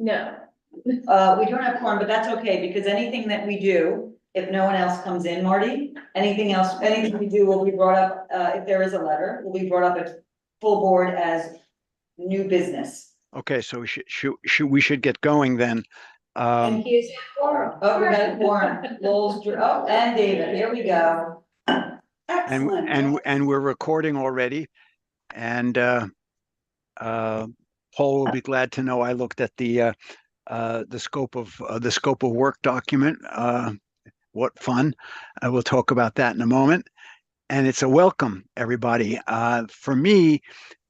No. We don't have quorum, but that's okay, because anything that we do, if no one else comes in, Marty, anything we do will be brought up, if there is a letter, will be brought up at full board as new business. Okay, so we should get going then. And here's your quorum. Oh, we got a quorum. Lowell's, oh, and David, here we go. Excellent. And we're recording already, and Paul will be glad to know I looked at the scope of work document. What fun! We'll talk about that in a moment. And it's a welcome, everybody. For me,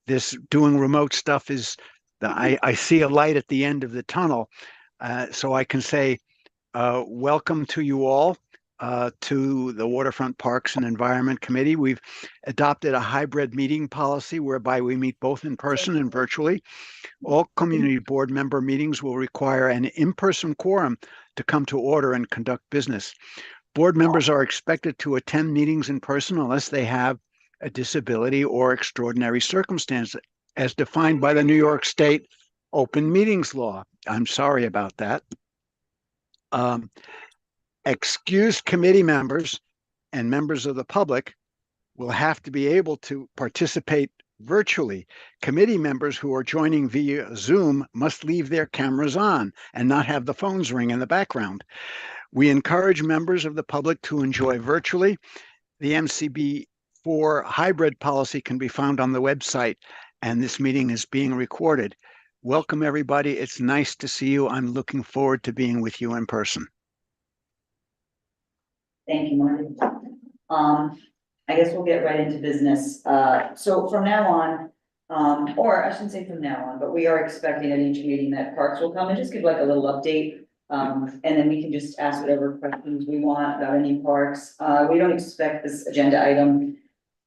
this doing remote stuff is I see a light at the end of the tunnel, so I can say welcome to you all. To the Waterfront Parks and Environment Committee. We've adopted a hybrid meeting policy whereby we meet both in person and virtually. All community board member meetings will require an in-person quorum to come to order and conduct business. Board members are expected to attend meetings in person unless they have a disability or extraordinary circumstance as defined by the New York State Open Meetings Law. I'm sorry about that. Excused committee members and members of the public will have to be able to participate virtually. Committee members who are joining via Zoom must leave their cameras on and not have the phones ring in the background. We encourage members of the public to enjoy virtually. The MCB4 hybrid policy can be found on the website, and this meeting is being recorded. Welcome, everybody. It's nice to see you. I'm looking forward to being with you in person. Thank you, Marty. I guess we'll get right into business. So from now on, or I shouldn't say from now on, but we are expecting at each meeting that Parks will come and just give like a little update. And then we can just ask whatever questions we want about any parks. We don't expect this agenda item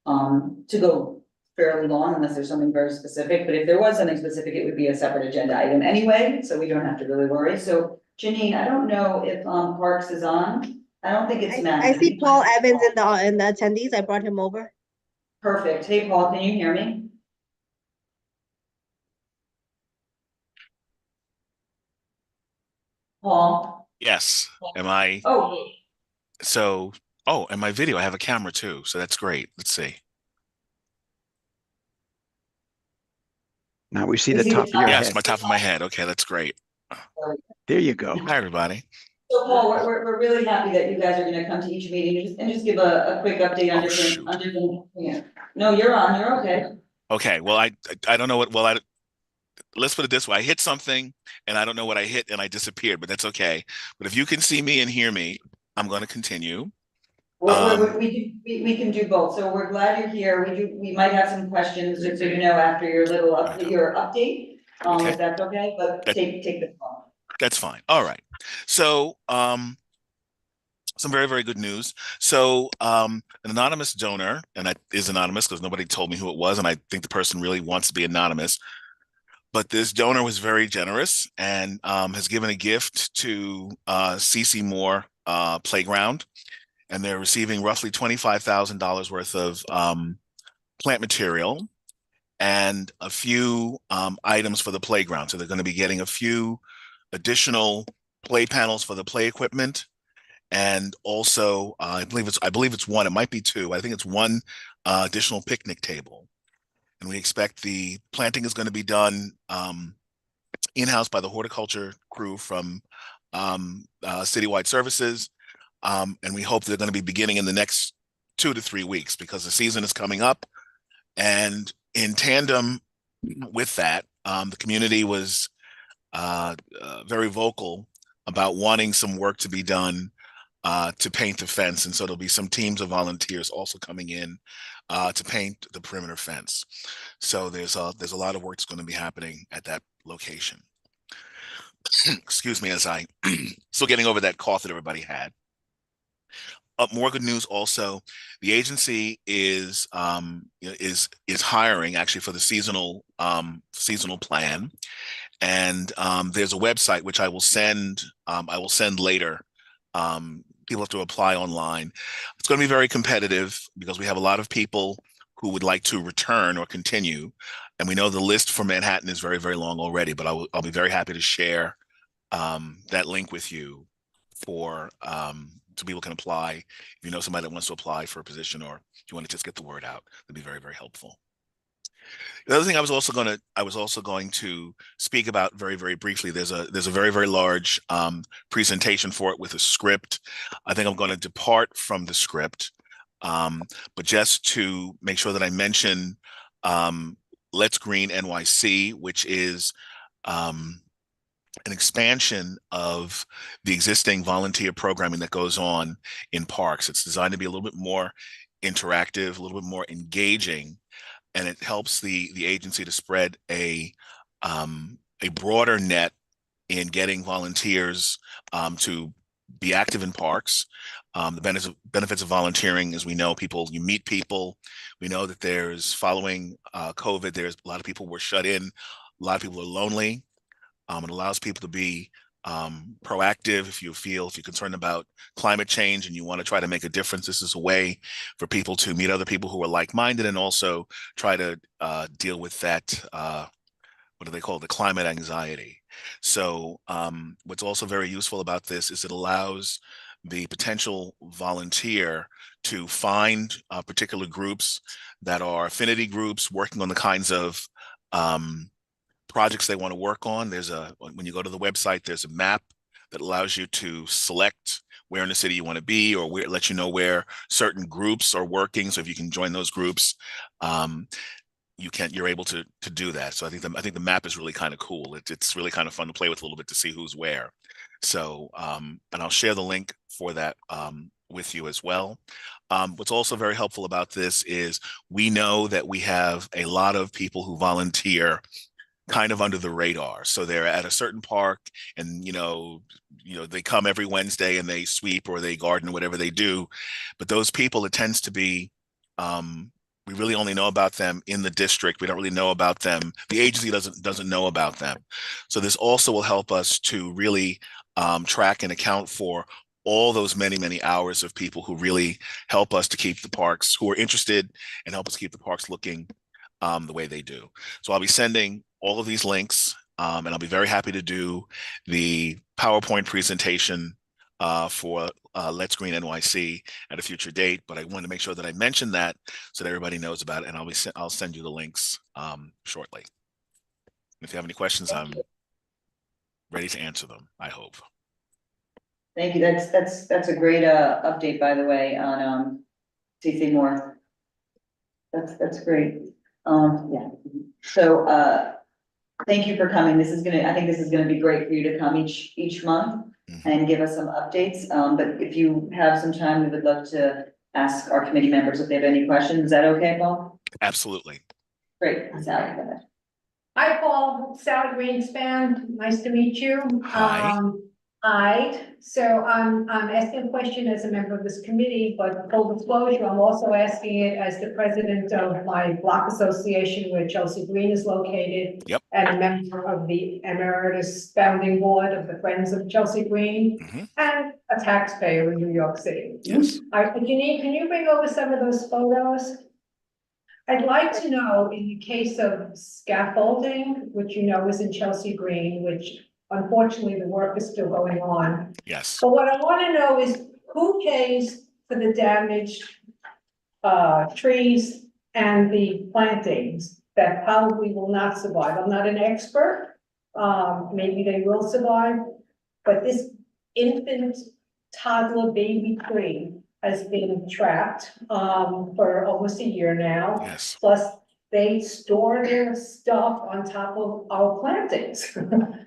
to go fairly long unless there's something very specific. But if there was something specific, it would be a separate agenda item anyway, so we don't have to really worry. So Janine, I don't know if Parks is on. I don't think it's Matt. I see Paul Evans in the attendees. I brought him over. Perfect. Hey, Paul, can you hear me? Paul? Yes. Am I? Oh. So, and my video, I have a camera too. So that's great. Let's see. Now we see the top of your head. Yes, my top of my head. Okay, that's great. There you go. Hi, everybody. So Paul, we're really happy that you guys are gonna come to each meeting and just give a quick update on different, yeah. No, you're on, you're okay. Okay, well, I don't know what, let's put it this way. I hit something and I don't know what I hit and I disappeared, but that's okay. But if you can see me and hear me, I'm going to continue. We can do both. So we're glad you're here. We might have some questions, just so you know, after your little update, Okay. if that's okay, but take the phone. That's fine. All right. So, some very, very good news. So, an anonymous donor, and that is anonymous because nobody told me who it was, and I think the person really wants to be anonymous. But this donor was very generous and has given a gift to CC Moore Playground, and they're receiving roughly $25,000 worth of plant material and a few items for the playground. So they're going to be getting a few additional play panels for the play equipment, and also I believe it's one. It might be two. I think it's one additional picnic table. And we expect the planting is going to be done in-house by the horticulture crew from Citywide Services. And we hope they're going to be beginning in the next 2 to 3 weeks because the season is coming up. And in tandem with that, the community was very vocal about wanting some work to be done to paint the fence. And so there'll be some teams of volunteers also coming in to paint the perimeter fence. So there's a lot of work that's going to be happening at that location. Excuse me, as I still getting over that cough that everybody had. More good news also, the agency is hiring actually for the seasonal plan, and there's a website which I will send later. People have to apply online. It's going to be very competitive because we have a lot of people who would like to return or continue. And we know the list for Manhattan is very, very long already, but I'll be very happy to share that link with you for so people can apply. If you know somebody that wants to apply for a position, or if you want to just get the word out, that'd be very, very helpful. The other thing I was also going to speak about very, very briefly. There's a very, very large presentation for it with a script. I think I'm going to depart from the script, but just to make sure that I mention Let's Green NYC, which is an expansion of the existing volunteer programming that goes on in parks. It's designed to be a little bit more interactive, a little bit more engaging, and it helps the agency to spread a broader net in getting volunteers to be active in parks. The benefits of volunteering, as we know, you meet people. We know that there's, following COVID, there's a lot of people were shut in. A lot of people are lonely. It allows people to be proactive. If you're concerned about climate change and you want to try to make a difference, this is a way for people to meet other people who are like-minded, and also try to deal with that, what do they call it, the climate anxiety. So what's also very useful about this is it allows the potential volunteer to find particular groups that are affinity groups working on the kinds of projects they want to work on. When you go to the website, there's a map that allows you to select where in the city you want to be, or where it lets you know where certain groups are working. So if you can join those groups, you're able to do that. So I think the map is really kind of cool. It's really kind of fun to play with a little bit to see who's where. So and I'll share the link for that with you as well. What's also very helpful about this is we know that we have a lot of people who volunteer kind of under the radar. So they're at a certain park, and they come every Wednesday and they sweep or they garden or whatever they do. But those people, it tends to be we really only know about them in the district. We don't really know about them. The agency doesn't know about them. So this also will help us to really track and account for all those many, many hours of people who really help us to keep the parks, who are interested, and help us keep the parks looking the way they do. So I'll be sending all of these links, and I'll be very happy to do the PowerPoint presentation for Let's Green NYC at a future date. But I wanted to make sure that I mentioned that so that everybody knows about it, and I'll send you the links shortly. If you have any questions, I'm ready to answer them, I hope. Thank you. That's a great update, by the way, on CC Moore. That's great. Yeah. So thank you for coming. I think this is gonna be great for you to come each month and give us some updates. But if you have some time, we would love to ask our committee members if they have any questions. Is that okay, Paul? Absolutely. Great. Sally, go ahead. Hi, Paul. Sally Greenspan. Nice to meet you. Hi. Hi. So I'm asking a question as a member of this committee, but full disclosure, I'm also asking it as the president of my block association where Chelsea Green is located. Yep. And a member of the emeritus founding board of the Friends of Chelsea Green, and a taxpayer in New York City. Yes. Can you bring over some of those photos? I'd like to know, in the case of scaffolding, which is in Chelsea Green, which unfortunately the work is still going on. Yes. But what I want to know is who pays for the damaged trees and the plantings that probably will not survive. I'm not an expert. Maybe they will survive, but this infant, toddler, baby tree has been trapped for almost a year now. Yes. Plus, they store their stuff on top of our plantings.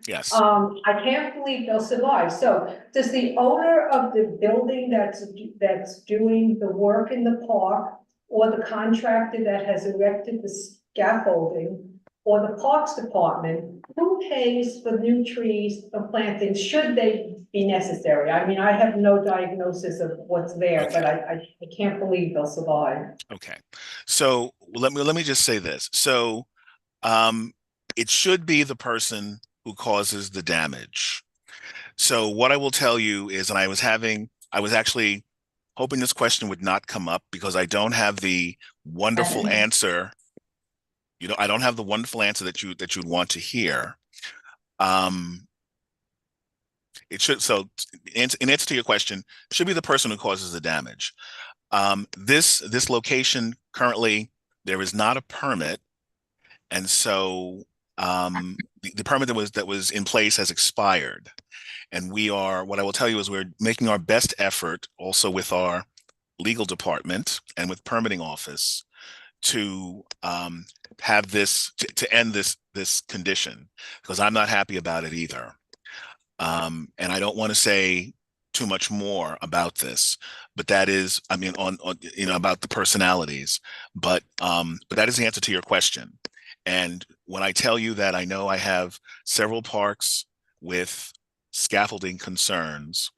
Yes. I can't believe they'll survive. So does the owner of the building that's doing the work in the park, or the contractor that has erected the scaffolding, or the Parks Department, who pays for new trees and plantings should they be necessary? I mean, I have no diagnosis of what's there, but I can't believe they'll survive. Okay. So let me just say this. So it should be the person who causes the damage. So what I will tell you is, and I was actually hoping this question would not come up because I don't have the wonderful answer. You know, I don't have the wonderful answer that you'd want to hear. It should, so in answer to your question, should be the person who causes the damage. This location currently, there is not a permit, and so the permit that was in place has expired. And what I will tell you is we're making our best effort also with our legal department and with permitting office to have this, to end this condition, because I'm not happy about it either. And I don't want to say too much more about this, but that is, I mean, on you know, about the personalities, but that is the answer to your question. And when I tell you that I know I have several parks with scaffolding concerns,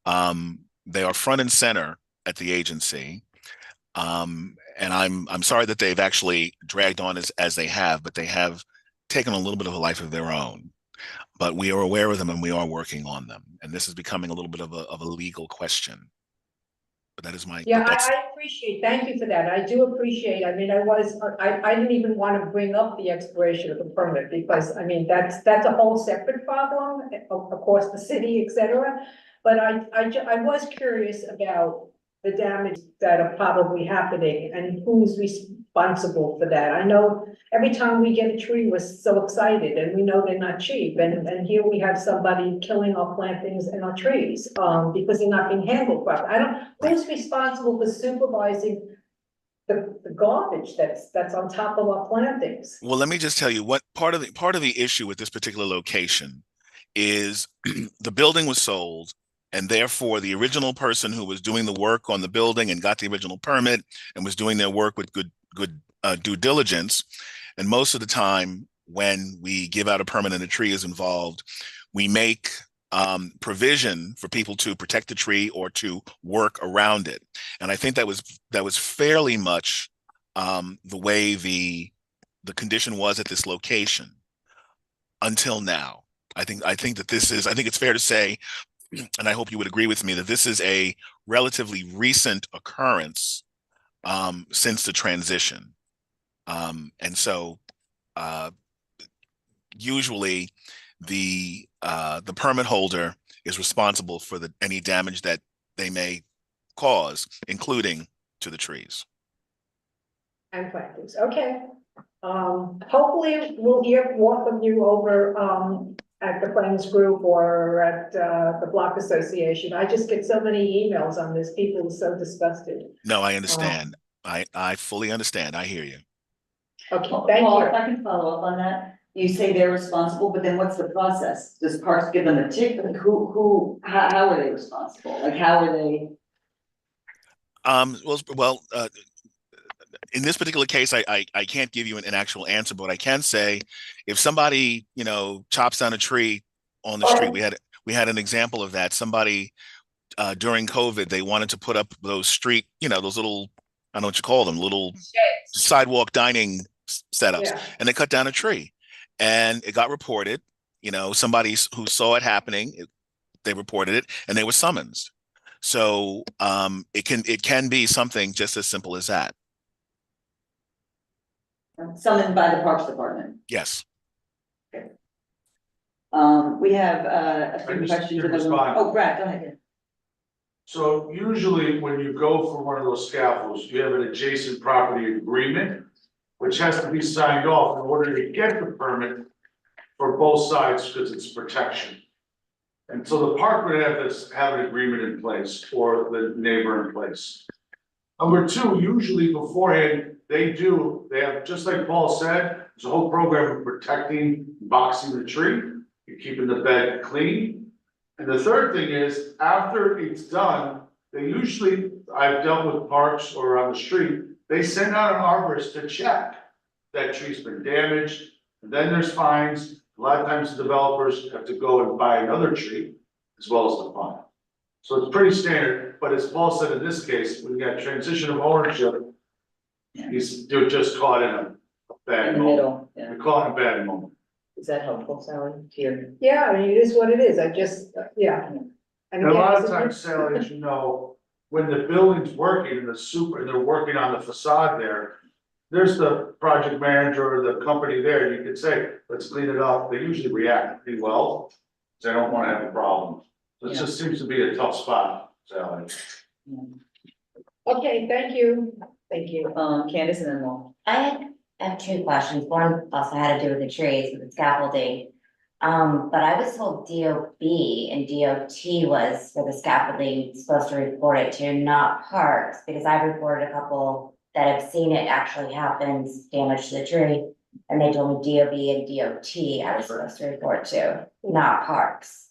they are front and center at the agency. And I'm sorry that they've actually dragged on as they have, but they have taken a little bit of a life of their own. But we are aware of them and we are working on them. And this is becoming a little bit of a legal question. But that is my, Yeah, I appreciate, thank you for that. I do appreciate, I mean, I didn't even want to bring up the expiration of the permit because, I mean, that's a whole separate problem, of course, the city, et cetera. But I was curious about the damage that are probably happening and who's responsible for that. I know every time we get a tree, we're so excited and we know they're not cheap. And here we have somebody killing our plantings and our trees because they're not being handled properly. Who's responsible for supervising the garbage that's on top of our plantings? well, let me just tell you what part of the issue with this particular location is the building was sold. And therefore, the original person who was doing the work on the building and got the original permit and was doing their work with good due diligence. And most of the time, when we give out a permit and a tree is involved, we make provision for people to protect the tree or to work around it. And I think that was fairly much the way the condition was at this location until now. I think that I think it's fair to say, and I hope you would agree with me, that this is a relatively recent occurrence since the transition. And so usually the permit holder is responsible for any damage that they may cause, including to the trees. And plantings, okay. Hopefully we'll hear more from you over at the Friends Group or at the Block Association. I just get so many emails on this. People are so disgusted. No, I understand. I fully understand. I hear you. Okay, Paul, thank you. if I can follow up on that, you say they're responsible, but then what's the process? Does Parks give them a ticket? Like how are they responsible? Like how are they? Well, in this particular case, I can't give you an actual answer, but what I can say, if somebody, you know, chops down a tree on the street, we had an example of that. Somebody during COVID, they wanted to put up those street, you know, those little, I don't know what you call them, little sidewalk dining setups, Yeah. and they cut down a tree, and it got reported. You know, somebody who saw it happening, they reported it, and they were summoned. So it can be something just as simple as that. Summoned by the Parks Department. Yes. Okay. We have a few questions. Oh, Brad, go ahead. So usually when you go for one of those scaffolds, you have an adjacent property agreement, which has to be signed off in order to get the permit for both sides because it's protection. And so the park would have an agreement in place or the neighbor in place. Number two, usually beforehand, they have, just like Paul said, there's a whole program of protecting, boxing the tree, you're keeping the bed clean. And the third thing is, after it's done, they usually, I've dealt with parks or on the street, they send out an arborist to check that tree's been damaged, and then there's fines. A lot of times the developers have to go and buy another tree as well as the fine. So it's pretty standard, but as Paul said, in this case, when you got transition of ownership, they're just caught in a bad moment. They're caught in a bad moment. Is that helpful, Sally? Here. Yeah, I mean, it is what it is. I just, yeah. And And a lot again, of times, Sally, as you know, when the building's working and they're working on the facade there, there's the project manager or the company there, you could say, let's clean it up. They usually react pretty well. Cause they don't wanna have a problem. So it just seems to be a tough spot, Sally. Okay, thank you. Thank you. Candace and then we'll. I have two questions. One also had to do with the trees, with the scaffolding. But I was told DOB and DOT was for the scaffolding supposed to report it to, not Parks, because I reported a couple that have seen it actually happens, damage to the tree. And they told me DOB and DOT I was supposed to report to, not Parks.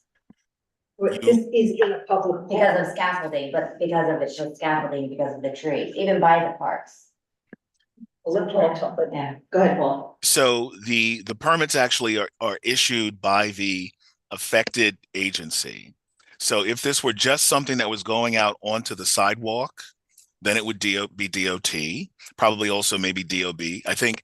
This is in a public. Because of scaffolding, but because of it's just scaffolding because of the trees, even by the parks. Let Paul talk, but Yeah. go ahead, Paul. So the permits actually are issued by the affected agency. So if this were just something that was going out onto the sidewalk, then it would be DOT, probably also maybe DOB. I think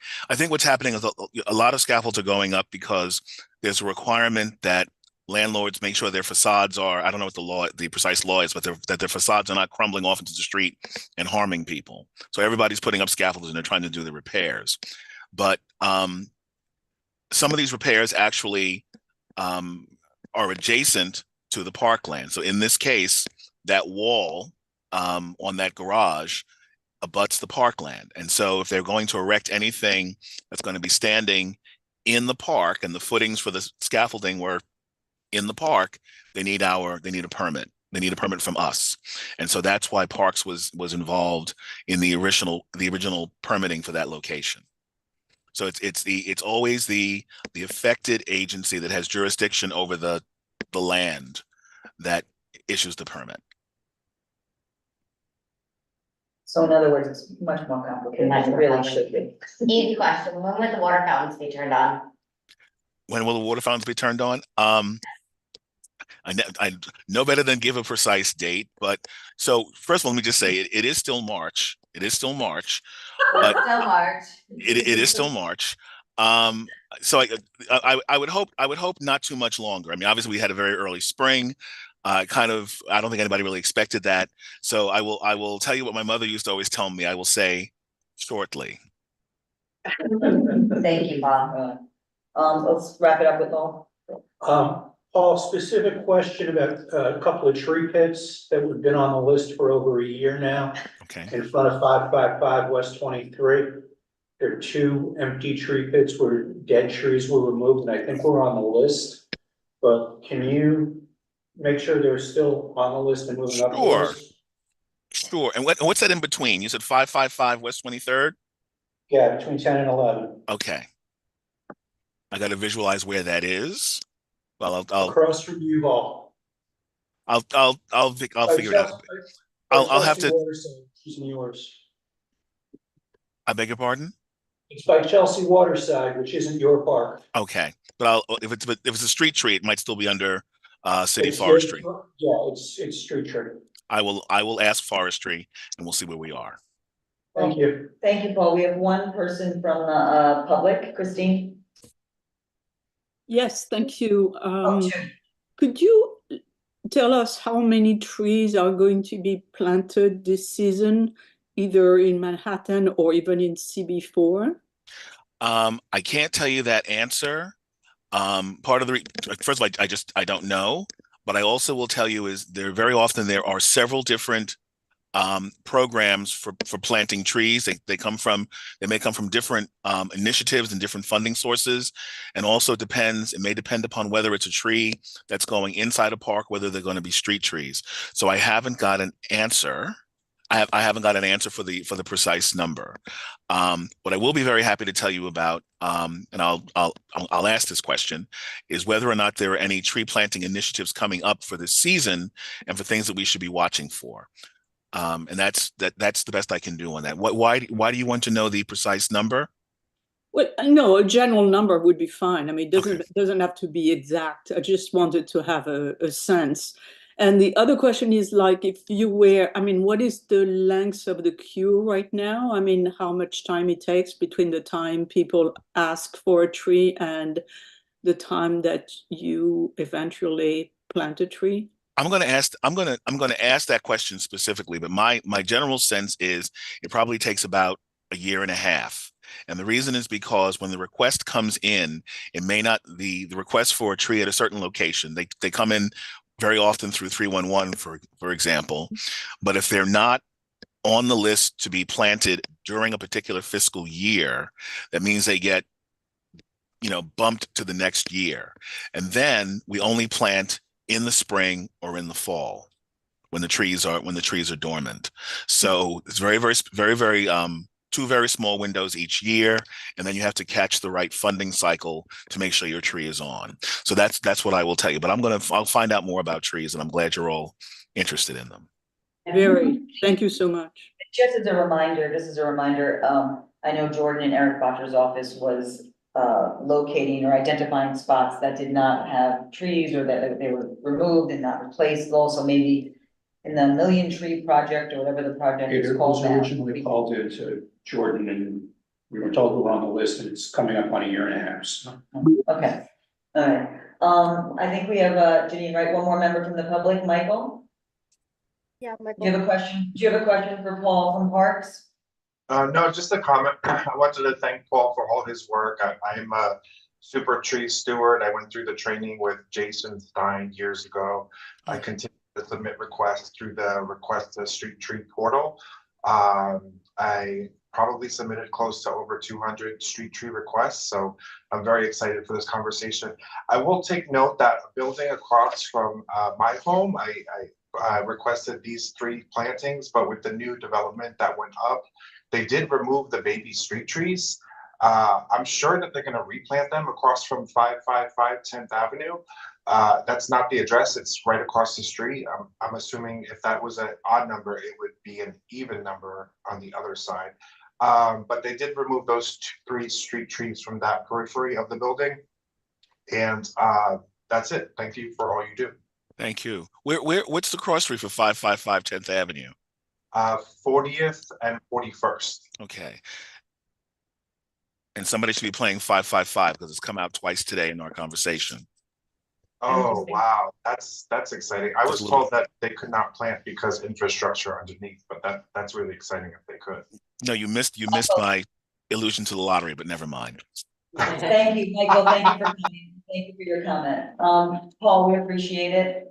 what's happening is a lot of scaffolds are going up because there's a requirement that landlords make sure their facades are, I don't know what the precise law is, but that their facades are not crumbling off into the street and harming people. So everybody's putting up scaffolds and they're trying to do the repairs. But some of these repairs actually are adjacent to the parkland. So in this case, that wall on that garage abuts the parkland. And so if they're going to erect anything that's going to be standing in the park and the footings for the scaffolding were in the park, they need a permit. They need a permit from us. And so that's why Parks was involved in the original permitting for that location. So it's always the affected agency that has jurisdiction over the land that issues the permit. So in other words, it's much more complicated than it really should be. Easy question, when would the water fountains be turned on? When will the water fountains be turned on? I know better than give a precise date, but so first of all, let me just say it is still March. It is still March. But Still March. it is still March. So I would hope not too much longer. I mean, obviously we had a very early spring. I don't think anybody really expected that. So I will tell you what my mother used to always tell me. I will say shortly. Thank you, Bob. Let's wrap it up with Paul. Paul, specific question about a couple of tree pits that have been on the list for over a year now. Okay. In front of 555 West 23. There are two empty tree pits where dead trees were removed, and I think we're on the list. But can you make sure they're still on the list and moving up the Sure. list? Sure. And what's that in between? You said 555 West 23rd? Yeah, between 10 and 11. Okay. I got to visualize where that is. Well, I'll Across from U-Haul. figure it out. I'll have to. Using yours. I beg your pardon? It's by Chelsea Waterside, which isn't your park. Okay, but if it's a street tree, it might still be under city It's forestry. Yeah, it's street tree. I will ask forestry, and we'll see where we are. Thank you. Thank you, Paul. We have one person from the public, Christine. Yes, thank you. Sure. Could you tell us how many trees are going to be planted this season, either in Manhattan or even in CB4? I can't tell you that answer. Part of first of all, I don't know, but I also will tell you is there are several different programs for planting trees. They may come from different initiatives and different funding sources, and also it may depend upon whether it's a tree that's going inside a park, whether they're going to be street trees. So I haven't got an answer. I haven't got an answer for the precise number. What I will be very happy to tell you about, and I'll ask this question, is whether or not there are any tree planting initiatives coming up for this season and for things that we should be watching for. And that's the best I can do on that. Why do you want to know the precise number? Well, no, a general number would be fine. I mean, it Okay. doesn't have to be exact. I just wanted to have a sense. And the other question is, like, what is the length of the queue right now? I mean, how much time it takes between the time people ask for a tree and the time that you eventually plant a tree? I'm going to ask that question specifically, but my general sense is it probably takes about a year and a half. And the reason is because when the request comes in, it may not, the request for a tree at a certain location, they come in very often through 311, for example. But if they're not on the list to be planted during a particular fiscal year, that means they get, bumped to the next year. And then we only plant in the spring or in the fall when the trees are dormant. So it's very, very, very, very two very small windows each year, and then you have to catch the right funding cycle to make sure your tree is on. So that's what I will tell you. But I'll find out more about trees, and I'm glad you're all interested in them. Very. Thank you so much. Just as a reminder, I know Jordan in Eric Botcher's office was locating or identifying spots that did not have trees or that they were removed and not replaced. Also, maybe in the Million Tree Project or whatever the project is It called was now. originally called into Jordan, and we were told we were on the list, and it's coming up on a year and a half. So. Okay, all right. I think we have Janine, right? One more member from the public, Michael. Yeah, Michael. Do you have a question? Do you have a question for Paul from Parks? No, just a comment. I wanted to thank Paul for all his work. I'm a super tree steward. I went through the training with Jason Stein years ago. I continue to submit requests through the Request a Street Tree portal. I probably submitted close to over 200 street tree requests, so I'm very excited for this conversation. I will take note that a building across from my home, I requested these 3 plantings, but with the new development that went up, they did remove the baby street trees. I'm sure that they're going to replant them across from 555 10th Avenue. That's not the address, it's right across the street. I'm assuming if that was an odd number, it would be an even number on the other side. But they did remove those 3 street trees from that periphery of the building. And that's it. Thank you for all you do. Thank you. What's the cross street for 555 10th Avenue? 40th and 41st. Okay. And somebody should be playing 555 because it's come out twice today in our conversation. Oh, wow. That's exciting. I was told that they could not plant because infrastructure underneath, but that's really exciting if they could. No, you missed my allusion to the lottery, but never mind. Thank you, Michael. Thank you for coming. Thank you for your comment. Paul, we appreciate it.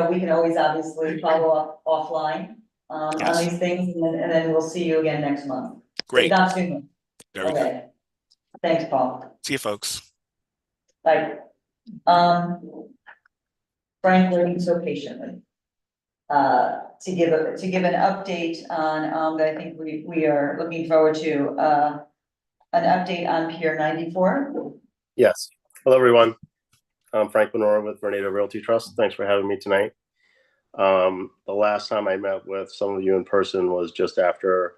We can always obviously follow up offline on these things, and then we'll see you again next month. Great. Not soon. Very good. Thanks, Paul. See you, folks. Bye. Frank waiting so patiently to give an update on I think we are looking forward to an update on Pier 94. Yes. Hello, everyone. I'm Frank Benora with Vornado Realty Trust. Thanks for having me tonight. The last time I met with some of you in person was just after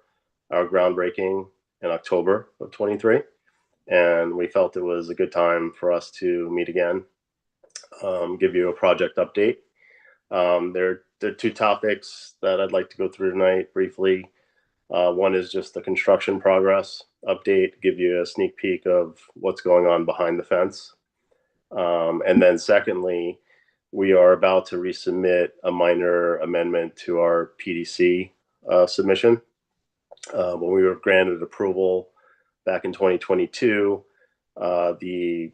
our groundbreaking in October of 23. And we felt it was a good time for us to meet again, give you a project update. There are 2 topics that I'd like to go through tonight briefly. One is just the construction progress update, give you a sneak peek of what's going on behind the fence. And then secondly, we are about to resubmit a minor amendment to our PDC submission. When we were granted approval back in 2022, the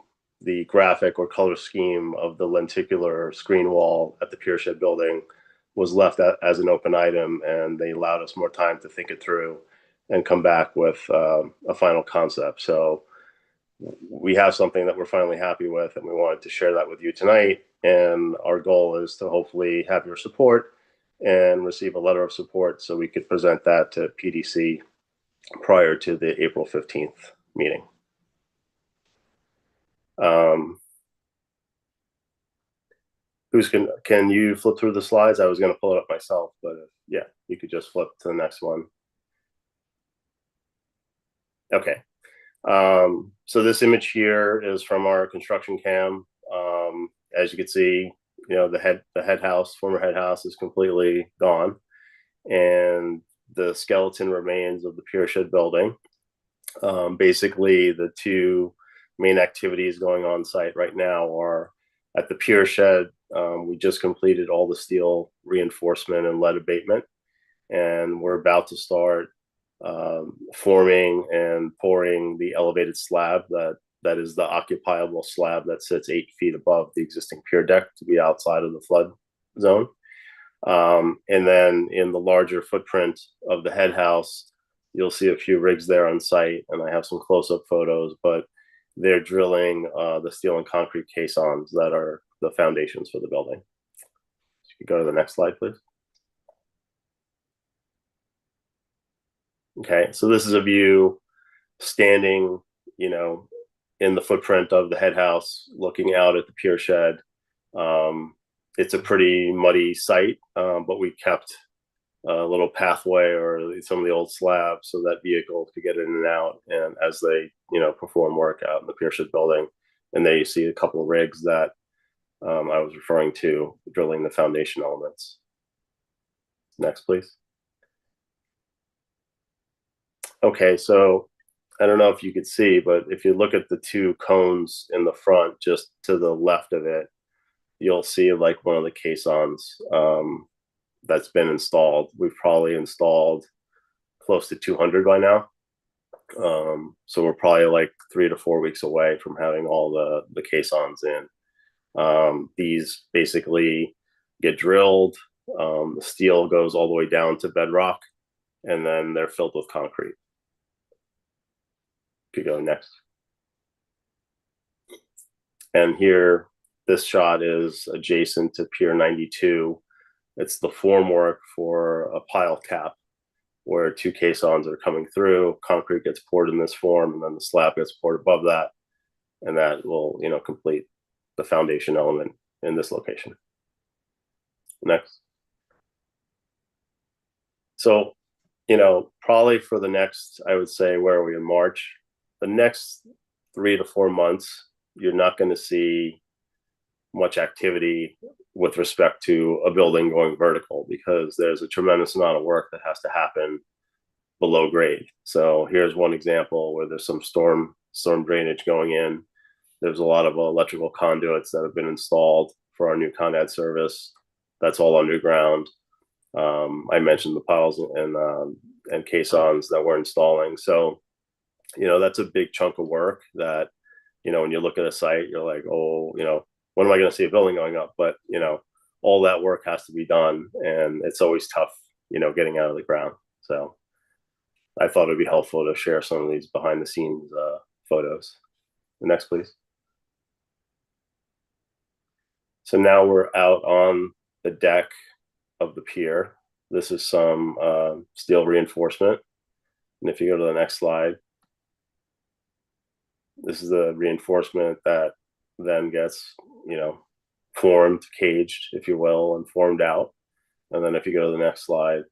graphic or color scheme of the lenticular screen wall at the Pier Shed building was left as an open item, and they allowed us more time to think it through and come back with a final concept. So we have something that we're finally happy with, and we wanted to share that with you tonight. And our goal is to hopefully have your support and receive a letter of support so we could present that to PDC prior to the April 15th meeting. Can you flip through the slides? I was going to pull it up myself, but yeah, you could just flip to the next one. Okay. So this image here is from our construction cam. As you can see, the head house, former head house, is completely gone, and the skeleton remains of the Pier Shed building. Basically, the 2 main activities going on site right now are at the Pier Shed We just completed all the steel reinforcement and lead abatement, and we're about to start forming and pouring the elevated slab that is the occupiable slab that sits 8 feet above the existing pier deck to be outside of the flood zone. And then in the larger footprint of the head house, you'll see a few rigs there on site, and I have some close-up photos, but they're drilling the steel and concrete caissons that are the foundations for the building. You can go to the next slide, please. Okay, so this is a view standing, you know, in the footprint of the head house, looking out at the pier shed. It's a pretty muddy site, but we kept a little pathway or some of the old slabs so that vehicles could get in and out, and as they, you know, perform work out in the pier shed building. And there you see a couple of rigs that I was referring to, drilling the foundation elements. Next, please. Okay, so I don't know if you could see, but if you look at the two cones in the front, just to the left of it, you'll see like one of the caissons that's been installed. We've probably installed close to 200 by now. So we're probably like 3 to 4 weeks away from having all the caissons in. These basically get drilled, the steel goes all the way down to bedrock, and then they're filled with concrete. Could go next. And here, this shot is adjacent to Pier 92. It's the formwork for a pile cap where 2 caissons are coming through, concrete gets poured in this form, and then the slab gets poured above that, and that will, you know, complete the foundation element in this location. Next. So, you know, probably for the next, I would say, where are we in March? The next 3 to 4 months, you're not going to see much activity with respect to a building going vertical, because there's a tremendous amount of work that has to happen below grade. So here's one example where there's some storm drainage going in. There's a lot of electrical conduits that have been installed for our new Con Ed service. That's all underground. I mentioned the piles and caissons that we're installing. So, you know, that's a big chunk of work that, you know, when you look at a site, you're like, oh, you know, when am I going to see a building going up? But, you know, all that work has to be done, and it's always tough, you know, getting out of the ground. So I thought it'd be helpful to share some of these behind the scenes photos. The next, please. So now we're out on the deck of the pier. This is some steel reinforcement. And if you go to the next slide, this is the reinforcement that then gets, you know, formed, caged, if you will, and formed out. And then if you go to the next slide,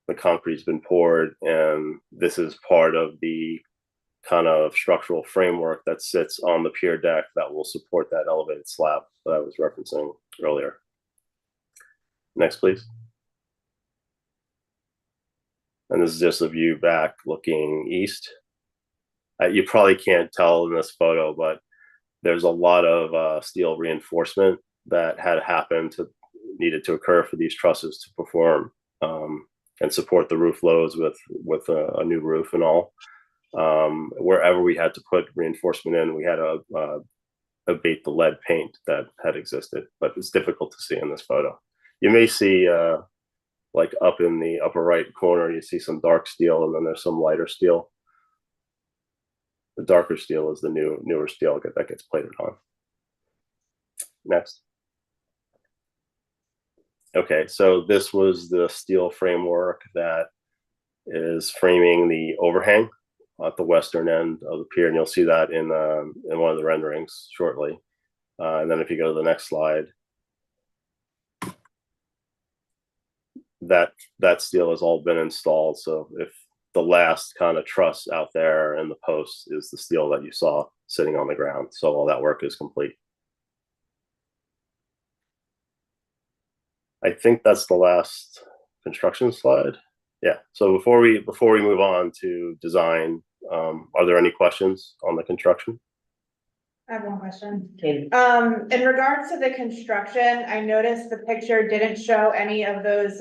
the concrete's been poured, and this is part of the kind of structural framework that sits on the pier deck that will support that elevated slab that I was referencing earlier. Next, please. And this is just a view back looking east. You probably can't tell in this photo, but there's a lot of steel reinforcement that had needed to occur for these trusses to perform and support the roof loads with a new roof and all. Wherever we had to put reinforcement in, we had to abate the lead paint that had existed, but it's difficult to see in this photo. You may see like up in the upper right corner, you see some dark steel, and then there's some lighter steel. The darker steel is the newer steel that gets plated on. Next. Okay, so this was the steel framework that is framing the overhang at the western end of the pier, and you'll see that in one of the renderings shortly. And then if you go to the next slide, that steel has all been installed. So if the last kind of truss out there and the post is the steel that you saw sitting on the ground, so all that work is complete. I think that's the last construction slide. Yeah. So before we move on to design, are there any questions on the construction? I have one question. Katie? In regards to the construction, I noticed the picture didn't show any of those,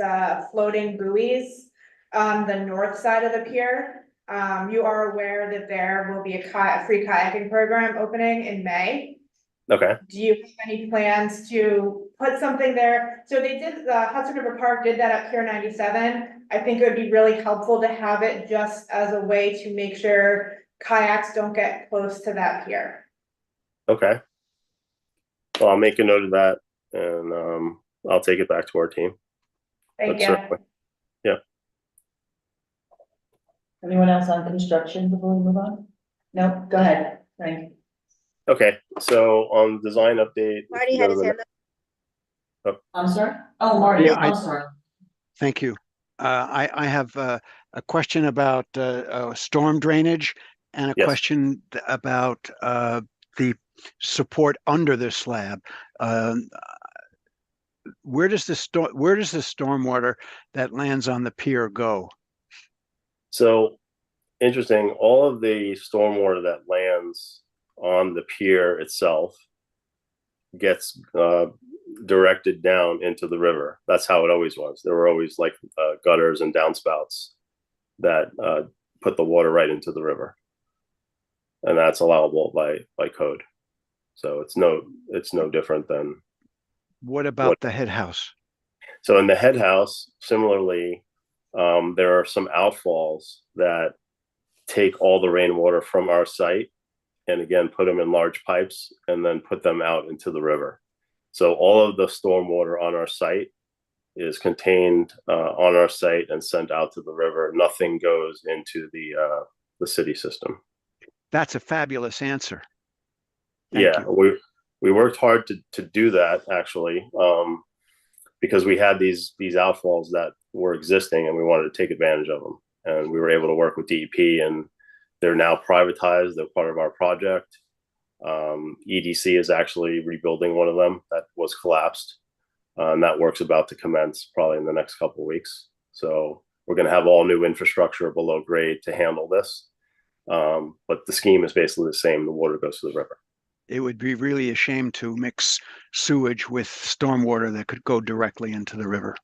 floating buoys on the north side of the pier. You are aware that there will be a free kayaking program opening in May. Okay. Do you have any plans to put something there? So they did, the Hudson River Park did that at Pier 97. I think it would be really helpful to have it just as a way to make sure kayaks don't get close to that pier. Okay. Well, I'll make a note of that, and I'll take it back to our team. Thank But you. certainly- Yeah. Anyone else on construction before we move on? No, go ahead, Frank. Okay, so on design update. if Marty you go had to his the hand up. I'm sorry? Oh, Marty, Yeah, I'm sorry. Thank you. I have a question about storm drainage and a Yes. question about the support under the slab. Where does the stormwater that lands on the pier go? So interesting, all of the stormwater that lands on the pier itself gets directed down into the river. That's how it always was. There were always like gutters and downspouts that put the water right into the river, and that's allowable by code. So it's no different than. What about the head house? So in the head house, similarly, there are some outfalls that take all the rainwater from our site and again put them in large pipes and then put them out into the river. So all of the stormwater on our site is contained on our site and sent out to the river. Nothing goes into the city system. That's a fabulous answer. Thank you. We worked hard to do that actually, because we had these outfalls that were existing and we wanted to take advantage of them. And we were able to work with DEP, and they're now privatized. They're part of our project. EDC is actually rebuilding one of them that was collapsed, and that work's about to commence probably in the next couple of weeks. So we're going to have all new infrastructure below grade to handle this. But the scheme is basically the same. The water goes to the river. It would be really a shame to mix sewage with stormwater that could go directly into the river.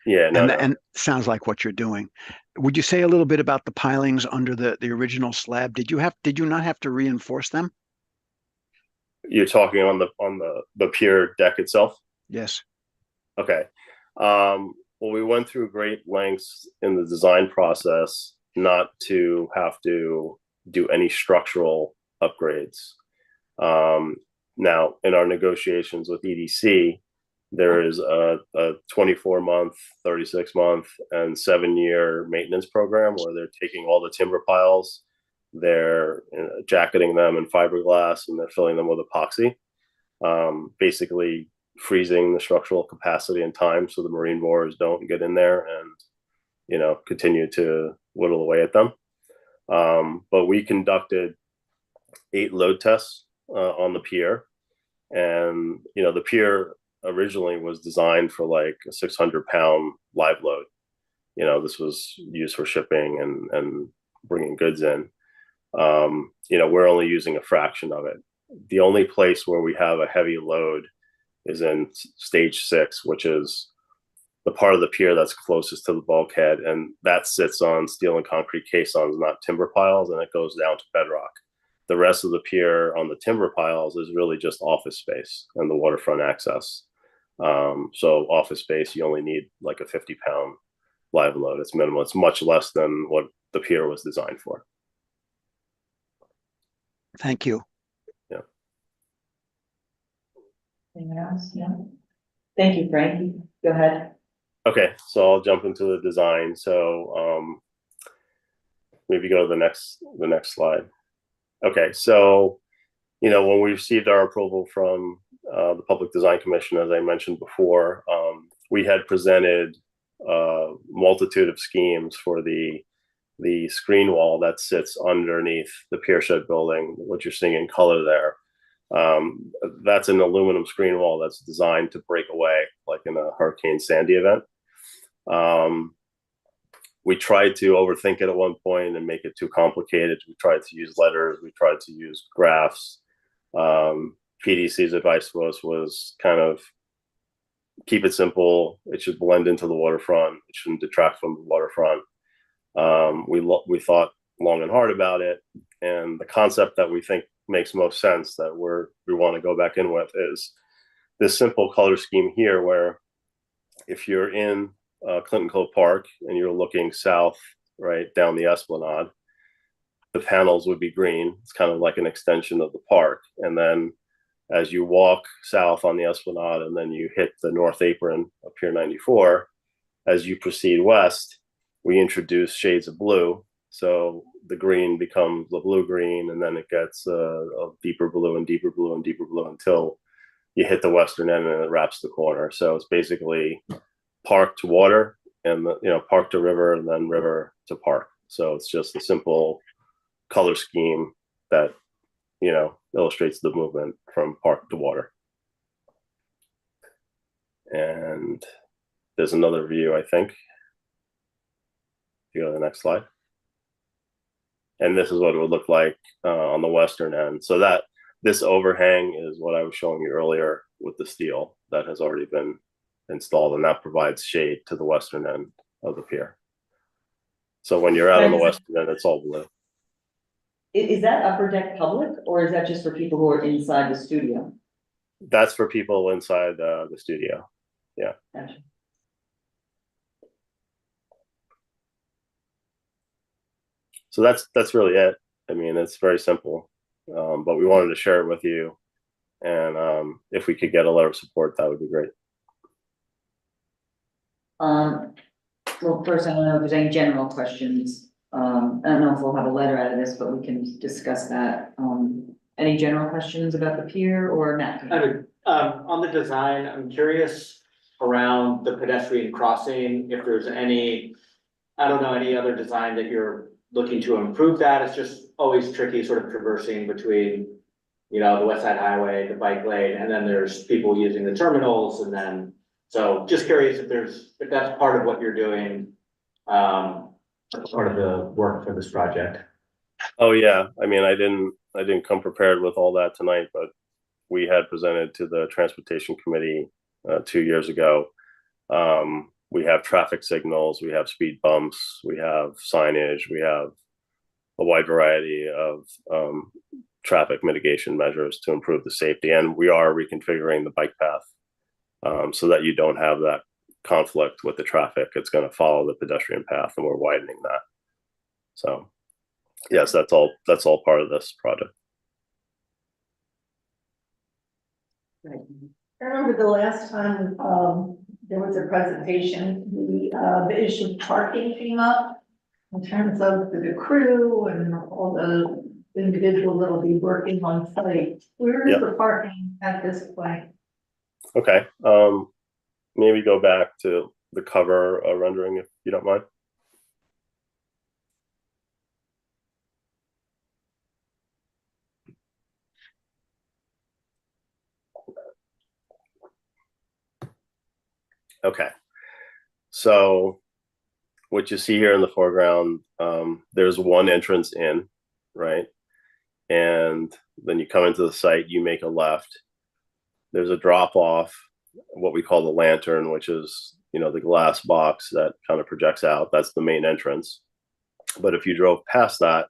Yeah, and sounds like what you're doing. Would you say a little bit about the pilings under the original slab? Did you not have to reinforce them? You're talking on the pier deck itself? Yes. Okay. Well, we went through great lengths in the design process not to have to do any structural upgrades. Now, in our negotiations with EDC, there is a 24-month, 36-month, and 7-year maintenance program where they're taking all the timber piles, they're jacketing them in fiberglass, and they're filling them with epoxy, basically freezing the structural capacity and time so the marine borers don't get in there and continue to whittle away at them. But we conducted 8 load tests on the pier, and the pier originally was designed for like a 600-pound live load. This was used for shipping and bringing goods in. We're only using a fraction of it. The only place where we have a heavy load is in stage 6, which is the part of the pier that's closest to the bulkhead, and that sits on steel and concrete caissons, not timber piles, and it goes down to bedrock. The rest of the pier on the timber piles is really just office space and the waterfront access. So office space, you only need like a 50-pound live load. It's minimal. It's much less than what the pier was designed for. Thank you. Yeah. Anyone else? No. Thank you, Frank. Go ahead. Okay, so I'll jump into the design. So maybe go to the next slide. Okay, so when we received our approval from the Public Design Commission, as I mentioned before, we had presented a multitude of schemes for the screen wall that sits underneath the pier shed building, what you're seeing in color there. That's an aluminum screen wall that's designed to break away, like in a Hurricane Sandy event. We tried to overthink it at one point and make it too complicated. We tried to use letters. We tried to use graphs. PDC's advice to us was kind of keep it simple. It should blend into the waterfront. It shouldn't detract from the waterfront. We thought long and hard about it, and the concept that we think makes most sense that we want to go back in with is this simple color scheme here, where if you're in Clinton Cove Park and you're looking south, right down the Esplanade, the panels would be green. It's kind of like an extension of the park. And then as you walk south on the Esplanade and then you hit the north apron of Pier 94, as you proceed west, we introduce shades of blue. So the green becomes the blue-green, and then it gets a deeper blue and deeper blue and deeper blue until you hit the western end and it wraps the corner. So it's basically park to water, and park to river, and then river to park. So it's just a simple color scheme that illustrates the movement from park to water. And there's another view, I think. If you go to the next slide. And this is what it would look like on the western end. So that this overhang is what I was showing you earlier with the steel that has already been installed, and that provides shade to the western end of the pier. So when you're out on the western end, it's all blue. Is that upper deck public, or is that just for people who are inside the studio? That's for people inside the studio. Yeah. Gotcha. So that's really it. I mean, it's very simple, but we wanted to share it with you, and if we could get a letter of support, that would be great. Well, first, I don't know if there's any general questions. I don't know if we'll have a letter out of this, but we can discuss that. Any general questions about the pier or Matt? On the design, I'm curious around the pedestrian crossing, if there's any, I don't know, any other design that you're looking to improve that. It's just always tricky sort of traversing between, the West Side Highway, the bike lane, and then there's people using the terminals, and then, so just curious if that's part of what you're doing, part of the work for this project. Oh yeah, I mean, I didn't come prepared with all that tonight, but we had presented to the Transportation Committee 2 years ago. We have traffic signals, we have speed bumps, we have signage, we have a wide variety of traffic mitigation measures to improve the safety, and we are reconfiguring the bike path so that you don't have that conflict with the traffic. It's going to follow the pedestrian path, and we're widening that. So yes, that's all part of this project. Right. I remember the last time there was a presentation, the issue of parking came up in terms of the crew and all the individuals that will be working on site. Where is the parking at this point? Okay, maybe go back to the cover rendering if you don't mind. Okay, so what you see here in the foreground, there's one entrance in, right? And then you come into the site, you make a left. There's a drop off, what we call the lantern, which is, the glass box that kind of projects out. That's the main entrance. But if you drove past that,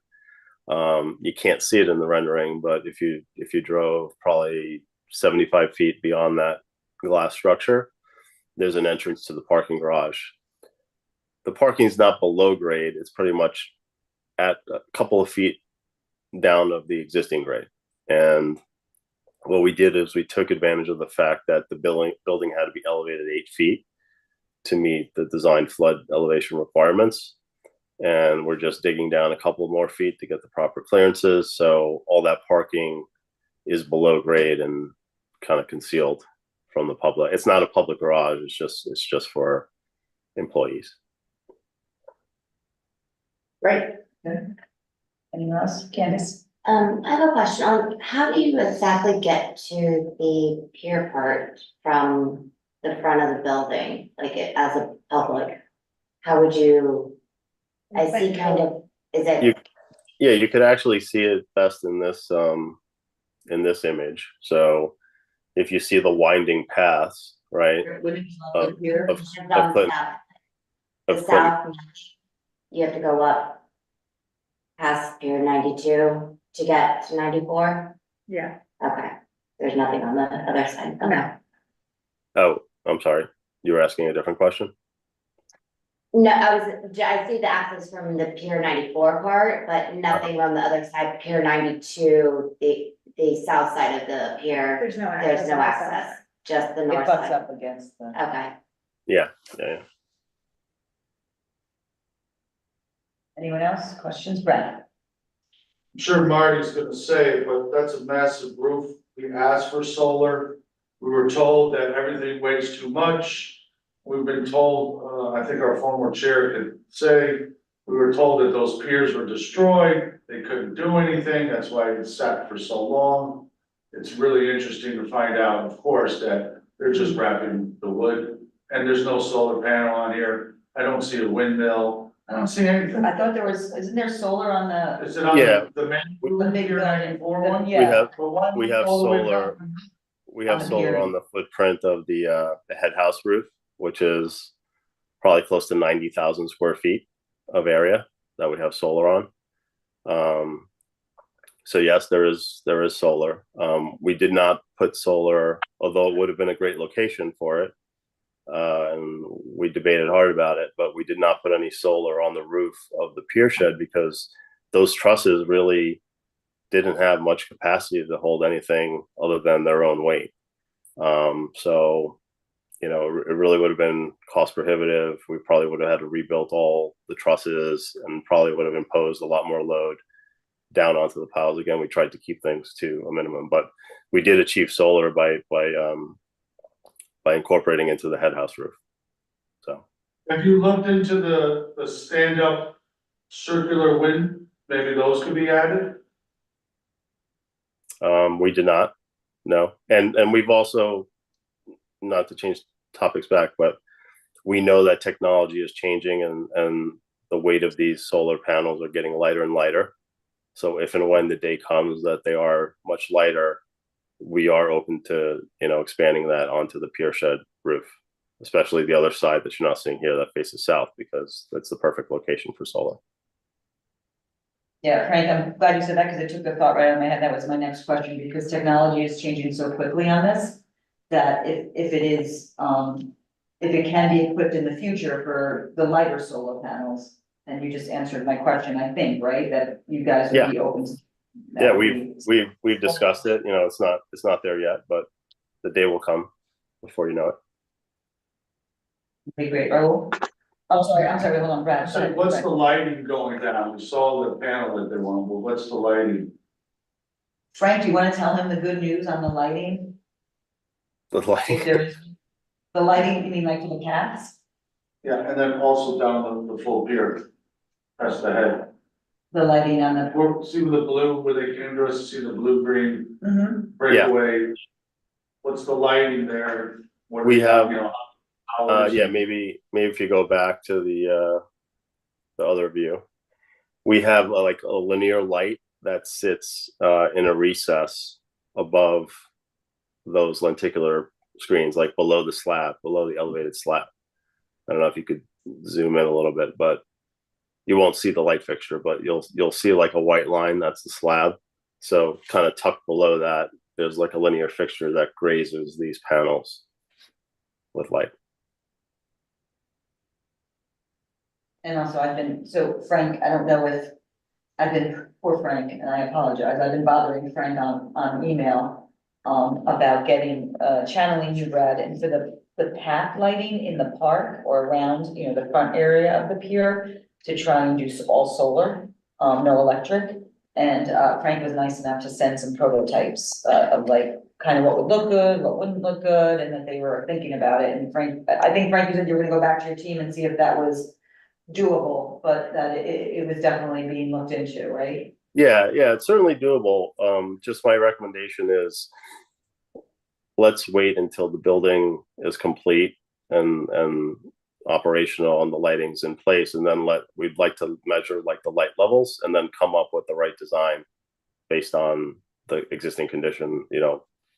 you can't see it in the rendering, but if you drove probably 75 feet beyond that glass structure, there's an entrance to the parking garage. The parking is not below grade. It's pretty much at a couple of feet down of the existing grade. And what we did is we took advantage of the fact that the building had to be elevated 8 feet to meet the design flood elevation requirements. And we're just digging down a couple more feet to get the proper clearances. So all that parking is below grade and kind of concealed from the public. It's not a public garage. It's just for employees. Right. Anyone else? Candace? I have a question on how do you exactly get to the pier part from the front of the building, like as a public? How would you, I see kind of, is it? Yeah, you could actually see it best in this in this image. So if you see the winding paths, right? Of, Here. of, It's of on Clinton, south. The of Clinton. south, you have to go up past Pier 92 to get to 94. Yeah. Okay, there's nothing on the other side. Okay. Oh, I'm sorry. You were asking a different question? No, I see the access from the Pier 94 part, but nothing on the other side, Pier 92, the south side of the pier. There's no access. There's no access, just the north It butts side. up against the. Okay. Yeah. Anyone else? Questions? Brent? I'm sure Marty's gonna say, but that's a massive roof. We asked for solar. We were told that everything weighs too much. We've been told, I think our former chair could say, we were told that those piers were destroyed. They couldn't do anything. That's why it sat for so long. It's really interesting to find out, of course, that they're just wrapping the wood and there's no solar panel on here. I don't see a windmill. I don't see anything. I thought there was, isn't there solar on the? Is it on Yeah. the main? The big Pier 94 one? Yeah. We have All the way solar. down. We have On the solar pier. on the footprint of the head house roof, which is probably close to 90,000 square feet of area that we have solar on. So yes, there is solar. We did not put solar, although it would have been a great location for it. And we debated hard about it, but we did not put any solar on the roof of the pier shed because those trusses really didn't have much capacity to hold anything other than their own weight. So, you know, it really would have been cost prohibitive. We probably would have had to rebuild all the trusses and probably would have imposed a lot more load down onto the piles. Again, we tried to keep things to a minimum, but we did achieve solar by incorporating into the head house roof. So Have you looked into the stand-up circular wind? Maybe those could be added? we did not, no. And we've also, not to change topics back, but we know that technology is changing and the weight of these solar panels are getting lighter and lighter. So if and when the day comes that they are much lighter, we are open to, you know, expanding that onto the pier shed roof, especially the other side that you're not seeing here that faces south, because that's the perfect location for solar. Yeah, Frank, I'm glad you said that because it took the thought right out of my head. That was my next question, because technology is changing so quickly on this. That if it is, if it can be equipped in the future for the lighter solar panels, and you just answered my question, I think, right? That you guys would be open to. Yeah, we've discussed it. You know, it's not there yet, but the day will come before you know it. Okay, great. Oh, I'm sorry, hold on, Brad. So what's the lighting going down? We saw the panel that they want, but what's the lighting? Frank, do you want to tell him the good news on the lighting? The If lighting. there is, the lighting, you mean like for the cats? Yeah, and then also down the full pier, past the head. The lighting on the. See the blue, where they came to us, see the blue-green Mhm. breakaway? What's the lighting there? What We have, you know, hours yeah, and- maybe if you go back to the other view, we have like a linear light that sits in a recess above those lenticular screens, like below the slab, below the elevated slab. I don't know if you could zoom in a little bit, but you won't see the light fixture, but you'll see like a white line, that's the slab. So kind of tucked below that, there's like a linear fixture that grazes these panels with light. And also so Frank, I don't know if, poor Frank, and I apologize, I've been bothering Frank on email. About getting, channeling you, Brad, and for the path lighting in the park or around, you know, the front area of the pier. To try and do all solar, no electric. And Frank was nice enough to send some prototypes of like kind of what would look good, what wouldn't look good, and that they were thinking about it. And Frank, I think Frank, you said you were gonna go back to your team and see if that was doable, but that it was definitely being looked into, right? Yeah, it's certainly doable. Just my recommendation is let's wait until the building is complete and operational and the lighting's in place, and then we'd like to measure like the light levels and then come up with the right design based on the existing condition,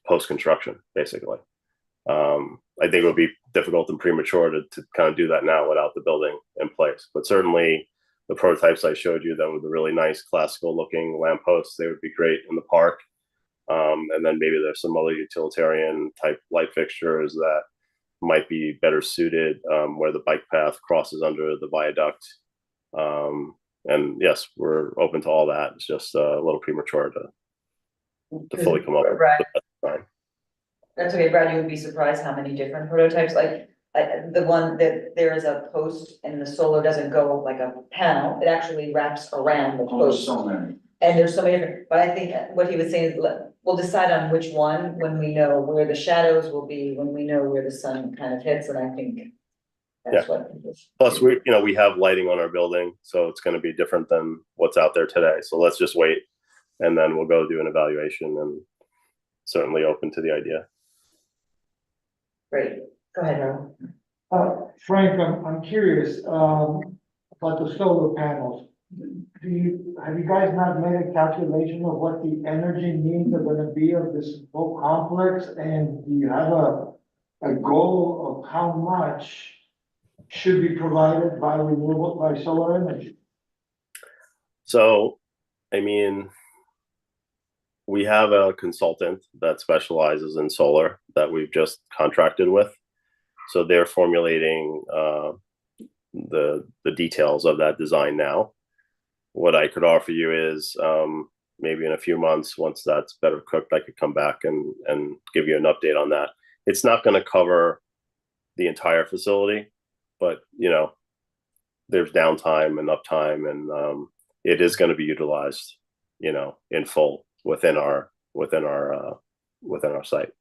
post-construction, basically. I think it would be difficult and premature to kind of do that now without the building in place. But certainly the prototypes I showed you that were the really nice classical looking lampposts, they would be great in the park. And then maybe there's some other utilitarian type light fixtures that might be better suited where the bike path crosses under the viaduct. And yes, we're open to all that. It's just a little premature to fully come up with the design. That's okay, Brad, you would be surprised how many different prototypes, like the one that there is a post and the solar doesn't go like a panel, it actually wraps around the post. So many. And there's so many different, but I think what he was saying is we'll decide on which one when we know where the shadows will be, when we know where the sun kind of hits, and I think that's what. Plus, we have lighting on our building, so it's going to be different than what's out there today. So let's just wait, and then we'll go do an evaluation, and certainly open to the idea. Great, go ahead, Ron. Frank, I'm curious, about the solar panels. Have you guys not made a calculation of what the energy needs are gonna be of this whole complex? And do you have a goal of how much should be provided by solar energy? So, I mean, we have a consultant that specializes in solar that we've just contracted with. So they're formulating the details of that design now. What I could offer you is maybe in a few months, once that's better cooked, I could come back and give you an update on that. It's not going to cover the entire facility, but there's downtime and uptime, and it is going to be utilized, in full within our site.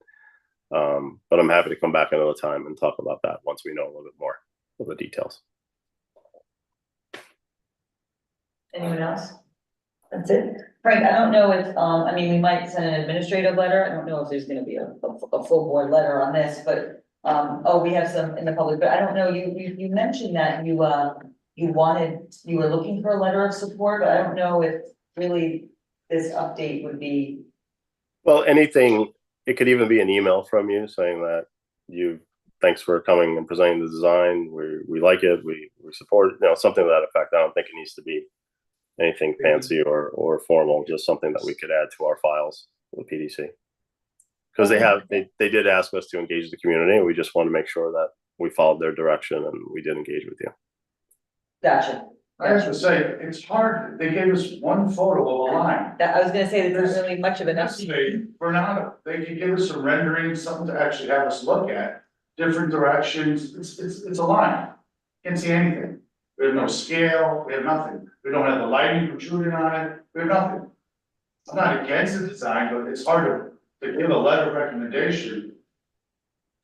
But I'm happy to come back another time and talk about that once we know a little bit more of the details. Anyone else? That's it. Frank, I don't know if, we might send an administrative letter. I don't know if there's gonna be a full board letter on this, but, we have some in the public, but I don't know, you mentioned that you were looking for a letter of support, but I don't know if really this update would be. Well, anything, it could even be an email from you saying that thanks for coming and presenting the design. We like it. We support it, something to that effect. I don't think it needs to be anything fancy or formal, just something that we could add to our files with PDC. Because they did ask us to engage the community, and we just want to make sure that we followed their direction and we did engage with you. Gotcha. I have to say, it's hard, they gave us one photo of a line. I was gonna say, there's really much of an update. Vornado, they could give us some renderings, something to actually have us look at, different directions, it's a line. Can't see anything. We have no scale, we have nothing. We don't have the lighting protruding on it, we have nothing. I'm not against the design, but it's hard to give a letter of recommendation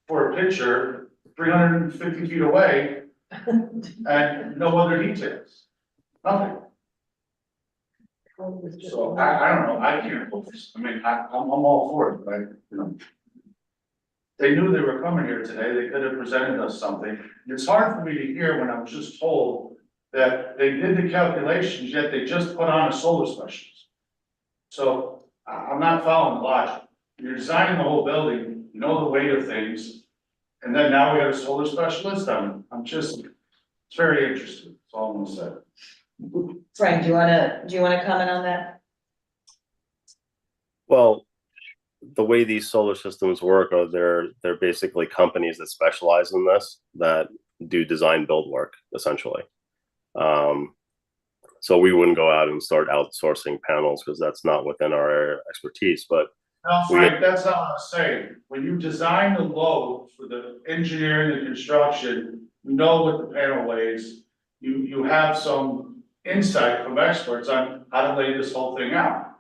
for a picture 350 feet away and no other details, nothing. So I don't know, I can't vote this. I'm all for it, but they knew they were coming here today, they could have presented us something. It's hard for me to hear when I was just told that they did the calculations, yet they just put on a solar specialist. So I'm not following the logic. You're designing the whole building, you know the weight of things, and then now we have a solar specialist. It's very interesting. That's all I'm gonna say. Frank, do you wanna comment on that? Well, the way these solar systems work are they're basically companies that specialize in this, that do design build work essentially. So we wouldn't go out and start outsourcing panels because that's not within our area of expertise. But No, Frank, that's not what I'm saying. When you design the load for the engineering and construction, you know what the panel weighs. You have some insight from experts on how to lay this whole thing out.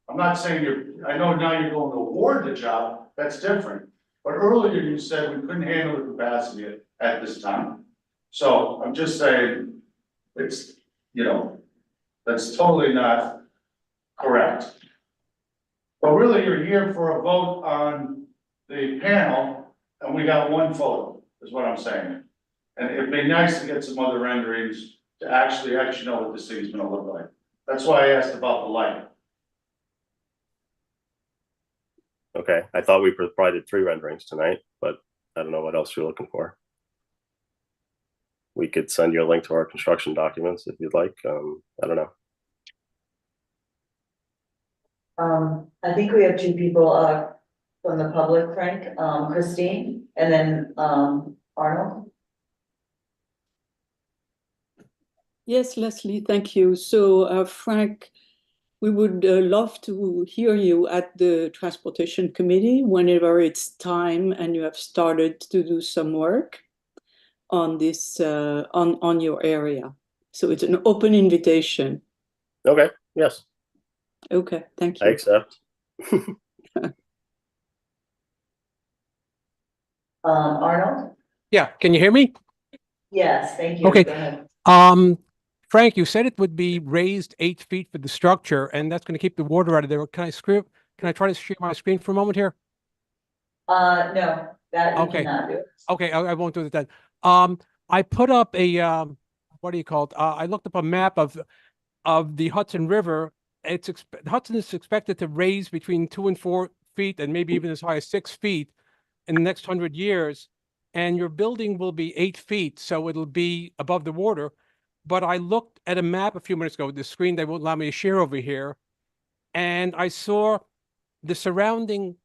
I'm not saying I know now you're going to award the job, that's different. But earlier you said we couldn't handle the capacity at this time. So I'm just saying, it's, that's totally not correct. But really, you're here for a vote on the panel, and we got one photo, is what I'm saying. And it'd be nice to get some other renderings to actually know what this thing's gonna look like. That's why I asked about the light. Okay, I thought we provided 3 renderings tonight, but I don't know what else you're looking for. We could send you a link to our construction documents if you'd like. I don't know. I think we have 2 people, from the public, Frank, Christine, and then, Arnold. Yes, Leslie, thank you. So, Frank, we would love to hear you at the Transportation Committee whenever it's time and you have started to do some work on this, on your area. So it's an open invitation. Okay, yes. Okay, thank I you. accept. Arnold? Yeah, can you hear me? Yes, thank you. Okay. Go ahead. Frank, you said it would be raised 8 feet for the structure, and that's going to keep the water out of there. Can I try to share my screen for a moment here? No, that you Okay. cannot do. Okay, I won't do that then. I put up a what do you call it? I looked up a map of the Hudson River. Hudson is expected to raise between 2 and 4 feet, and maybe even as high as 6 feet in the next 100 years. And your building will be 8 feet, so it'll be above the water. But I looked at a map a few minutes ago, the screen they won't allow me to share over here, and I saw the surrounding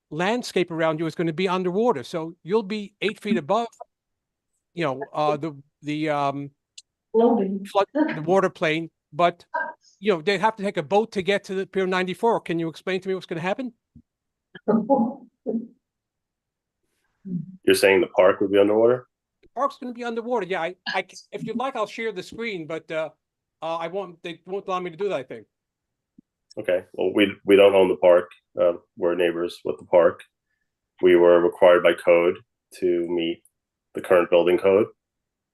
landscape around you is going to be underwater. So you'll be 8 feet above, you know, the water plane, but you know, they have to take a boat to get to the Pier 94. Can you explain to me what's going to happen? You're saying the park would be underwater? The park's going to be underwater. Yeah, if you'd like, I'll share the screen, but I won't. They won't allow me to do that, I think. Okay. Well, we don't own the park. We're neighbors with the park. We were required by code to meet the current building code,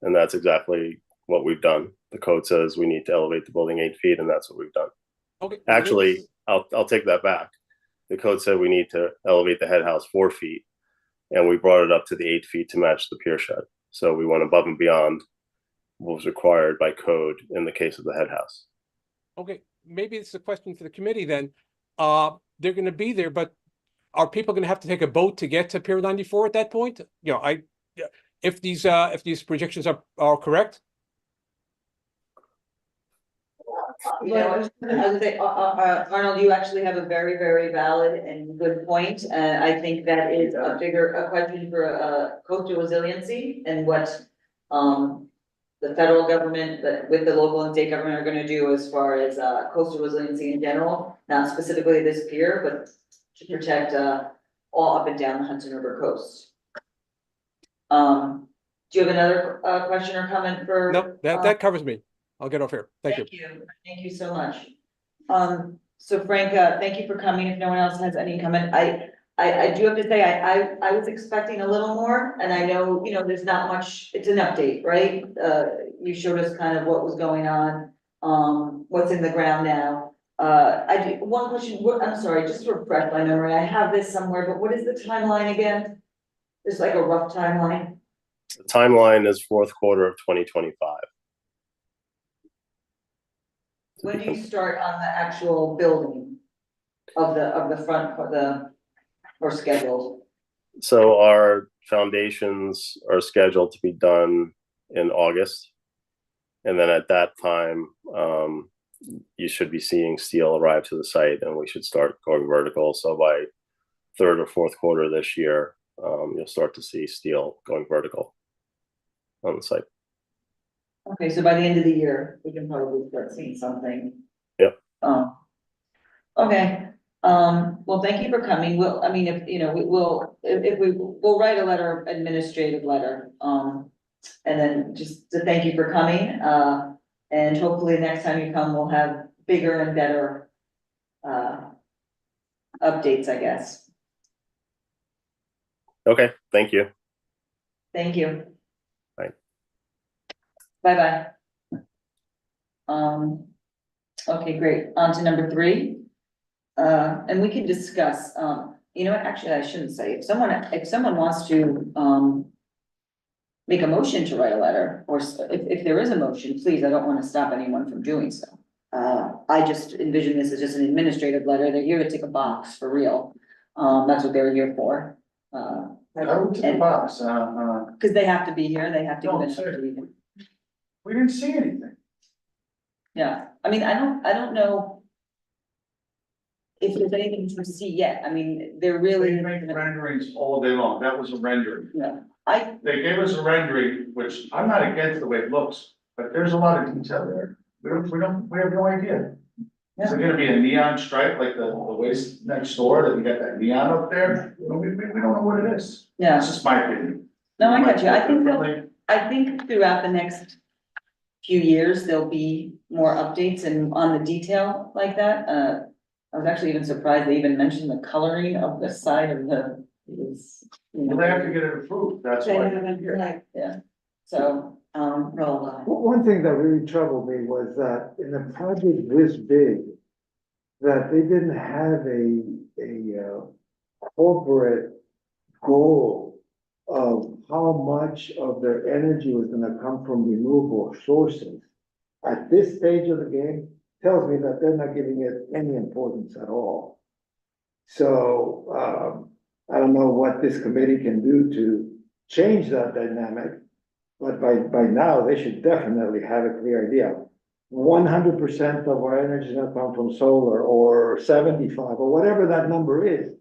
and that's exactly what we've done. The code says we need to elevate the building 8 feet, and that's what we've done. Okay. Actually, I'll take that back. The code said we need to elevate the head house 4 feet, and we brought it up to the 8 feet to match the pier shed. So we went above and beyond what was required by code in the case of the head house. Okay, maybe it's a question for the committee then. They're going to be there, but are people going to have to take a boat to get to Pier 94 at that point? You know, if these projections are correct. You know, I would say, Arnold, you actually have a very, very valid and good point. I think that is a question for coastal resiliency and what the federal government, with the local and state government, are going to do as far as coastal resiliency in general, not specifically this pier, but to protect all up and down the Hudson River coast. Do you have another question or comment for? No, that covers me. I'll get off here. Thank you. Thank you so much. So Frank, thank you for coming. If no one else has any comment, I do have to say, I was expecting a little more, and I know, you know, there's not much, it's an update, right? You showed us kind of what was going on, what's in the ground now. One question, I'm sorry, just to refresh my memory, I have this somewhere, but what is the timeline again? It's like a rough timeline. The timeline is fourth quarter of 2025. When do you start on the actual building of the front or scheduled? So our foundations are scheduled to be done in August. And then at that time, you should be seeing steel arrive to the site, and we should start going vertical. So by third or fourth quarter this year, you'll start to see steel going vertical on the site. Okay, so by the end of the year, we can probably start seeing something. Yep. Okay. Well, thank you for coming. I mean, if you know, we'll write a letter, administrative letter, and then just to thank you for coming. And hopefully next time you come, we'll have bigger and better updates, I guess. Okay, thank you. Thank you. Bye. Bye-bye. Okay, great. On to number 3. And we can discuss, you know what, actually, I shouldn't say, if someone wants to, make a motion to write a letter, or if there is a motion, please, I don't want to stop anyone from doing so. I just envision this as just an administrative letter. They're here to tick a box for real. That's what they were here for. I went to the box, Cause they have to be here, they have to No, give it. seriously. We didn't see anything. Yeah, I mean, I don't know. If there's anything to see yet, I mean, they're really. They make renderings all day long, that was a rendering. Yeah, They gave us a rendering, which I'm not against the way it looks, but there's a lot of detail there. We have no idea. Is it gonna be a neon stripe like the waste next door, that we got that neon up there? We don't know what it is. yeah, That's just my opinion. no, I got you, Differently. I think throughout the next few years, there'll be more updates and on the detail like that, I was actually even surprised they even mentioned the coloring of the side of the, Well, they have to get it approved, that's why. yeah, so, roll on. One thing that really troubled me was that in a project this big, that they didn't have a corporate goal of how much of their energy was gonna come from renewable sources. At this stage of the game, tells me that they're not giving it any importance at all. So, I don't know what this committee can do to change that dynamic, but by now, they should definitely have a clear idea. 100% of our energy is gonna come from solar, or 75, or whatever that number is.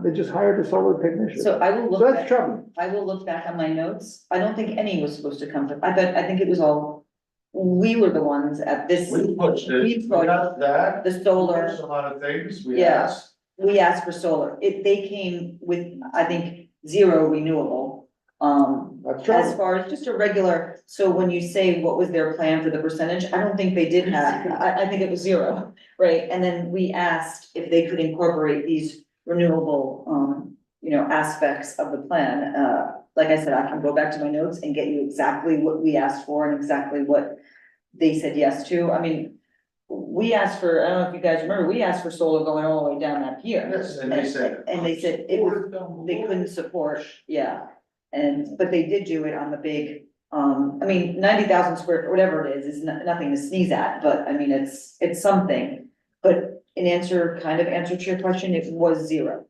They just hired a solar technician. So I will So look that's back, troubling. I will look back on my notes, I don't think any was supposed to come from, I think it was all, we were the ones at this. We pushed it, We we pushed got that. the solar. There's a lot of things we Yeah. asked. We asked for solar, they came with, I think, 0 renewable. That's As troubling. far as just a regular, so when you say what was their plan for the percentage, I don't think they did have, I think it was 0, right? And then we asked if they could incorporate these renewable, aspects of the plan. Like I said, I can go back to my notes and get you exactly what we asked for and exactly what they said yes to. I mean, we asked for, I don't know if you guys remember, we asked for solar going all the way down that pier. Yes, and they said. And they said it was, they couldn't support, yeah. But they did do it on the big, 90,000 square, whatever it is nothing to sneeze at, but I mean, it's something. But kind of answer to your question, it was 0.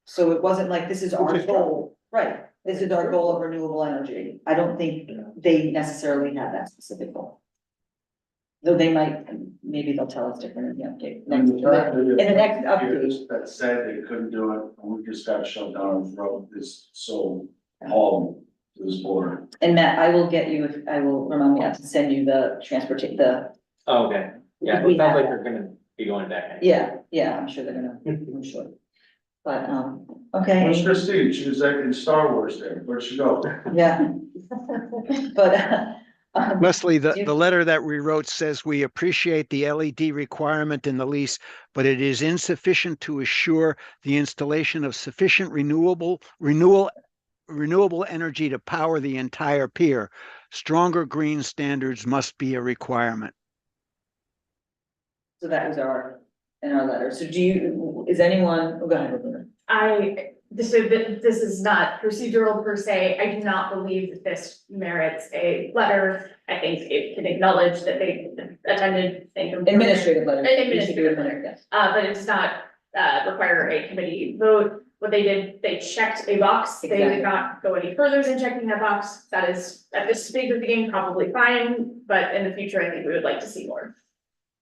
So it wasn't like, this is our Which is goal, right? This is our goal of renewable energy. I don't think they necessarily had that specific goal. Though they might, maybe they'll tell us different in the update. In the next update. That said they couldn't do it, and we just got shut down and throw this so all to this board. And Matt, I will remind me to send you the Oh, okay, yeah, We it sounds have like that. you're gonna be going back. yeah, I'm sure they're gonna, I'm sure. But, okay. Where's Christine? She was in Star Wars there. Where'd she go? Yeah. But, Leslie, the you- letter that we wrote says we appreciate the LED requirement in the lease, but it is insufficient to assure the installation of sufficient renewable energy to power the entire pier. Stronger green standards must be a requirement. So that was in our letter. So is anyone, go ahead, Rebecca. This is not procedural per se. I do not believe that this merits a letter. I think it can acknowledge that they attended. Administrative letter. Administrative letter. But it does not require a committee vote. What they did, they checked a box. They Exactly. did not go any further than checking that box. That is, at this stage of the game, probably fine, but in the future, I think we would like to see more.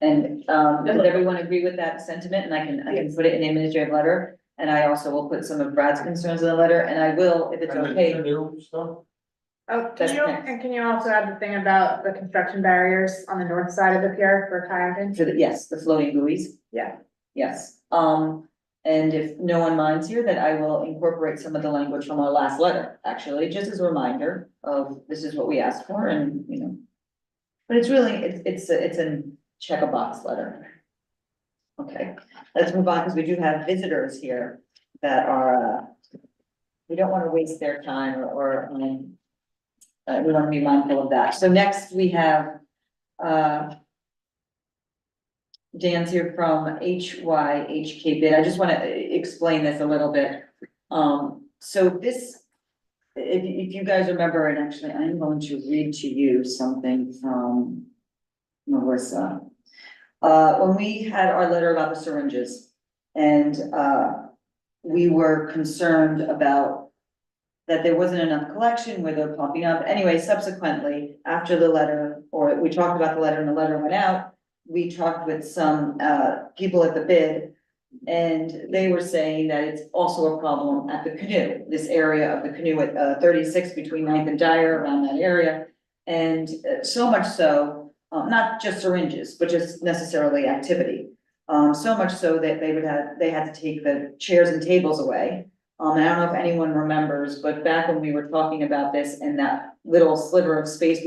And does everyone agree with that sentiment? And I can put it in the administrative letter. And I also will put some of Brad's concerns in the letter, and I will, if it's okay. Oh, That's next. can you also add the thing about the construction barriers on the north side of the pier for kayaking? Yes, the floating buoys. Yeah. Yes, and if no one minds here, then I will incorporate some of the language from our last letter, actually, just as a reminder of this is what we asked for and, but it's really, it's a check a box letter. Okay, let's move on because we do have visitors here that are, we don't want to waste their time or we want to be mindful of that. So next we have, Dan's here from HYHK BID. I just want to explain this a little bit. So this, if you guys remember, and actually I'm going to read to you something from Melissa. When we had our letter about the syringes And, we were concerned about that there wasn't enough collection where they're pumping up. Anyway, subsequently, after the letter, or we talked about the letter and the letter went out, we talked with some, people at the bid, and they were saying that it's also a problem at the Canoe, this area of the Canoe at 36 between 9th and Dyer, around that area. And so much so, not just syringes, but just necessarily activity. So much so that they had to take the chairs and tables away. And I don't know if anyone remembers, but back when we were talking about this and that little sliver of space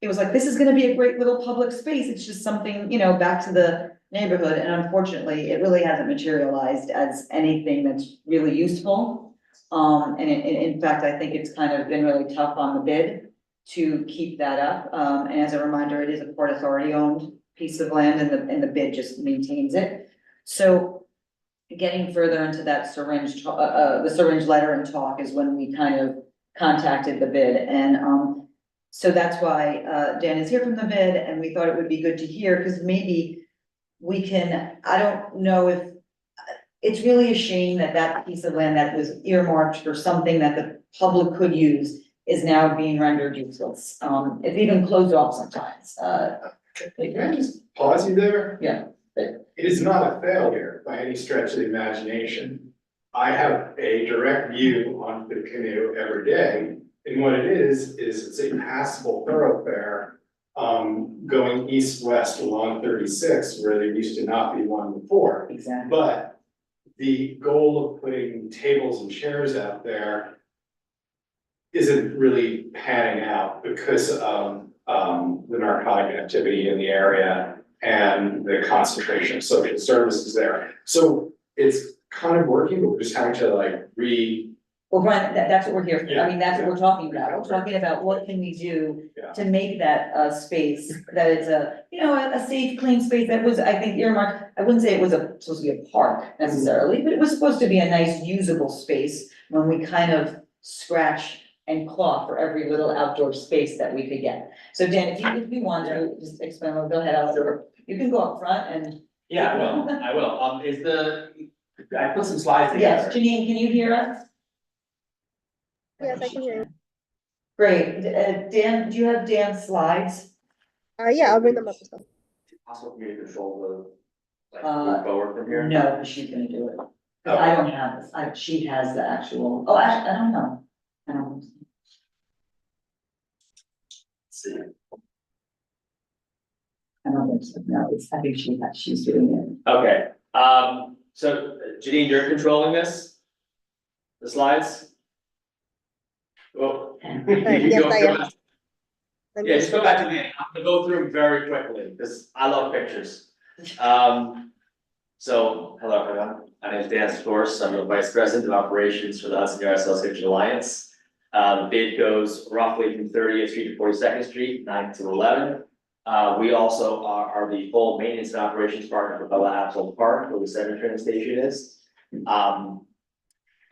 it was like, this is gonna be a great little public space. It's just something, back to the neighborhood. And unfortunately, it really hasn't materialized as anything that's really useful. And in fact, I think it's kind of been really tough on the bid to keep that up. And as a reminder, it is a Port Authority owned piece of land and the bid just maintains it. So getting further into that syringe, the syringe letter and talk is when we kind of contacted the bid. And, so that's why, Dan is here from the bid, and we thought it would be good to hear, because maybe we can, I don't know if, it's really a shame that that piece of land that was earmarked for something that the public could use is now being rendered useless. It's even closed off sometimes. Can I just pause you there? Yeah. It is not a failure by any stretch of the imagination. I have a direct view on the Canoe every day. And what it is it's a passable thoroughfare going east-west along 36, where there used to not be one before. Exactly. But the goal of putting tables and chairs out there isn't really panning out because of the narcotic activity in the area and the concentration of social services there. So it's kind of working, but we're just having to Well, Brian, that's what we're here for. Yeah, I mean, that's what we're talking about. We're talking about what can we do to make that space, that it's a safe, clean space that was, I think, earmarked. I wouldn't say it was supposed to be a park necessarily, but it was supposed to be a nice usable space when we kind of scratch and claw for every little outdoor space that we could get. So Dan, if you want to just explain, go ahead, Alistair. You can go up front and. Yeah, I will. I put some slides together. Yes, Janine, can you hear us? Yes, I can hear you. Great. Dan, do you have Dan's slides? Yeah, I'll bring them up. Possible for me to control the, move forward from here? No, she's gonna do it. 'Cause I don't have this. She has the actual, actually, I don't know. I don't know. Let's see. I don't think so. No, I think she's doing it. Okay, so Janine, you're controlling this? The slides? Well, you can Yes, go- I go am. back- Yeah, just go back to the beginning. I'm gonna go through them very quickly, because I love pictures. So, hello everyone, my name is Dan Scorse, I'm the Vice President of Operations for the Hudson Yards Association Alliance. The bid goes roughly from 30th Street to 42nd Street, 9 to 11. We also are the full maintenance and operations partner for Bella Apple Park, where the center train station is.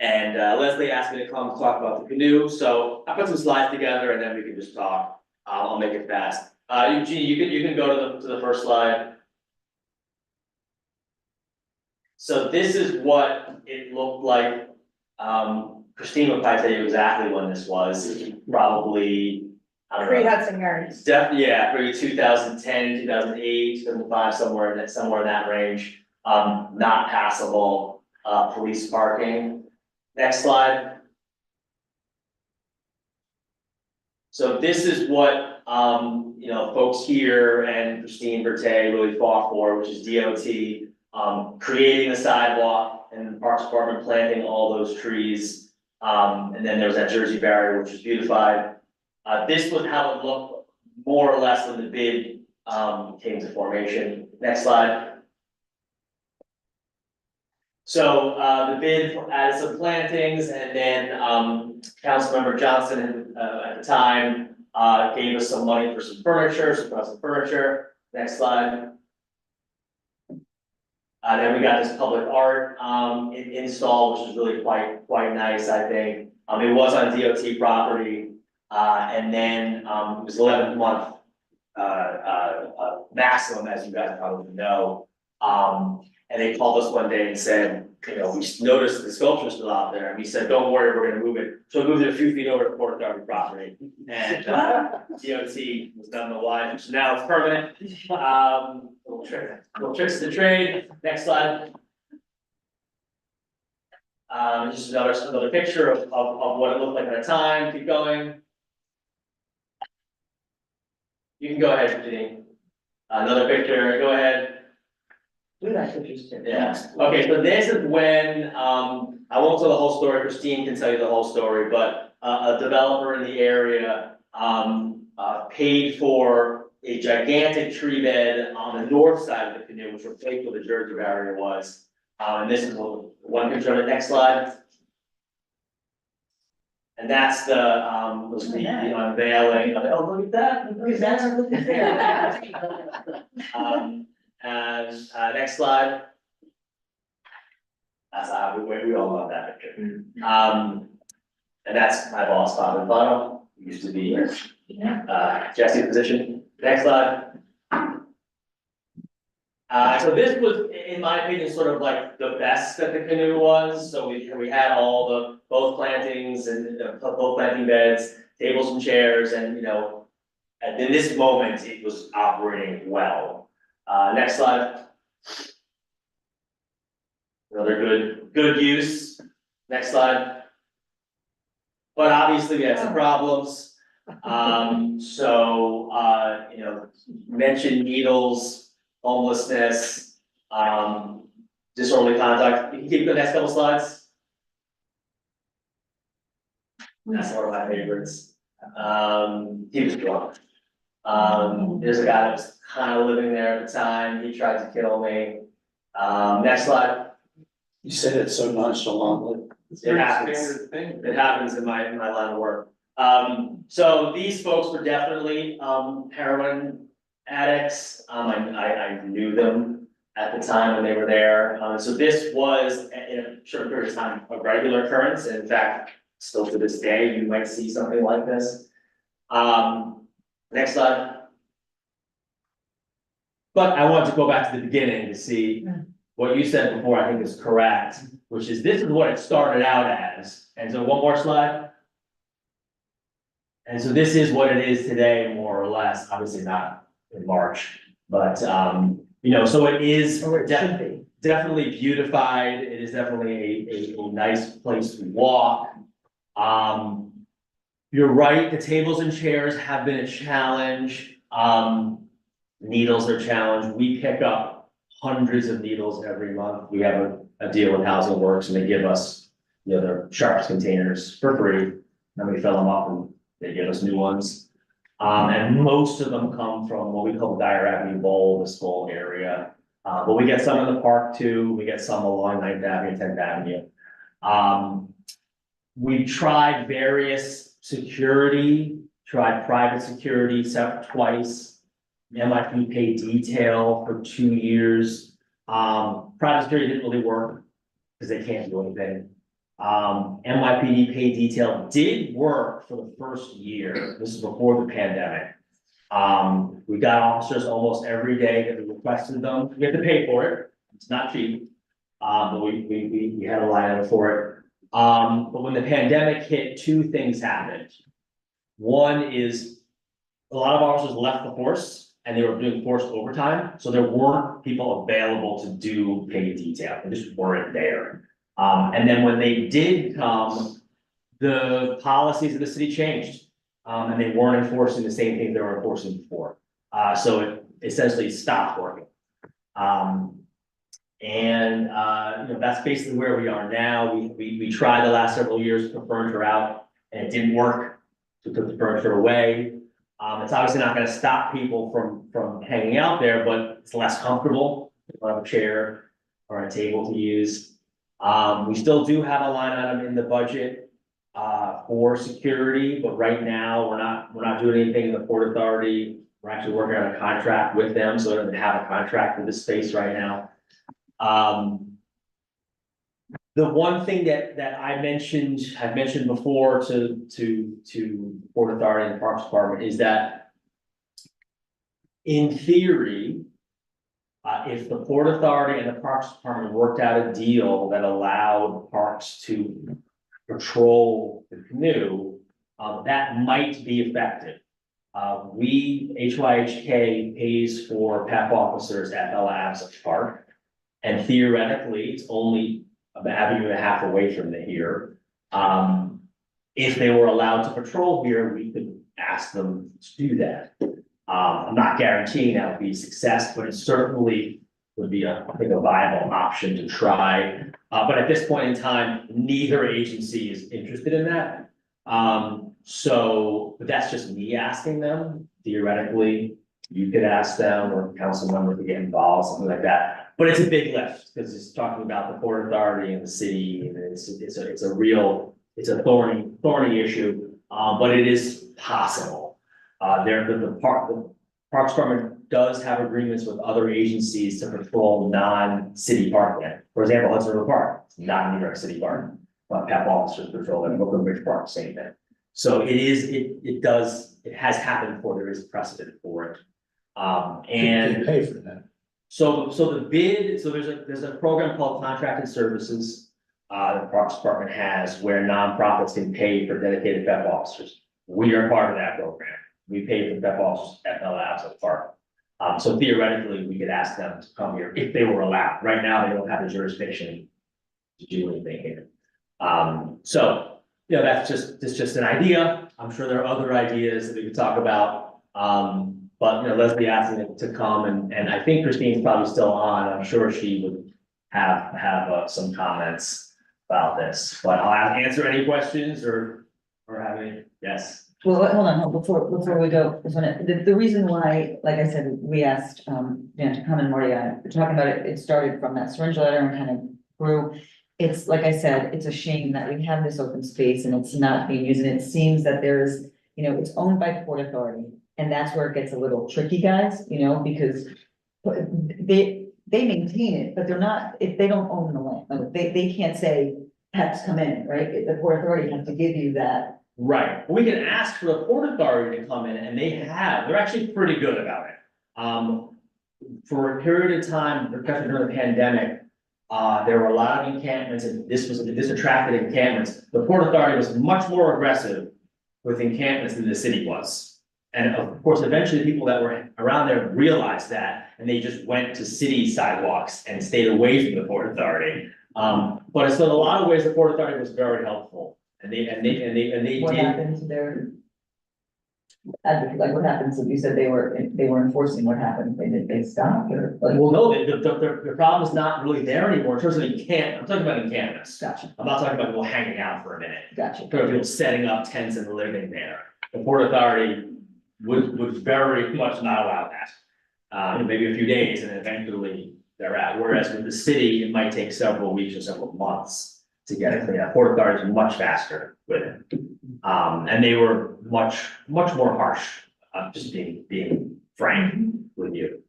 And Leslie asked me to come talk about the Canoe, so I put some slides together and then we can just talk. I'll make it fast. Eugene, you can go to the first slide. So this is what it looked like. Christine will probably tell you exactly when this was, probably, I don't know. Pre-Hudson Yards. Yeah, maybe 2010, 2008, 2005, somewhere in that range. Not passable, police parking. Next slide. So this is what, folks here and Christine Bertay really fought for, which is DOT, creating the sidewalk and the Parks Department planting all those trees. And then there was that Jersey barrier, which was beautified. This was how it looked more or less when the bid, came to formation. Next slide. So, the bid added some plantings, and then, Councilmember Johnson, at the time, gave us some money for some furniture, some custom furniture. Next slide. Then we got this public art, installed, which is really quite nice, I think. It was on DOT property, and then, it was 11-month, maximum, as you guys probably know. And they called us one day and said, you know, we noticed the sculpture's still out there, and we said, don't worry, we're gonna move it. So we moved it a few feet over to Port Authority property, and, DOT was done the line, so now it's permanent. Little tricks of the trade, next slide. Just another picture of what it looked like at a time, keep going. You can go ahead, Janine. Another picture, go ahead. We like pictures too. Yeah, okay, so this is when, I won't tell the whole story, Christine can tell you the whole story, but a developer in the area, paid for a gigantic tree bed on the north side of the Canoe, which was where the Jersey barrier was. And this is one picture on the next slide. And that's the unveiling. Oh, look at that, look at that, look at that. And next slide. That's we all love that picture. And that's my boss, Bob and Bono, used to be Jesse's position. Next slide. So this was, in my opinion, sort of like the best that the Canoe was. So we had all the both plantings and both planting beds, tables and chairs, and you know, and in this moment it was operating well. Next slide. Another good use. Next slide. But obviously we had some problems. You know, mentioned needles, homelessness, disorderly conduct. You can keep the next couple slides. That's one of my favorites. He was drunk. There's a guy that was kind of living there at the time. He tried to kill me. Next slide. You said it so nonchalantly. It happens. It happens in my line of work. So these folks were definitely heroin addicts. I knew them at the time when they were there. So this was in a short period of time a regular occurrence. And in fact, still to this day, you might see something like this. Next slide. But I want to go back to the beginning to see what you said before. I think is correct, which is this is what it started out as. And so one more slide. And so this is what it is today, more or less. Obviously not in March, but you know, so it is definitely beautified. It is definitely a nice place to walk. You're right, the tables and chairs have been a challenge. Needles are challenged. We pick up hundreds of needles every month. We have a deal with Housing Works, and they give us, you know, their sharps containers for free. And we fill them up and they give us new ones. And most of them come from what we call Dyer Avenue Bowl, this whole area. But we get some in the park too. We get some along 9th Avenue, 10th Avenue. We tried various security, tried private security twice. NYC paid detail for 2 years. Private security didn't really work because they can't do anything. NYPD paid detail did work for the first year. This is before the pandemic. We got officers almost every day that we requested them. We have to pay for it. It's not cheap. But we had a line item for it. But when the pandemic hit, two things happened. One is a lot of officers left the force and they were doing forced overtime. So there weren't people available to do paid detail. They just weren't there. And then when they did come, the policies of the city changed. And they weren't enforcing the same thing they were enforcing before. So it essentially stopped working. You know, that's basically where we are now. We tried the last several years to put furniture out and it didn't work. So we took the furniture away. It's obviously not going to stop people from hanging out there, but it's less comfortable. You don't have a chair or a table to use. We still do have a line item in the budget for security, but right now we're not doing anything in the Port Authority. We're actually working on a contract with them, so they don't have a contract for this space right now. The one thing that I've mentioned before to Port Authority and the Parks Department is that in theory, If the Port Authority and the Parks Department worked out a deal that allowed parks to patrol the canoe, that might be effective. HYHK pays for PAP officers at the labs at Park. And theoretically, it's only an avenue and a half away from here. If they were allowed to patrol here, we could ask them to do that. I'm not guaranteeing that would be a success, but it certainly would be I think a viable option to try. But at this point in time, neither agency is interested in that. But that's just me asking them. Theoretically, you could ask them or council member to get involved, something like that. But it's a big lift because it's talking about the Port Authority and the city, and it's a thorny issue. But it is possible. The Parks Department does have agreements with other agencies to patrol non-city parkland. For example, Hudson River Park, it's not a New York City park, but PAP officers patrol it. Brooklyn Bridge Park, same thing. So it has happened before. There is precedent for it. And pay for that. So the bid, so there's a program called Contracted Services, the Parks Department has where nonprofits can pay for dedicated PEP officers. We are part of that program. We pay for PEP officers at the labs at the park. So theoretically, we could ask them to come here if they were allowed. Right now, they don't have the jurisdiction to do anything here. So, you know, that's just an idea. I'm sure there are other ideas that we could talk about. But, you know, Leslie asked me to come and I think Christine's probably still on. I'm sure she would have some comments about this, but I'll answer any questions or have any, yes. Well, hold on, before we go, the reason why, like I said, we asked, Dan to come and Marty, we're talking about it, it started from that syringe letter and kind of grew. It's, like I said, it's a shame that we have this open space and it's not being used, and it seems that there's, you know, it's owned by Port Authority, and that's where it gets a little tricky, guys, you know, because they maintain it, but they're not, if they don't own the land, like, they can't say, PEPs come in, right? The Port Authority has to give you that. Right, we can ask for the Port Authority to come in, and they're actually pretty good about it. For a period of time, especially during the pandemic, there were a lot of encampments, and this attracted encampments. The Port Authority was much more aggressive with encampments than the city was. And of course, eventually the people that were around there realized that, and they just went to city sidewalks and stayed away from the Port Authority. But so in a lot of ways, the Port Authority was very helpful. And they What did. happened to their advocate, like what happens if you said they were enforcing, what happened, they stopped or? Like? Well, no, the problem is not really there anymore in terms of I'm talking about encampments. Gotcha. I'm not talking about people hanging out for a minute. Gotcha. I'm talking about people setting up tents and living there. The Port Authority would very much not allow that. Maybe a few days and then eventually they're out. Whereas with the city, it might take several weeks or several months to get it cleaned up. Port Authority is much faster with it. And they were much more harsh, just being frank with you.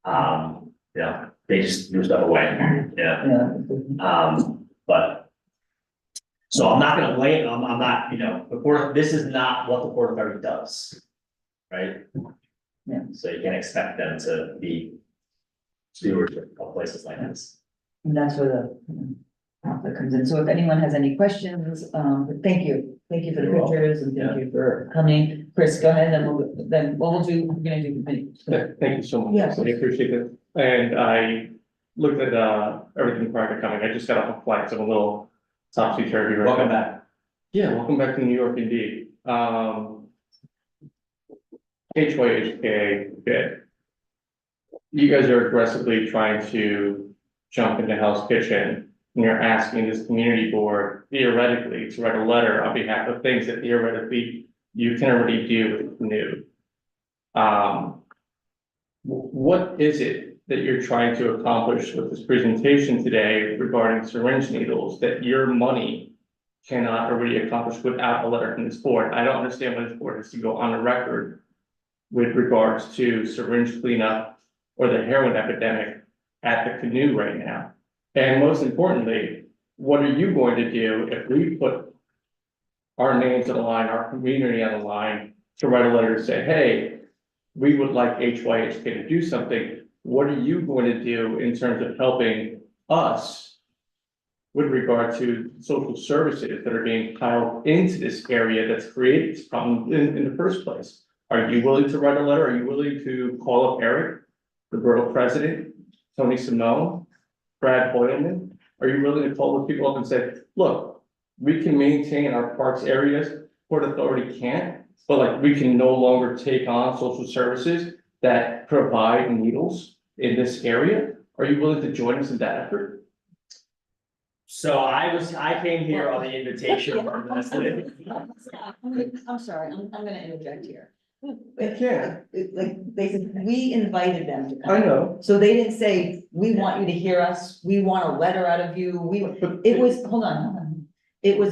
Yeah, they just threw stuff away. Yeah. But so I'm not gonna blame, I'm not, you know, this is not what the Port Authority does. Right? Yeah. So you can't expect them to be stewards of places like this. And that's where the conflict comes in. So if anyone has any questions, thank you for the pictures and thank you for coming. Chris, go ahead, and we're gonna do. Thank you so much. Yes. I appreciate it. And I looked at everything prior to coming. I just got off a flight, so I'm a little topsy-turvy right now. Welcome back. Yeah, welcome back to New York indeed. HYHK BID. You guys are aggressively trying to jump into Hell's Kitchen, and you're asking this community board theoretically to write a letter on behalf of things that theoretically you can already do with Canoe. What is it that you're trying to accomplish with this presentation today regarding syringe needles that your money cannot already accomplish without a letter from this board? I don't understand why this board has to go on a record with regards to syringe cleanup or the heroin epidemic at the Canoe right now. And most importantly, what are you going to do if we put our names on the line, our community on the line, to write a letter to say, hey, we would like HYHK to do something? what are you going to do in terms of helping us with regard to social services that are being piled into this area that's created this problem in the first place? Are you willing to write a letter? Are you willing to call up Eric, the borough president, Tony Simone, Brad Hoyleman? Are you willing to call those people up and say, look, we can maintain our parks areas, Port Authority can't, but like we can no longer take on social services that provide needles in this area? Are you willing to join us in that effort? So I came here on the invitation. I'm sorry, I'm gonna interject here. Yeah. Like, they said, we invited them to come. I know. So they didn't say, we want you to hear us, we want a letter out of you, it was, hold on. It was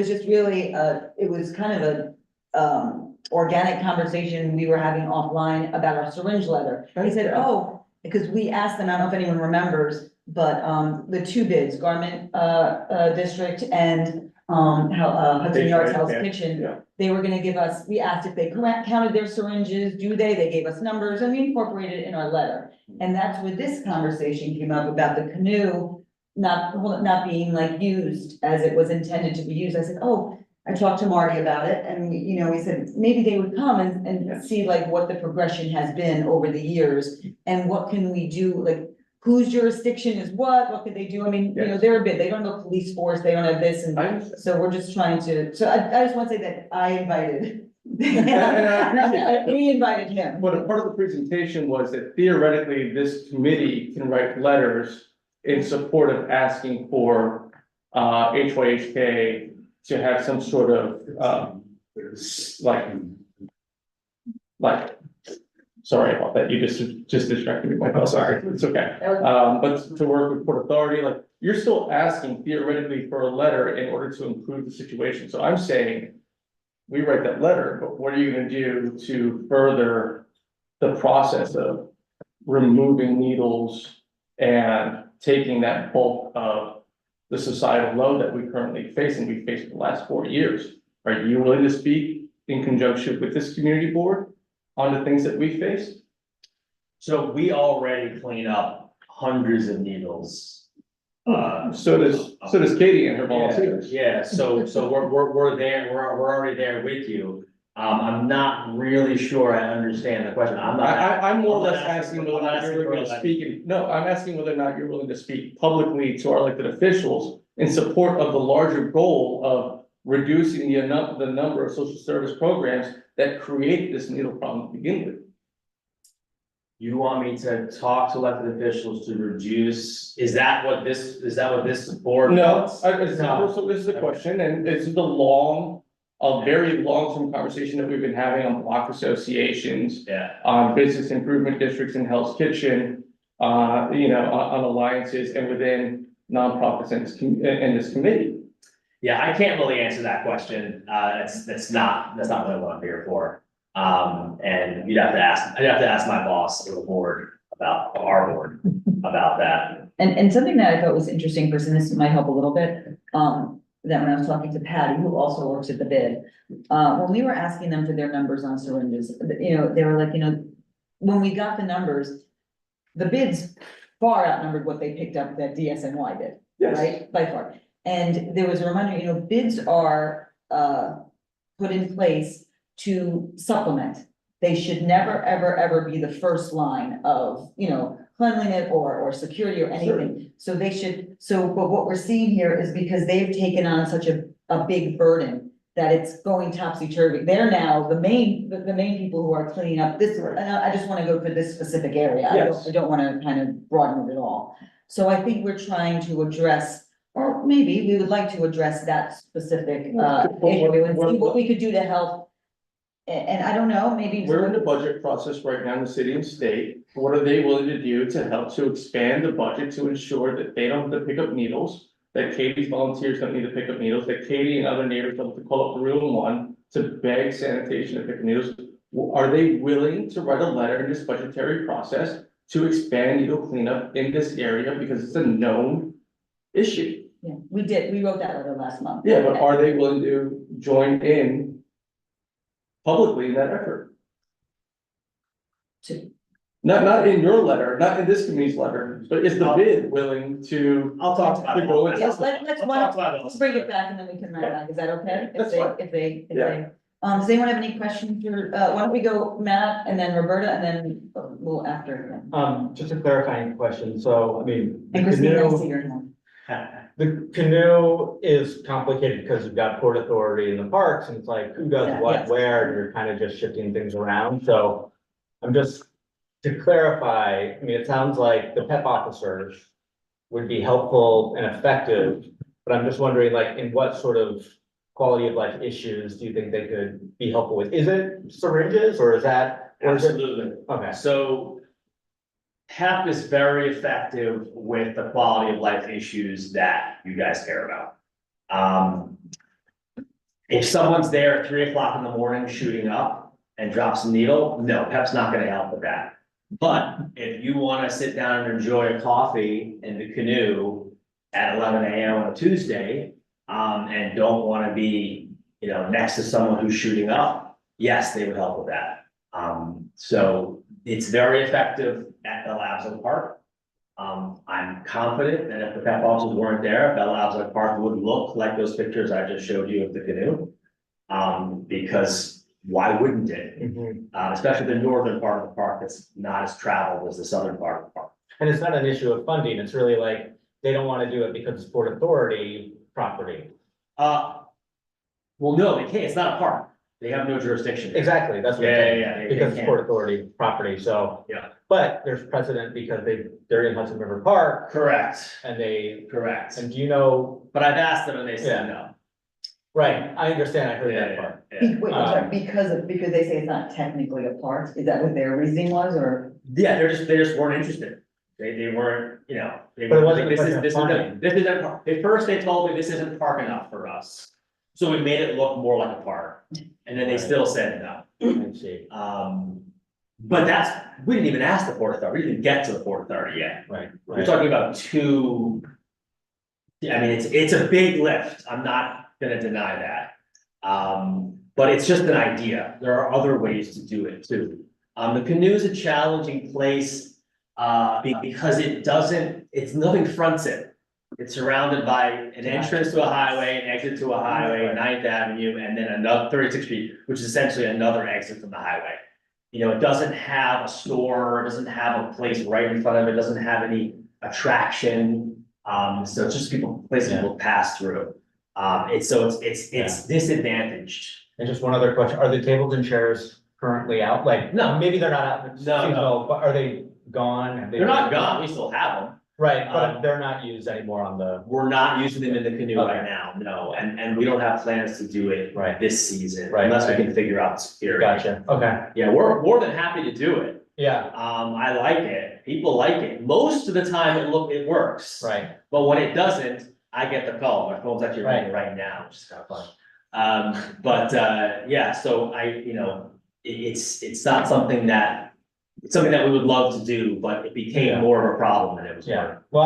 just really, it was kind of a, organic conversation we were having offline about our syringe letter. They said, oh, because we asked them, I don't know if anyone remembers, but, the two bids, Garment, District and, Hudson Yards Hell's Kitchen. They were gonna give us, we asked if they counted their syringes, do they? They gave us numbers and we incorporated it in our letter. And that's where this conversation came up about the canoe not being like used as it was intended to be used. I said, oh, I talked to Marty about it and, we said, maybe they would come and see like what the progression has been over the years and what can we do, like, whose jurisdiction is what could they do? I mean, they're a bit, they don't have a police force, they don't have this, and so we're just trying to, so I just want to say that I invited. And I appreciate We invited him. But a part of the presentation was that theoretically, this committee can write letters in support of asking for HYHK to have some sort of sorry about that, you just distracted me, Michael, sorry, it's okay. But to work with Port Authority, like, you're still asking theoretically for a letter in order to improve the situation. So I'm saying, we write that letter, but what are you gonna do to further the process of removing needles and taking that bulk of the societal load that we currently face and we faced for the last 4 years? Are you willing to speak in conjunction with this community board on the things that we face? So we already clean up hundreds of needles. So does Katie and her volunteers. Yeah, so we're there, we're already there with you. I'm not really sure I understand the question. I'm more or less asking whether or not you're willing to speak. No, I'm asking whether or not you're willing to speak publicly to our elected officials in support of the larger goal of reducing the number of social service programs that create this needle problem to begin with. You want me to talk to elected officials to reduce, is that what this board No, wants? so this is a question, and this is a very long-term conversation that we've been having on block associations. On business improvement districts in Hell's Kitchen, on alliances and within nonprofits in this committee. Yeah, I can't really answer that question. That's not really what I'm here for. And I'd have to ask my boss or the board about our board about that. And something that I thought was interesting, Chris, and this might help a little bit, that when I was talking to Patty, who also works at the bid, when we were asking them for their numbers on syringes, they were like, when we got the numbers, the bids far outnumbered what they picked up that DSNY did, right, by far. And there was a reminder, bids are, put in place to supplement. They should never, ever, ever be the first line of, cleanliness or security or anything. So they should, but what we're seeing here is because they've taken on such a big burden that it's going topsy-turvy. They're now the main people who are cleaning up this, and I just wanna go for this specific area. I don't wanna kind of broaden it at all. So I think we're trying to address, or maybe we would like to address that specific, issue and see what we could do to help. And I don't know, maybe. We're in the budget process right now in the city and state. What are they willing to do to help to expand the budget to ensure that they don't have to pick up needles? That Katie's volunteers don't need to pick up needles, that Katie and other neighbors don't have to call up the room one to beg sanitation to pick up needles. Are they willing to write a letter in this budgetary process to expand needle cleanup in this area because it's a known issue? Yeah, we did, we wrote that letter last month. Yeah, but are they willing to join in publicly in that effort? Not in your letter, not in this committee's letter, but is the bid willing to? I'll talk about To it. go and Yes, testify? let's bring it back and then we can run it back. Is that okay? If That's they, fine. if they, if Yeah. they, does anyone have any questions for, why don't we go Matt and then Roberta and then we'll after. Just a clarifying question, so, I mean, the And Christine, nice to canoe, hear you. the canoe is complicated because you've got Port Authority in the parks, and it's like, who does Yeah, what, yes. where, and you're kind of just shifting things around, so I'm just, to clarify, I mean, it sounds like the PEP officers would be helpful and effective, but I'm just wondering, like, in what sort of quality of life issues do you think they could be helpful with? Is it syringes, or is that? Or is it- Absolutely. Okay. So PEP is very effective with the quality of life issues that you guys care about. If someone's there at 3 o'clock in the morning shooting up and drops a needle, no, PEP's not gonna help with that. But if you wanna sit down and enjoy a coffee in the canoe at 11 a.m. on a Tuesday, and don't wanna be, next to someone who's shooting up, yes, they would help with that. So it's very effective at Belle Absole Park. I'm confident that if the PEP officers weren't there, Belle Absole Park would look like those pictures I just showed you of the canoe. Because why wouldn't it? Especially the northern part of the park that's not as traveled as the southern part of the park. And it's not an issue of funding, it's really like, they don't wanna do it because it's Port Authority property. Well, no, they can't, it's not a park, they have no jurisdiction. Exactly, that's what I'm Yeah, saying, yeah, they because it's can't. Port Authority property, so. Yeah. But there's precedent because they're in Hudson River Park. Correct. And they, Correct. and do you know, But I've asked them and they Yeah. said no. right, I understand, I heard Yeah, that yeah, part. yeah. Wait, I'm sorry, because they say it's not technically a park, is that what their reasoning was, or? Yeah, they just weren't interested. They weren't, they But it were wasn't like, a this question of isn't, funding. this isn't, at first they told me this isn't park enough for us. So we made it look more like a park, and then they Right. still said no. I see, But we didn't even ask the Port Authority, we didn't get to the Port Authority yet. right, We're right. talking about two. Yeah, I mean, it's a big lift, I'm not gonna deny that. But it's just an idea, there are other ways to do it too. The canoe is a challenging place, because it's nothing fronts it. It's surrounded by an entrance to a highway, an exit to a highway, 9th Avenue, and then another 36th Street, which is essentially another exit from the highway. It doesn't have a store, it doesn't have a place right in front of it, doesn't have any attraction. So it's just places people pass through. It's disadvantaged. And just one other question, are the tables and chairs currently out, like, no, maybe they're not out, seasonal, but are they gone? Have they They're not been- gone, we still have them. Right, but they're not used anymore on the. We're not using them in the canoe Okay. right now, no, and we don't have plans to do it Right. this season, Right, unless we right. can figure out security. Gotcha, okay, Yeah, we're more than happy to do it. yeah, I like it, people like it, most of the time it works. right, But when it doesn't, I get the call, my phone's actually ringing right now, which is kind of fun. Yeah, so it's not something that, it's something that we would love to do, but it became Yeah. more of a problem than it was yeah, worth. well,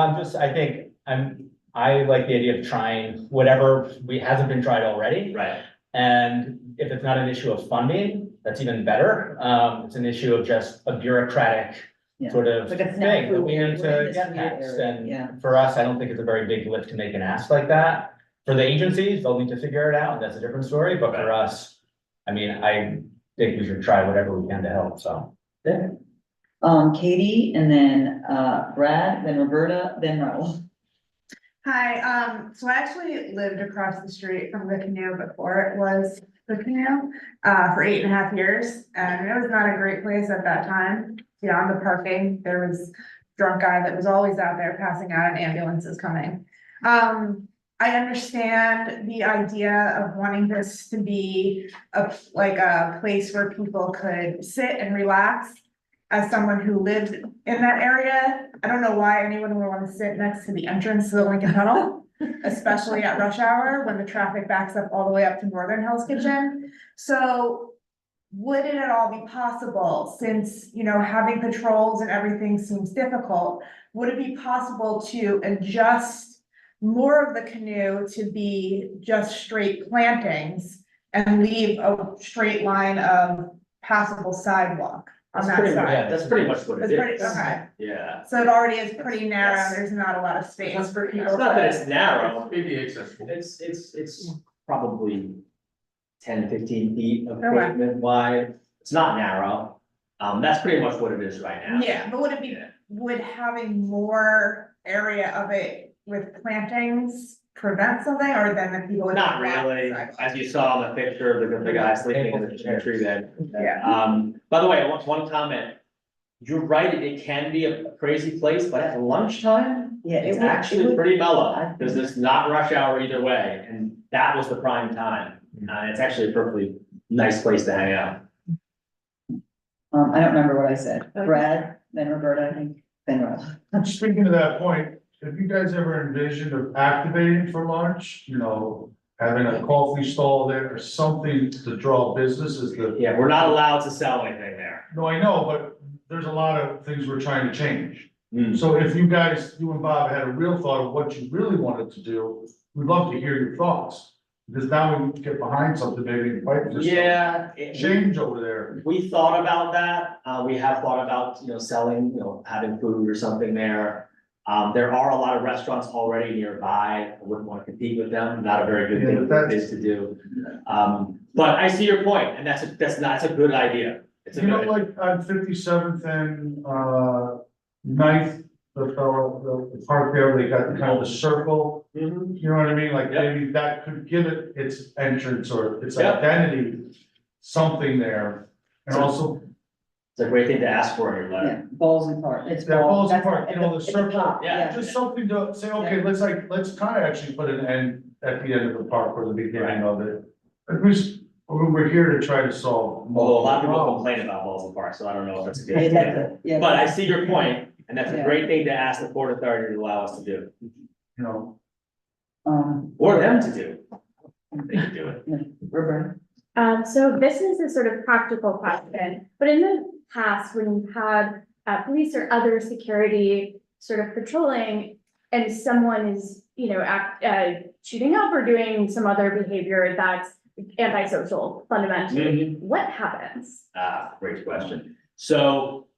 I like the idea of trying whatever hasn't been tried already. Right. And if it's not an issue of funding, that's even better, it's an issue of just a bureaucratic Yeah. sort of It's like a thing that we snafu. need We're in to this get weird past, area, and yeah. for us, I don't think it's a very big lift to make an ask like that. For the agencies, they'll need to figure it out, that's a different story, but for us, I mean, I think we should try whatever we can to help, so. Yeah. Katie, and then, Brad, then Roberta, then Raul. Hi, so I actually lived across the street from the canoe before it was the canoe, for 8.5 years, and it was not a great place at that time. Beyond the parking, there was a drunk guy that was always out there passing out and ambulances coming. I understand the idea of wanting this to be like a place where people could sit and relax. As someone who lived in that area, I don't know why anyone would want to sit next to the entrance to the Lincoln Tunnel, especially at rush hour when the traffic backs up all the way up to Northern Hell's Kitchen. So would it at all be possible, since, having patrols and everything seems difficult, would it be possible to adjust more of the canoe to be just straight plantings and leave a straight line of passable sidewalk on That's that pretty, side. yeah, that's pretty much what it It's is. pretty, okay, Yeah. so it already is pretty narrow, Yes. there's not a lot of space for people. It's not that it's narrow, ADA accessible. it's probably 10, 15 feet of Okay. pavement wide. It's not narrow. That's pretty much what it is right now. Yeah, but would it be, would having more area of it with plantings prevent something, or then the people would? Not really, as you saw in the picture, the guy sleeping in the tree bed. Yeah. By the way, I want one comment. You're right, it can be a crazy place, but at lunchtime, Yeah, it's actually pretty mellow, because it's not rush hour either way, and that was the prime time. It's actually a perfectly nice place to hang out. I don't remember what I said. Brad, then Roberta, I think, then Rob. Speaking to that point, have you guys ever envisioned of activating for lunch, you know, having a coffee stall there or something to draw business as the. Yeah, we're not allowed to sell anything there. No, I know, but there's a lot of things we're trying to change. Hmm. So if you guys, you and Bob had a real thought of what you really wanted to do, we'd love to hear your thoughts. Because now we can get behind something, maybe and fight for something. Yeah. Change over there. We thought about that. We have thought about, selling, having food or something there. There are a lot of restaurants already nearby. I wouldn't want to compete with them. Not a very good thing for this to do. But I see your point, and that's a good idea. It's a You know, good. like on 57th and 9th, the park there, they got kind of a circle. Mhm. You know what I mean? Like Yep. maybe that could give it its entrance or its Yep. identity, something there. And So- also, It's a great thing to ask for in your Yeah, letter. balls and park, it's Yeah, balls and that's park, you know, the at circle. top, Yeah. just something to say, okay, let's kind of actually put an end at the end of the park or the beginning of it. At least, we're here to try to solve. Although a lot of people problems. complain about balls and parks, so I don't know if that's a good Yeah, that's idea. it, yeah. But I see your point, and that's a Yeah. great thing to ask the Port Authority to allow us to do, You know, or them to do. They can do it. Roberta. So this is a sort of practical question, but in the past, when you've had police or other security sort of patrolling and someone is, shooting up or doing some other behavior that's antisocial fundamentally, what happens? Great question. So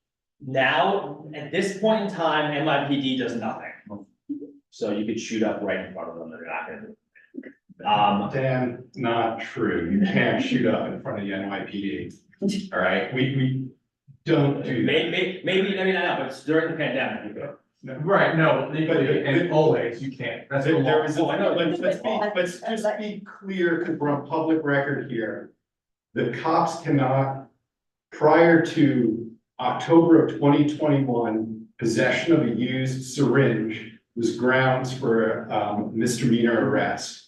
now, at this point in time, NYPD does nothing. So you could shoot up right in front of them, they're not gonna do it. Dan, not true. You can't shoot up in front of the NYPD. All right, we don't do that. Maybe not, but it's during the pandemic, you go. Right, no, legally and always, you can't. That's the law. Oh, I know, let's just be clear, because we're on public record here. The cops cannot, prior to October of 2021, possession of a used syringe was grounds for misdemeanor arrest.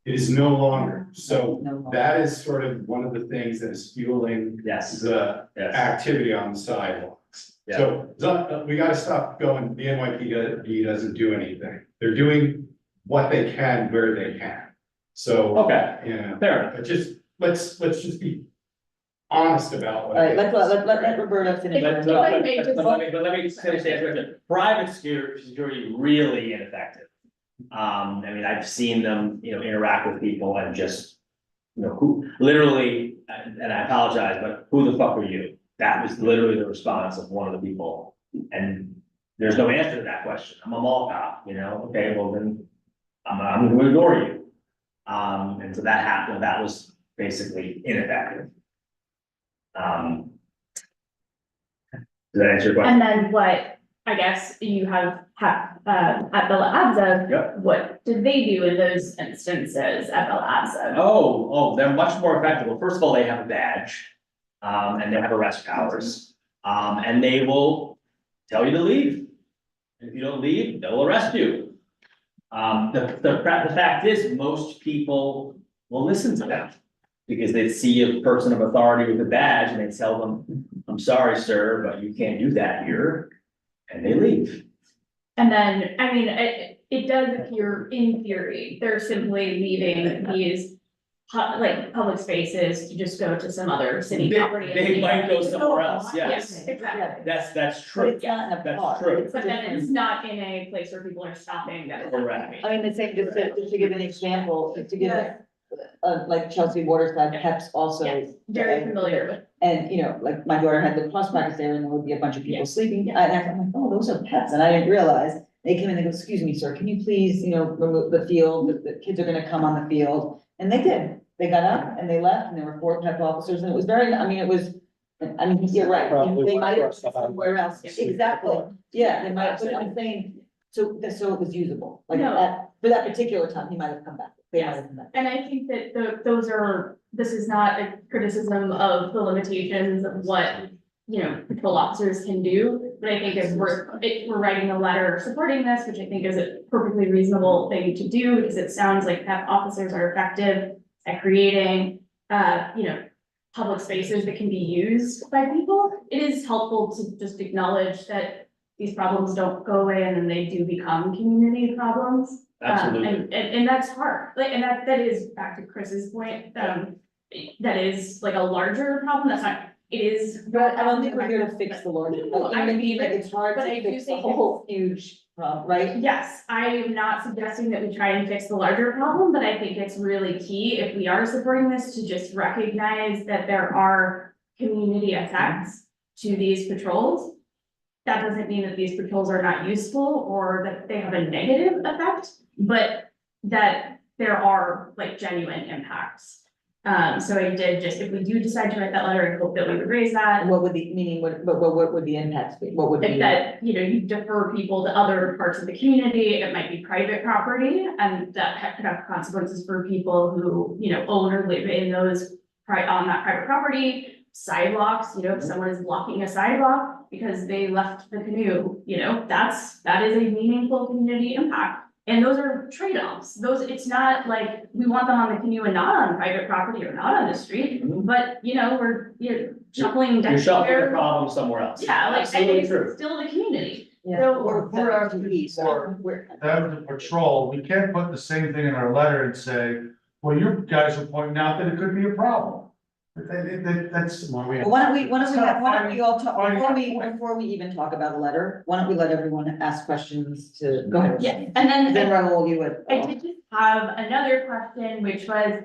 It is no longer, so that is sort of one of the things that is fueling the activity on the sidewalks. Yeah. So we gotta stop going, the NYPD doesn't do anything. They're doing what they can where they can. So. Okay. Yeah. Fair enough. But let's just be honest about what. All right, it let is. Roberta finish. But let me finish the answer. Private security really ineffective. I've seen them, interact with people and just, who literally, and I apologize, but who the fuck are you? That was literally the response of one of the people. And there's no answer to that question. I'm a mall cop, okay, well then I'm going to ignore you. And so that happened. That was basically ineffective. Does that answer your question? And then what, I guess you have at the labs Yep. what did they do in those instances at the labs of? Oh, they're much more effective. Well, first of all, they have a badge, and they have arrest powers, and they will tell you to leave. If you don't leave, they'll arrest you. The fact is, most people will listen to them because they see a person of authority with a badge and they tell them, "I'm sorry, sir, but you can't do that here," and they leave. And then, it does appear in theory, they're simply leaving these public spaces to just go to some other city property. They might go somewhere else, yes. Yes, exactly. That's But true. it's not in a That's park. true. It's But then it's different. not in a place where people are stopping that is. Correct. I mean, the same, just to give an example, to give like Chelsea Waterside, Peps also. Yes, very familiar with. And, you know, like my daughter had the cross practice there and there would be a bunch of people sleeping. And I'm like, oh, those are pets. And I didn't realize. They came in, they go, excuse me, sir, can you please, you know, remove the field, the kids are gonna come on the field. And they did. They got up and they left and there were 4 pep officers and it was very, I mean, it was, I mean, you're right. Probably They went might have across the highway. somewhere else. Exactly. Yeah, they might, but I'm saying, so it was usable. Like No. for that particular time, he might have come back. They might have come back. And I think that this is not a criticism of the limitations of what, you know, patrol officers can do. But I think if we're writing a letter supporting this, which I think is a perfectly reasonable thing to do, because it sounds like PEP officers are effective at creating, you know, public spaces that can be used by people. It is helpful to just acknowledge that these problems don't go away and then they do become community problems. Absolutely. And that's hard, like, and that is back to Chris's point, that is like a larger problem, that's not, it is. But I don't think we're here to fix the larger. No, I mean, like, it's hard but to I do fix the think whole huge problem, right? Yes, I am not suggesting that we try and fix the larger problem, but I think it's really key if we are supporting this to just recognize that there are community effects to these patrols. That doesn't mean that these patrols are not useful or that they have a negative effect, but that there are like genuine impacts. So I did just, if we do decide to write that letter, I hope that we would raise that. What would the meaning, what would the impacts be? What would If be? that, you know, you defer people to other parts of the community, it might be private property, and that could have consequences for people who, you know, own or live in those on that private property. Sidewalks, you know, if someone is blocking a sidewalk because they left the canoe, you know, that is a meaningful community impact. And those are trade-offs. It's not like we want them on the canoe and not on private property or not on the street, but you know, you're shuffling. You're shuffling the problem somewhere else. Yeah, like, and Absolutely it's true. still the community. Yeah. So, We're asking for them to patrol, we can't put the same thing in our letter and say, well, you guys are pointing out that it could be a problem. That's. Well, why don't we all talk, before we even talk about a letter, why don't we let everyone ask questions to, go ahead. yeah, and then. Then Raul, you would. I did just have another question, which was,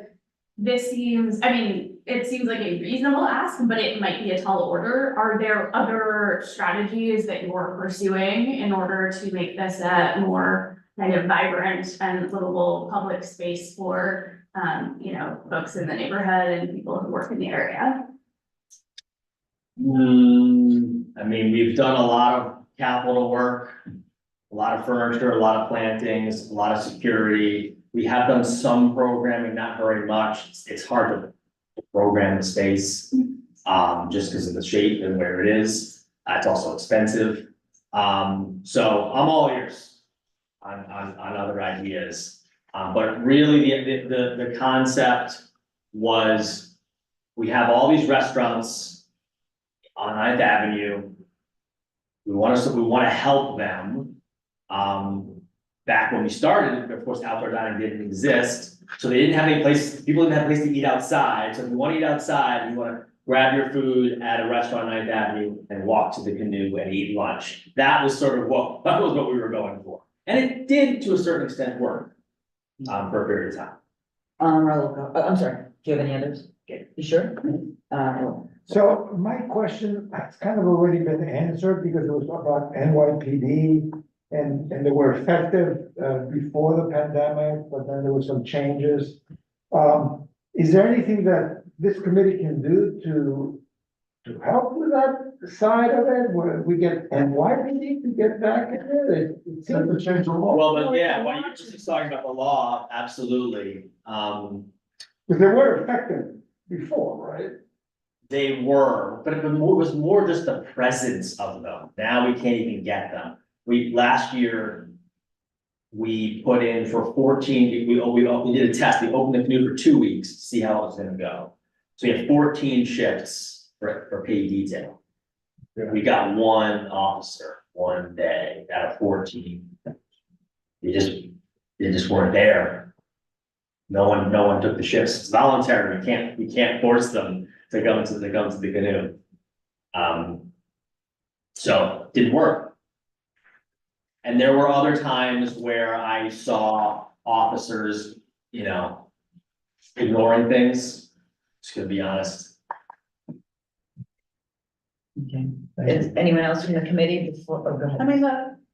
this seems, I mean, it seems like a reasonable ask, but it might be a tall order. Are there other strategies that you're pursuing in order to make this a more kind of vibrant and livable public space for, you know, folks in the neighborhood and people who work in the area? I mean, we've done a lot of capital work, a lot of furniture, a lot of plantings, a lot of security. We have done some programming, not very much. It's hard to program the space, just because of the shape and where it is. It's also expensive. So I'm all ears on other ideas. But really the concept was, we have all these restaurants on 9th Avenue. We want to help them. Back when we started, of course, outdoor dining didn't exist. So they didn't have any place, people didn't have a place to eat outside. So if you want to eat outside, you want to grab your food at a restaurant on 9th Avenue and walk to the Canoe and eat lunch. That was sort of what we were going for. And it did, to a certain extent, work. For a period of time. Raul, I'm sorry, do you have any others? You sure? So my question has kind of already been answered because it was about NYPD and they were effective before the pandemic, but then there were some changes. Is there anything that this committee can do to help with that side of it, where we get NYPD to get back in there? It seems to change the law. Well, but yeah, when you're just talking about the law, absolutely. Because they were effective before, right? They were, but it was more just the presence of them. Now we can't even get them. Last year, we put in for 14, we did a test. We opened the Canoe for 2 weeks to see how it was gonna go. So we had 14 shifts for paid detail. Yeah. We got 1 officer one day out of 14. They just weren't there. No one took the shifts. It's voluntary. We can't force them to come to the Canoe. So it didn't work. And there were other times where I saw officers, you know, ignoring things, just gonna be honest. Okay. Is anyone else from the committee before, oh, go ahead. I mean,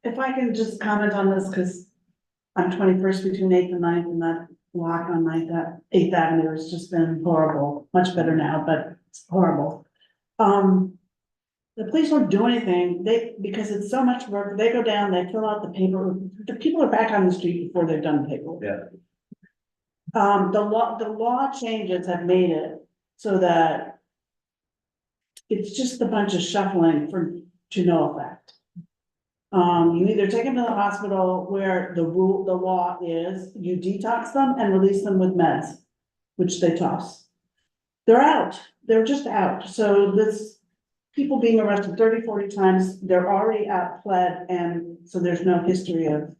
if I can just comment on this, because I'm 21st between 8th and 9th, and that block on 8th Avenue has just been horrible, much better now, but it's horrible. The police don't do anything, because it's so much work, they go down, they fill out the paper, the people are back on the street before they've done the paperwork. Yeah. The law changes have made it so that it's just a bunch of shuffling to no effect. You either take them to the hospital where the law is, you detox them and release them with meds, which they toss. They're out, they're just out. So this, people being arrested 30, 40 times, they're already out pled, and so there's no history of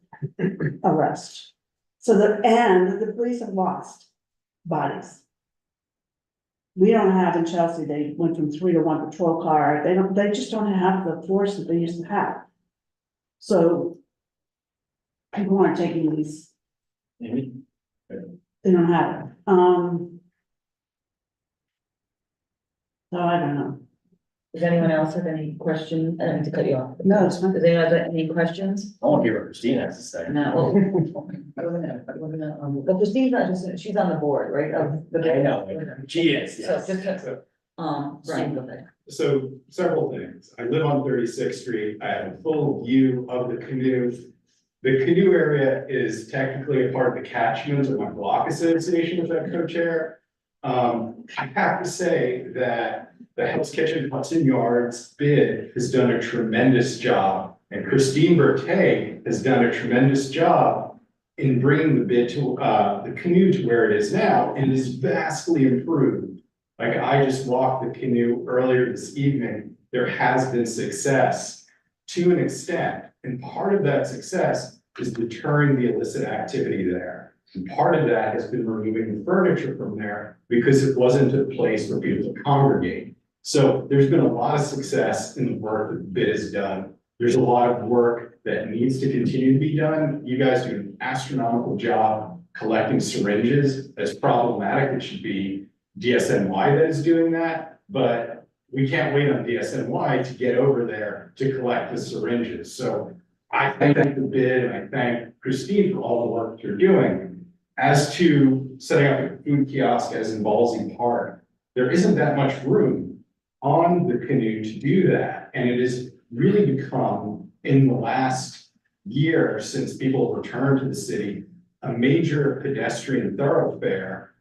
arrest. So the police have lost bodies. We don't have in Chelsea, they went from 3 to 1 patrol car. They just don't have the force that they used to have. So people aren't taking these. They don't have it. So I don't know. Does anyone else have any questions? I don't mean to cut you off. No, it's fine. Does anyone have any questions? I want to hear what Christine has to say. No. Well, Christine's not just, she's on the board, right? I know, she is, yes. So just, Brian, go ahead. So several things. I live on 36th Street. I have a full view of the Canoe. The Canoe area is technically a part of the catchment of my block association, as I co-chair. I have to say that the Hell's Kitchen Hudson Yards bid has done a tremendous job, and Christine Berthet has done a tremendous job in bringing the bid to the Canoe to where it is now, and is vastly improved. Like, I just walked the Canoe earlier this evening. There has been success to an extent, and part of that success is deterring the illicit activity there. And part of that has been removing the furniture from there because it wasn't a place for people to congregate. So there's been a lot of success in the work that the bid has done. There's a lot of work that needs to continue to be done. You guys do an astronomical job collecting syringes. That's problematic. It should be DSNY that is doing that, but we can't wait on DSNY to get over there to collect the syringes. So I thank the bid, and I thank Christine for all the work you're doing. As to setting up a food kiosk as in Ballsy Park, there isn't that much room on the Canoe to do that. And it has really become, in the last year, since people have returned to the city, a major pedestrian thoroughfare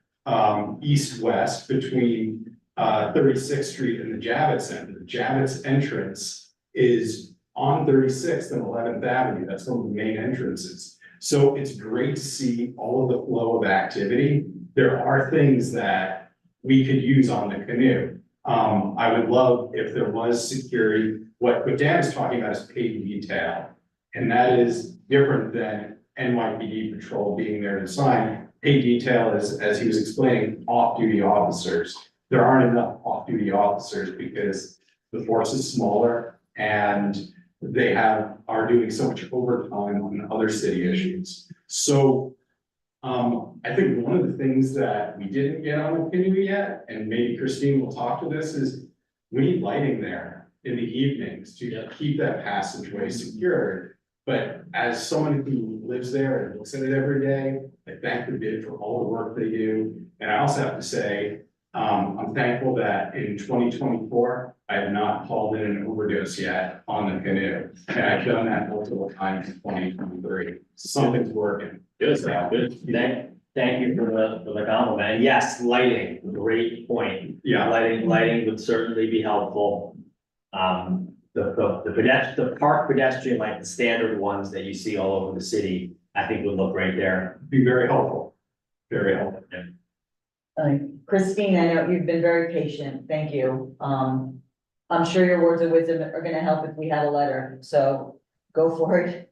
east-west between 36th Street and the Javits Center. The Javits entrance is on 36th and 11th Avenue. That's one of the main entrances. So it's great to see all of the flow of activity. There are things that we could use on the Canoe. I would love if there was security. What Dan is talking about is paid detail, and that is different than NYPD patrol being there to sign. Paid detail is, as he was explaining, off-duty officers. There aren't enough off-duty officers because the force is smaller and they are doing so much overtime on other city issues. So I think one of the things that we didn't get on the Canoe yet, and maybe Christine will talk to this, is we need lighting there in the evenings to keep that passageway secured. But as someone who lives there and looks at it every day, I thank the bid for all the work they do. And I also have to say, I'm thankful that in 2024, I have not called in an overdose yet on the Canoe. And I've done that multiple times in 2023. Something's working. Good, good. Thank you for the compliment. And yes, lighting, great point. Yeah. Lighting would certainly be helpful. The park pedestrian, like the standard ones that you see all over the city, I think would look great there. Be very helpful. Very helpful. Christine, I know you've been very patient. Thank you. I'm sure your words of wisdom are gonna help if we had a letter, so go for it.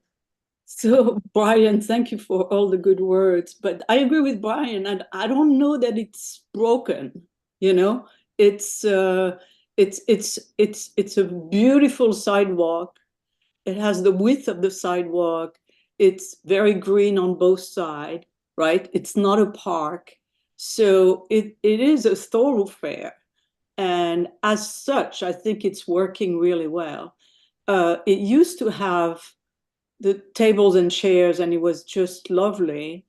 So Brian, thank you for all the good words, but I agree with Brian, and I don't know that it's broken, you know? It's a beautiful sidewalk. It has the width of the sidewalk. It's very green on both sides, right? It's not a park. So it is a thoroughfare. And as such, I think it's working really well. It used to have the tables and chairs, and it was just lovely.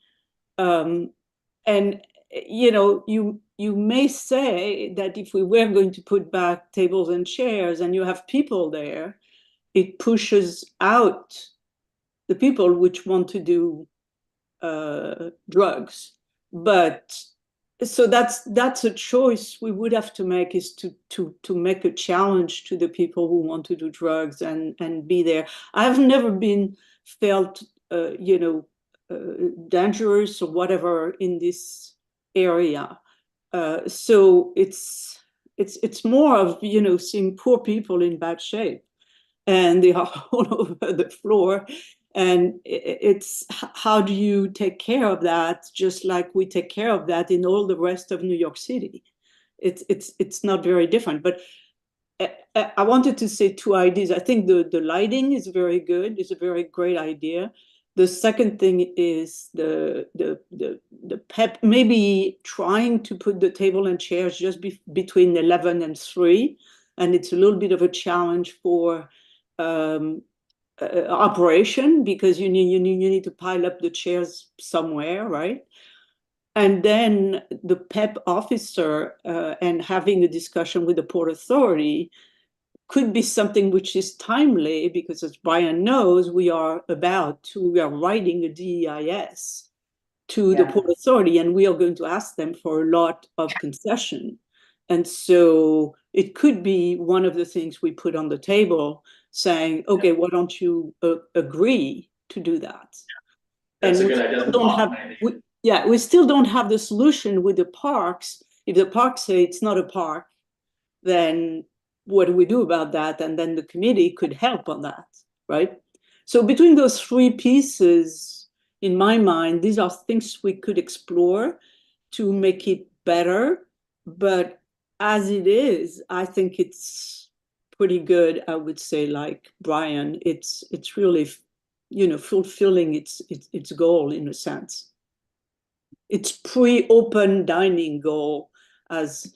And you may say that if we were going to put back tables and chairs and you have people there, it pushes out the people which want to do drugs. But so that's a choice we would have to make, is to make a challenge to the people who want to do drugs and be there. I've never been felt dangerous or whatever in this area. So it's more of seeing poor people in bad shape, and they are all over the floor. And it's how do you take care of that, just like we take care of that in all the rest of New York City. It's not very different. But I wanted to say two ideas. I think the lighting is very good. It's a very great idea. The second thing is the PEP, maybe trying to put the table and chairs just between 11 and 3. And it's a little bit of a challenge for operation, because you need to pile up the chairs somewhere, right? And then the PEP officer and having a discussion with the Port Authority could be something which is timely, because as Brian knows, we are writing a DEIS to the Port Authority, and we are going to ask them for a lot of concession. And so it could be one of the things we put on the table, saying, okay, why don't you agree to do that? That's And a good idea. we still don't have the solution with the parks. If the parks say it's not a park, then what do we do about that? And then the committee could help on that, right? So between those three pieces, in my mind, these are things we could explore to make it better. But as it is, I think it's pretty good. I would say, like Brian, it's really, fulfilling its goal in a sense. It's pre-open dining goal as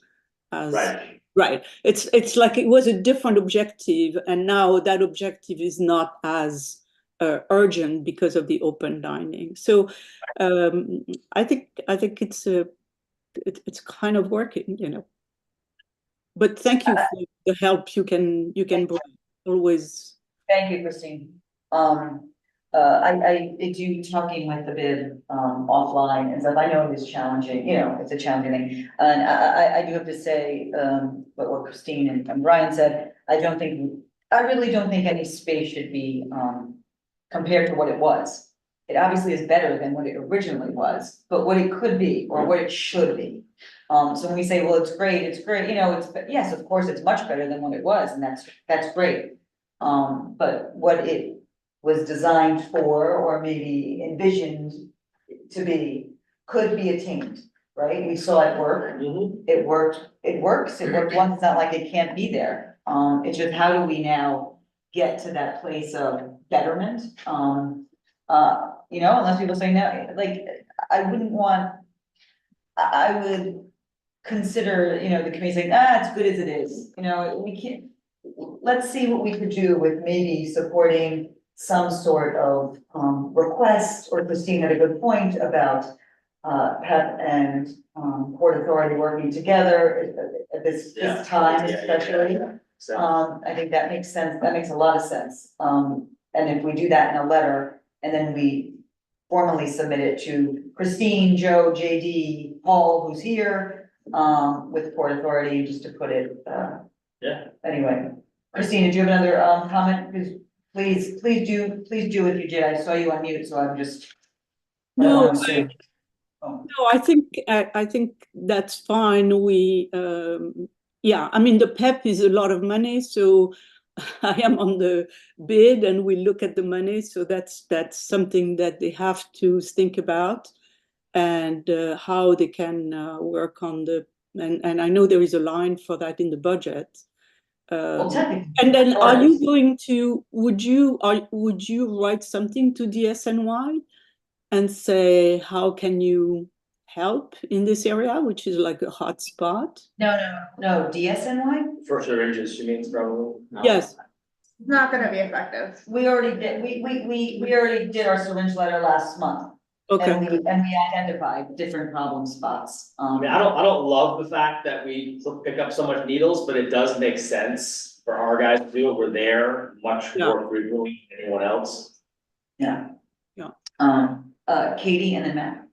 right. It's like it was a different objective, and now that objective is not as urgent because of the open dining. So I think it's kind of working, But thank you for the help you can bring always. Thank you, Christine. I do talking with the bid offline, and stuff. I know it is challenging, it's a challenging thing. And I do have to say, what Christine and Brian said, I really don't think any space should be compared to what it was. It obviously is better than what it originally was, but what it could be or what it should be. So when we say, well, it's great, yes, of course, it's much better than what it was, and that's great. But what it was designed for, or maybe envisioned to be, could be attained, right? We saw it work. It works. It worked once. It's not like it can't be there. It's just, how do we now get to that place of betterment? Unless people say no, like, I would consider, the committee saying, it's good as it is. We can't, let's see what we could do with maybe supporting some sort of request, or Christine had a good point about PEP and Port Authority working together at this time especially. I think that makes sense. That makes a lot of sense. And if we do that in a letter, and then we formally submit it to Christine, Joe, JD, Paul, who's here, with Port Authority, just to put it, anyway. Christine, did you have another comment? Because please do if you did. I saw you on mute, so I'm just. No, I think that's fine. The PEP is a lot of money, so I am on the bid, and we look at the money, so that's something that they have to think about, and how they can work on and I know there is a line for that in the budget. And then are you going to, would you write something to DSNY and say, how can you help in this area, which is like a hot spot? No, DSNY? For syringes, she means probably. No. Yes. Not gonna be effective. We already did, we already did our syringe letter last month. Okay. And we identified different problem spots. I mean, I don't love the fact that we pick up so much needles, but it does make sense for our guys to do it. We're there much more frequently than anyone else. Yeah. Yeah. Katie and then Matt.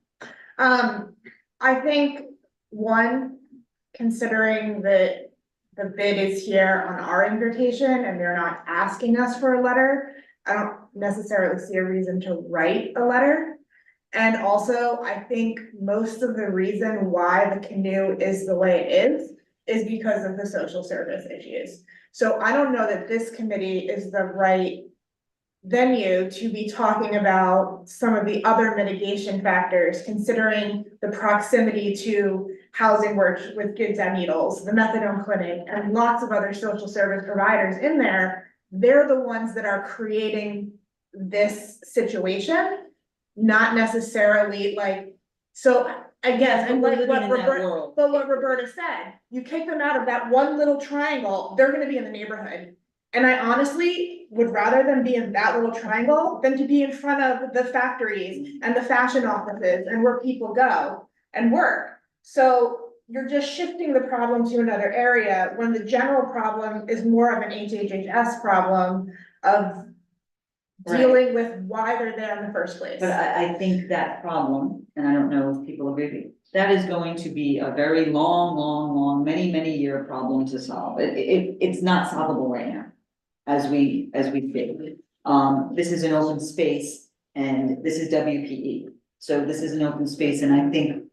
I think, one, considering that the bid is here on our invitation and they're not asking us for a letter, I don't necessarily see a reason to write a letter. And also, I think most of the reason why the Canoe is the way it is because of the social service issues. So I don't know that this committee is the right venue to be talking about some of the other mitigation factors, considering the proximity to housing work with Kids and Needles, the methadone clinic, and lots of other social service providers in there. They're the ones that are creating this situation, not necessarily like, so I guess, and like what Roberta said, you kick them out of that one little triangle, they're gonna be in the neighborhood. And I honestly would rather them be in that little triangle than to be in front of the factories and the fashion offices and where people go and work. So you're just shifting the problem to another area when the general problem is more of an HHHS problem of dealing with why they're there in the first place. But I think that problem, and I don't know if people agree with me, that is going to be a very long, many year problem to solve. It's not solvable right now, as we speak. This is an open space and this is WPE. So this is an open space, and I think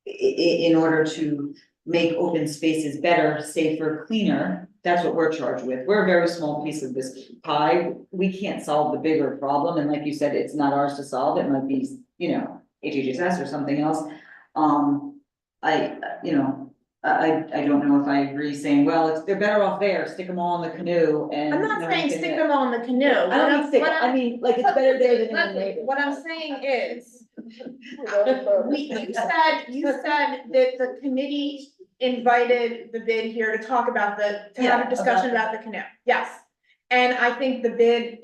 in order to make open spaces better, safer, cleaner, that's what we're charged with. We're a very small piece of this pie. We can't solve the bigger problem. And like you said, it's not ours to solve. It might be, HHSS or something else. I don't know if I agree saying, well, they're better off there, stick them all in the Canoe and. I'm not saying stick them all in the Canoe. I don't mean stick, I mean, like, it's better there than in the neighborhood. What I'm saying is, you said that the committee invited the bid here to talk about to have a discussion about the Canoe. Yes. And I think the bid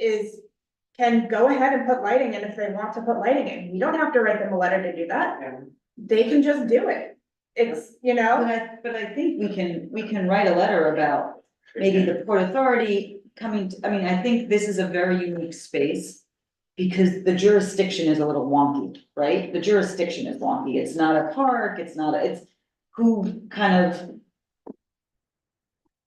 can go ahead and put lighting in if they want to put lighting in. You don't have to write them a letter to do that. They can just do it. It's, But I think we can write a letter about maybe the Port Authority coming, I think this is a very unique space. Because the jurisdiction is a little wonky, right? The jurisdiction is wonky. It's not a park, it's who kind of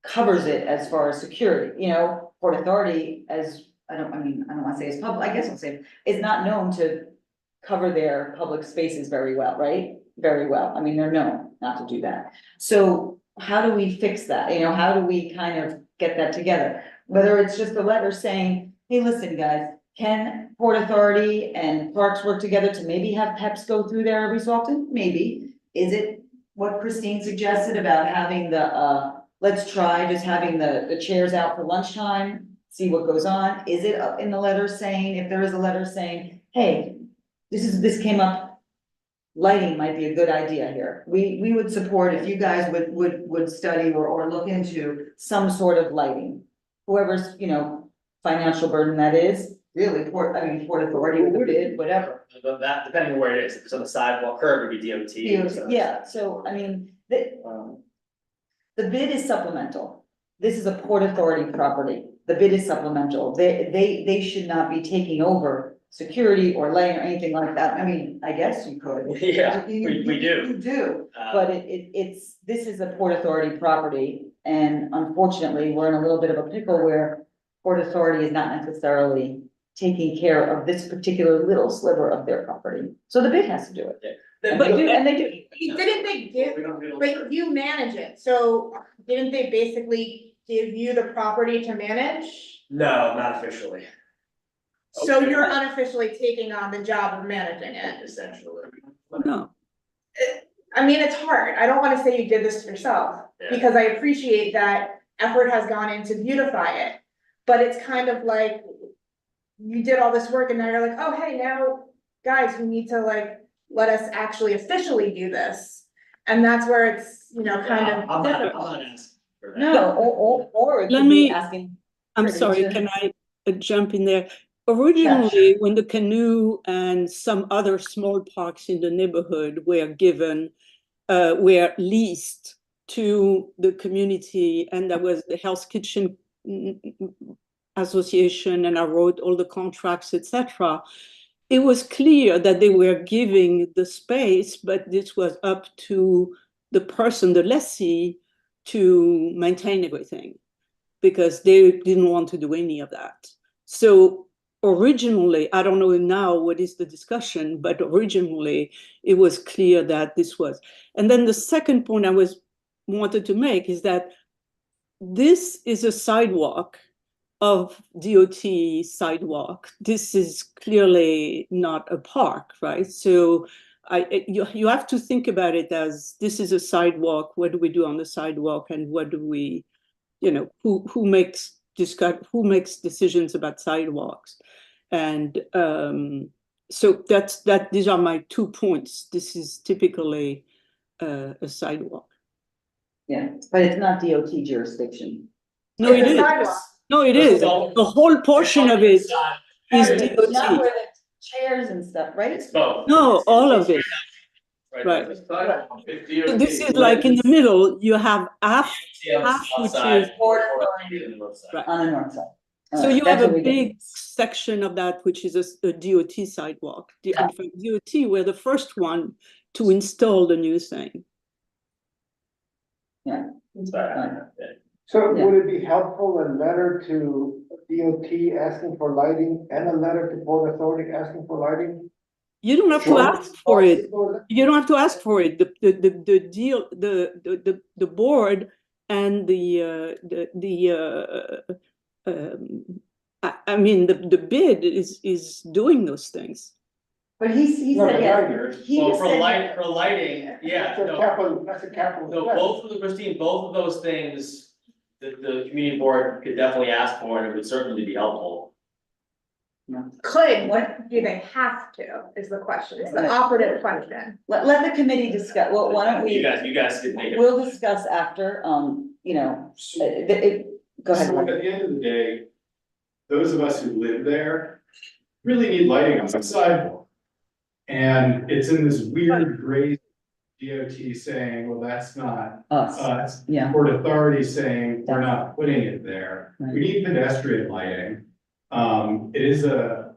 covers it as far as security, Port Authority I don't wanna say it's public, I guess I'll say, is not known to cover their public spaces very well, right? Very well. They're known not to do that. So how do we fix that? How do we kind of get that together? Whether it's just a letter saying, hey, listen, guys, can Port Authority and Parks work together to maybe have PEPs go through there every so often? Maybe. Is it what Christine suggested about having let's try just having the chairs out for lunchtime, see what goes on? Is it up in the letter saying, if there is a letter saying, hey, this came up, lighting might be a good idea here. We would support if you guys would study or look into some sort of lighting. Whoever's, financial burden that is. Really, Port Authority with the bid, whatever. That, depending on where it is, if it's on the sidewalk curb, it'd be DOT. Yeah, so, the bid is supplemental. This is a Port Authority property. The bid is supplemental. They should not be taking over security or lighting or anything like that. I guess you could. Yeah, we do. You do, but this is a Port Authority property, and unfortunately, we're in a little bit of a pickle where Port Authority is not necessarily taking care of this particular little sliver of their property. So the bid has to do it. And they do. Didn't they give, but you manage it, so didn't they basically give you the property to manage? No, not officially. So you're unofficially taking on the job of managing it, essentially. No. It's hard. I don't wanna say you did this yourself, because I appreciate that effort has gone in to beautify it. But it's kind of like, you did all this work and now you're like, oh, hey, now, guys, we need to let us actually officially do this. And that's where it's, kind of I'm not difficult. asking for that. No, or it Let could be me- asking. I'm Pretty sorry, to- can I jump in there? Originally, when the Canoe and some other small parks in the neighborhood were given, were leased to the community, and there was the Hell's Kitchen Association, and I wrote all the contracts, etc. It was clear that they were giving the space, but this was up to the person, the lessee, to maintain everything, because they didn't want to do any of that. So originally, I don't know now what is the discussion, but originally it was clear that this was. And then the second point I wanted to make is that this is a sidewalk of DOT sidewalk. This is clearly not a park, right? So you have to think about it as this is a sidewalk. What do we do on the sidewalk, and what do we, who makes decisions about sidewalks? And so these are my 2 points. This is typically a sidewalk. Yeah, but it's not DOT jurisdiction. No, it It's a is. sidewalk. No, it is. The whole portion of it is It's not DOT. where the chairs and stuff, right? It's both. No, all of it. Right. It's a sidewalk. It's So DOT. this is like in the middle, you have half, on the half south which side, is, Port on Authority the north side. right. on the north side. So you have That's a what we did. big section of that, which is a DOT sidewalk. In fact, DOT were the first one to install the new thing. Yeah. So Yeah. would it be helpful a letter to DOT asking for lighting and a letter to Port Authority asking for lighting? You don't have to ask for it. You don't have to ask for it. The deal, the board and I mean, the bid is doing those things. But he No, said, the yes. lighting. He Well, for said- lighting, yeah, That's a no, capital, that's a capital. no, investment. both of the, Christine, both of those things, the community board could definitely ask for, and it would certainly be helpful. Could, What? do they have to, is the question, it's the Right. operative question. Let the committee discuss, well, why don't You we, guys could make it. we'll discuss after, go ahead. So Mark. at the end of the day, those of us who live there really need lighting on the sidewalk. And it's in this weird gray DOT saying, well, that's not Us, us. yeah. Port Authority saying, we're not putting it there. Right. We need pedestrian lighting. It is a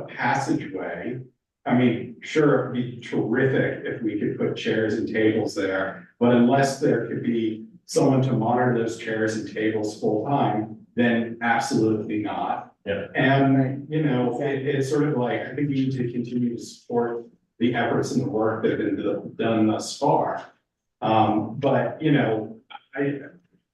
passageway. I mean, sure, it'd be terrific if we could put chairs and tables there, but unless there could be someone to monitor those chairs and tables full time, then absolutely not. Yeah. And, it's sort of like, I think we need to continue to support the efforts and the work that have been done thus far. But,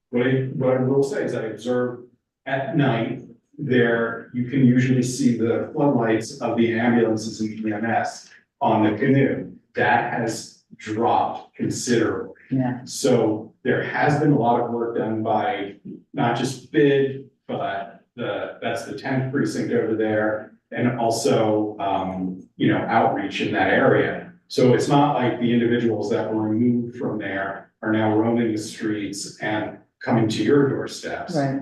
what I will say is I observe at night there, you can usually see the floodlights of the ambulances and EMS on the Canoe. That has dropped considerably. Yeah. So there has been a lot of work done by not just BID, but that's the 10th precinct over there, and also, outreach in that area. So it's not like the individuals that were removed from there are now roaming the streets and coming to your doorsteps. Right.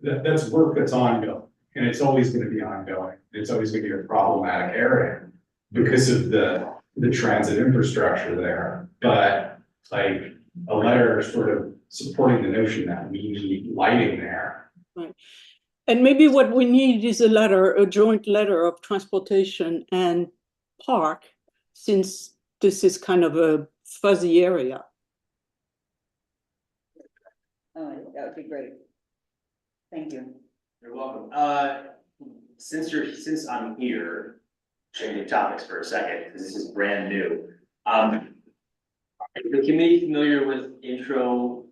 That's work that's ongoing, and it's always gonna be ongoing. It's always gonna be a problematic area because of the transit infrastructure there. But like a letter sort of supporting the notion that we need lighting there. Right. And maybe what we need is a joint letter of transportation and park, since this is kind of a fuzzy area. Oh, that would be great. Thank you. You're welcome. Since I'm here, changing topics for a second, because this is brand new. Is the committee familiar with intro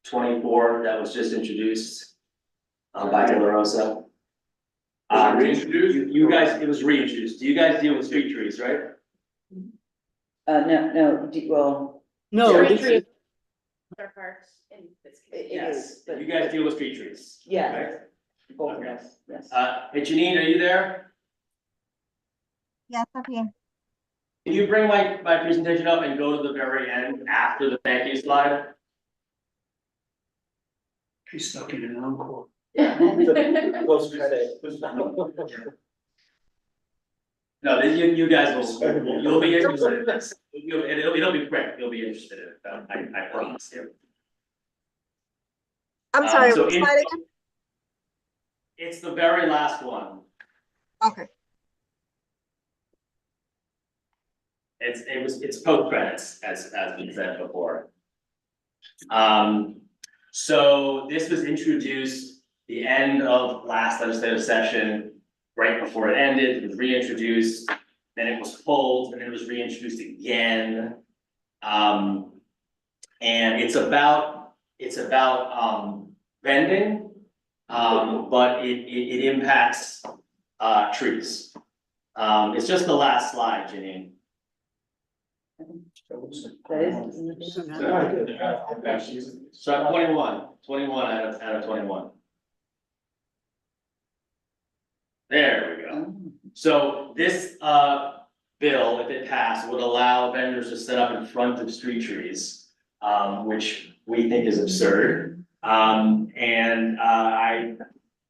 24 that was just introduced by De La Rosa? Reintroduced? You guys, it was reintroduced. Do you guys deal with street trees, right? Well. No, Street this trees. is, Parks. It Yes. is, but You guys deal with street trees? Yeah. right? both of Okay. us, yes. Hey, Janine, are you there? Yeah, está bien. Can you bring my presentation up and go to the very end after the thank you slide? He's stuck in an encore. Close credit. No, you guys will, you'll be interested in this. It'll be quick, you'll be interested in it, I promise you. I'm sorry, so which in- slide again? It's the very last one. Okay. It's post credits, as we said before. So this was introduced the end of last legislative session, right before it ended, it was reintroduced, then it was pulled, and then it was reintroduced again. And it's about vending, but it impacts trees. It's just the last slide, Janine. So 21 out of 21. There we go. So this bill, if it passed, would allow vendors to set up in front of street trees, which we think is absurd. And I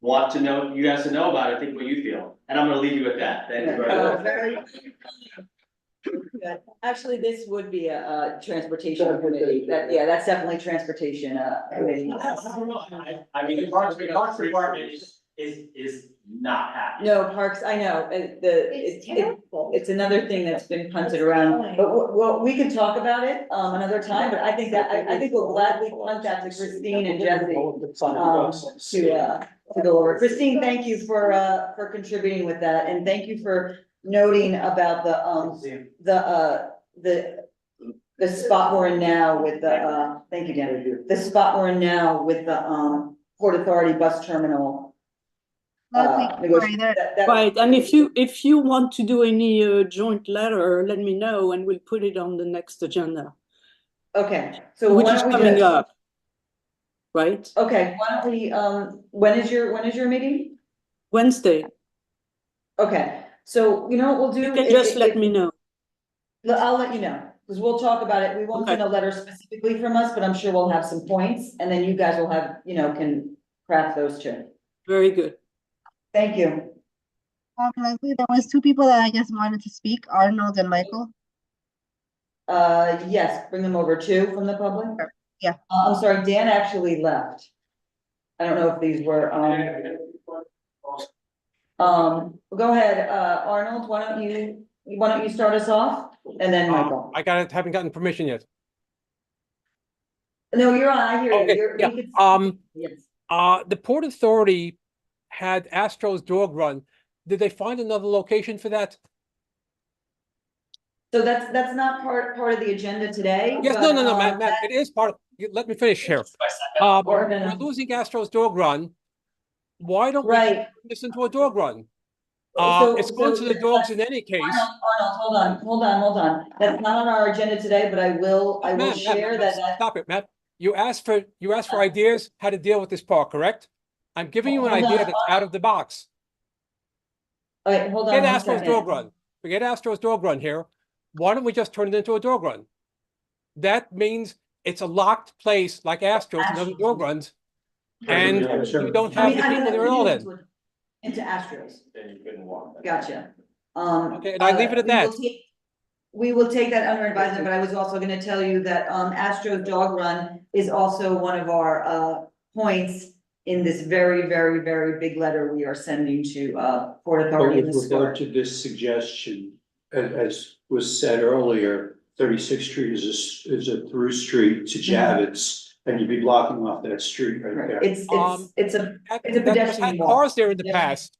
want to know, you guys to know about it, think what you feel, and I'm gonna leave you with that. Thank you very much. Good. Actually, this would be a transportation committee, that's definitely transportation, committee. I mean, the Parks Department is not happy. No, Parks, I know, it's another thing that's been punted around, but well, we can talk about it, another time, but I think I think we'll gladly punt that to Christine and Jesse, to go over. Christine, thank you for contributing with that, and thank you for noting about the spot we're in now with the, thank you, Dan, the spot we're in now with the, Port Authority bus terminal. Right, and if you want to do any joint letter, let me know and we'll put it on the next agenda. Okay, so which why is don't we coming just- up, right? Okay, why don't we, when is your meeting? Wednesday. Okay, so you know what we'll do? You can just let me know. I'll let you know, because we'll talk about it. We won't Okay. send a letter specifically from us, but I'm sure we'll have some points, and then you guys will have, can craft those too. Very good. Thank you. Leslie, there was two people that I guess wanted to speak, Arnold and Michael. Yes, bring them over too from the public. Yeah. I'm sorry, Dan actually left. I don't know if these were, go ahead, Arnold, why don't you start us off? And then Michael. Haven't gotten permission yet. No, you're on, I hear you. Okay, You're- yeah, we could- Yes. the Port Authority had Astro's dog run. Did they find another location for that? So that's not part of the agenda today. Yes, but, no, Matt, it is part of, let me finish here. We're losing Astro's dog run. Why don't we turn this into a dog run? It's going to the dogs in any case. Arnold, hold on. That's not on our agenda today, but I will share that. Stop it, Matt. You asked for ideas how to deal with this park, correct? I'm giving you an Hold on, idea that's out of the box. All right, hold on Forget one Astro's second. dog run. Forget Astro's dog run here. Why don't we just turn it into a dog run? That means it's a locked place like Astro's and other dog runs. And you don't have the people there all then. Into Astros. Then you couldn't walk. Gotcha. Okay, and I leave it at that. We will take that under advisement, but I was also gonna tell you that, Astro Dog Run is also one of our, points in this very, very, very big letter we are sending to, Port But Authority. with regard to this suggestion, as was said earlier, 36th Street is a through street to Javits, and you'd be blocking off that street right there. It's a That pedestrian just had walk. cars there in the past.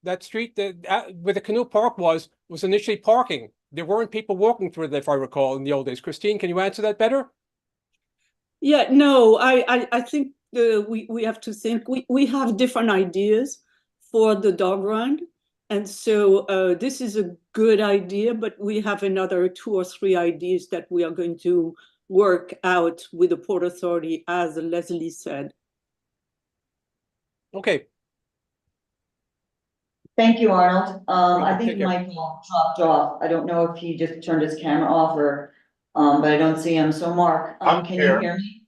That street where the Canoe Park was initially parking. There weren't people walking through it, if I recall, in the old days. Christine, can you answer that better? Yeah, no, I think we have to think, we have different ideas for the dog run. And so this is a good idea, but we have another 2 or 3 ideas that we are going to work out with the Port Authority, as Leslie said. Okay. Thank you, Arnold. I Welcome, think take care. Michael dropped off. I don't know if he just turned his camera off or, but I don't see him. So Mark, I'm can you here. hear me?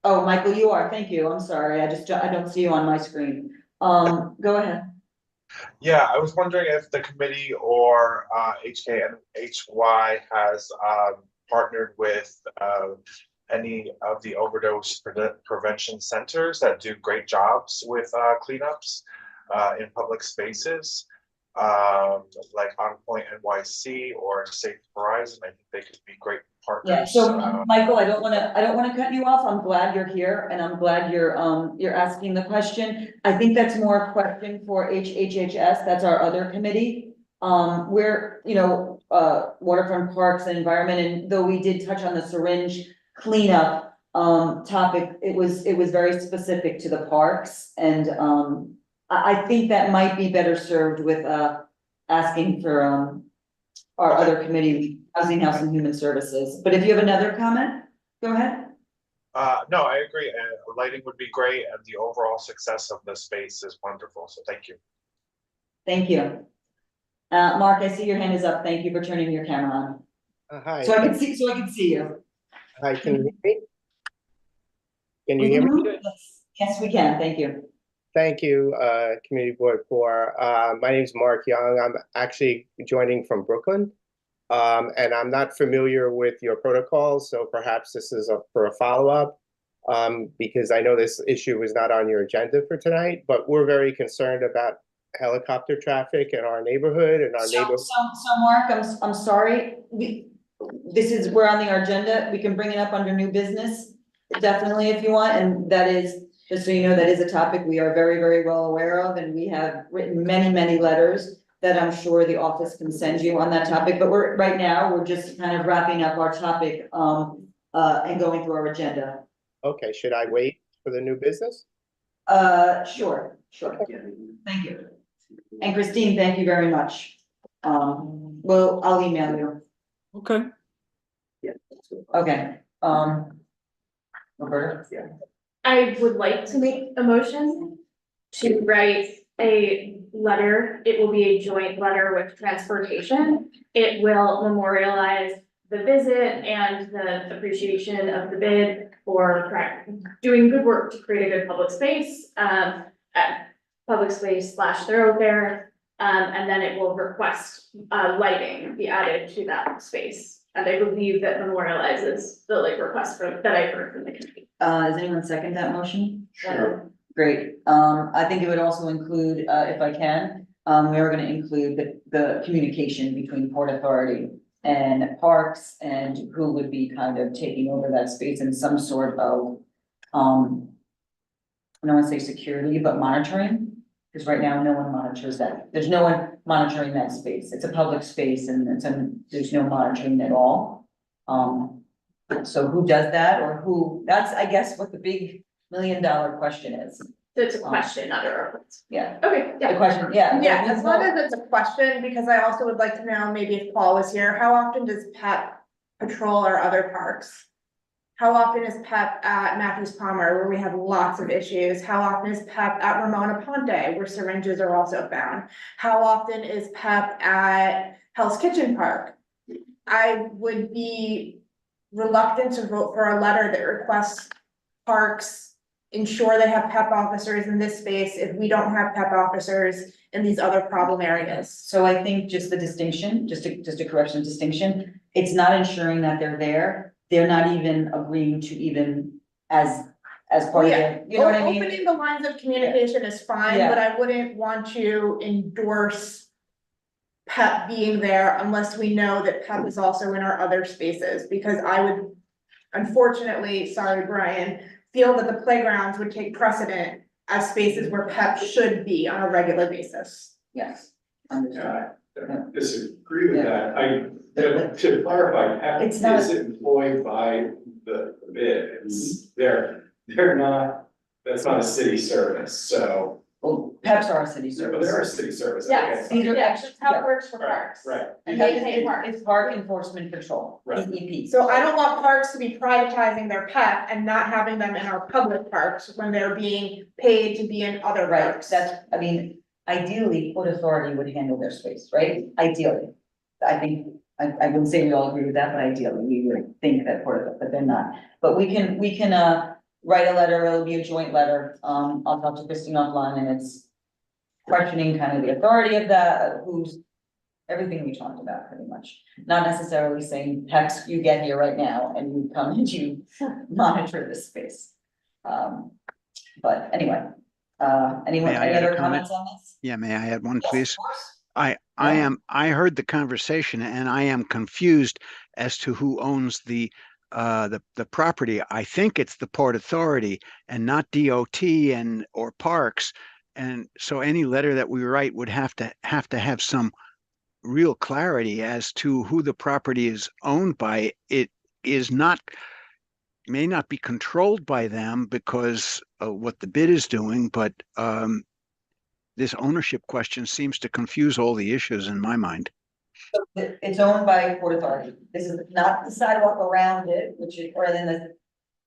Oh, Michael, you are. Thank you. I'm sorry. I don't see you on my screen. Go ahead. Yeah, I was wondering if the committee or HKNHY has partnered with any of the overdose prevention centers that do great jobs with cleanups in public spaces, like On Point NYC or Safe Horizon. I think they could be great partners. Yeah, so Michael, I don't wanna cut you off. I'm glad you're here and I'm glad you're asking the question. I think that's more a question for HHS. That's our other committee. We're, Waterfront Parks and Environment, and though we did touch on the syringe cleanup topic, it was very specific to the parks, and I think that might be better served with asking for our other committee, Housing, Health and Human Services. But if you have another comment, go ahead. No, I agree. Lighting would be great, and the overall success of the space is wonderful. So thank you. Thank you. Mark, I see your hand is up. Thank you for turning your camera on. Hi. So I can see you. Hi, can you hear me? Can you hear me? Mhm. Yes, we can. Thank you. Thank you, Community Board 4. My name is Mark Young. I'm actually joining from Brooklyn. And I'm not familiar with your protocols, so perhaps this is for a follow-up, because I know this issue was not on your agenda for tonight, but we're very concerned about helicopter traffic in our neighborhood and our neighborhood. So Mark, I'm sorry. We're on the agenda. We can bring it up under new business, definitely if you want, and that is, just so you know, that is a topic we are very, very well aware of, and we have written many, many letters that I'm sure the office can send you on that topic, but right now, we're just kind of wrapping up our topic, and going through our agenda. Okay, should I wait for the new business? Sure. Thank you. And Christine, thank you very much. I'll email you. Okay. Okay, Roberta? Yeah. I would like to make a motion to write a letter. It will be a joint letter with transportation. It will memorialize the visit and the appreciation of the bid for doing good work to create a good public space, public space / thoroughfare. And then it will request lighting be added to that space. And I believe that memorializes the request that I heard from the committee. Does anyone second that motion? Sure. Great. I think it would also include, if I can, we are gonna include the communication between Port Authority and Parks and who would be kind of taking over that space in some sort of, I don't wanna say security, but monitoring. Because right now, no one monitors that. There's no one monitoring that space. It's a public space and there's no monitoring at all. So who does that, or who, that's, I guess, what the big $1 million question is. So it's a question, not a reference. Yeah. Okay, yeah. The question, yeah. Yeah, as long as it's a question, because I also would like to know, maybe if Paul was here, how often does PEP patrol our other parks? How often is PEP at Matthews Palmer, where we have lots of issues? How often is PEP at Ramona Ponte, where syringes are also found? How often is PEP at Hell's Kitchen Park? I would be reluctant to vote for a letter that requests parks ensure they have PEP officers in this space if we don't have PEP officers in these other problem areas. So I think just the distinction, just a correction distinction, it's not ensuring that they're there. They're not even agreeing to even as part of it, you know what I mean? Opening the lines of communication is fine, Yeah. but I wouldn't want to endorse PEP being there unless we know that PEP is also in our other spaces, because I would, unfortunately, sorry, Brian, feel that the playgrounds would take precedent as spaces where PEP should be on a regular basis. Yes. I disagree with that. To clarify, PEP It's not- is employed by the bid. It's, they're not, that's not a city service, so. Well, PEPs are a city But service. they're a city service. Yes, okay. These are yes, that's how it works for Right, parks. right. And they pay parks. It's Park Enforcement Patrol, Right. PEP. So I don't want parks to be privatizing their PEP and not having them in our public parks when they're being paid to be in other Right, parks. that's, I mean, ideally, Port Authority would handle their space, right? Ideally. I think, I wouldn't say we all agree with that, but ideally, we would think that but they're not. But we can, write a letter, it'll be a joint letter, I'll talk to Christine offline, and it's questioning kind of the authority of that, who's, everything we talked about pretty much. Not necessarily saying, Hex, you get here right now, and you come and you monitor this space. But anyway, anyone, May I any add a other comment? comments on this? Yeah, may I add one, Yes, please? of course. I heard the conversation and I am confused as to who owns the property. I think it's the Port Authority and not DOT or Parks. And so any letter that we write would have to have some real clarity as to who the property is owned by. It is not, may not be controlled by them because of what the bid is doing, but this ownership question seems to confuse all the issues in my mind. It's owned by Port Authority. This is not the sidewalk around it, which is, or then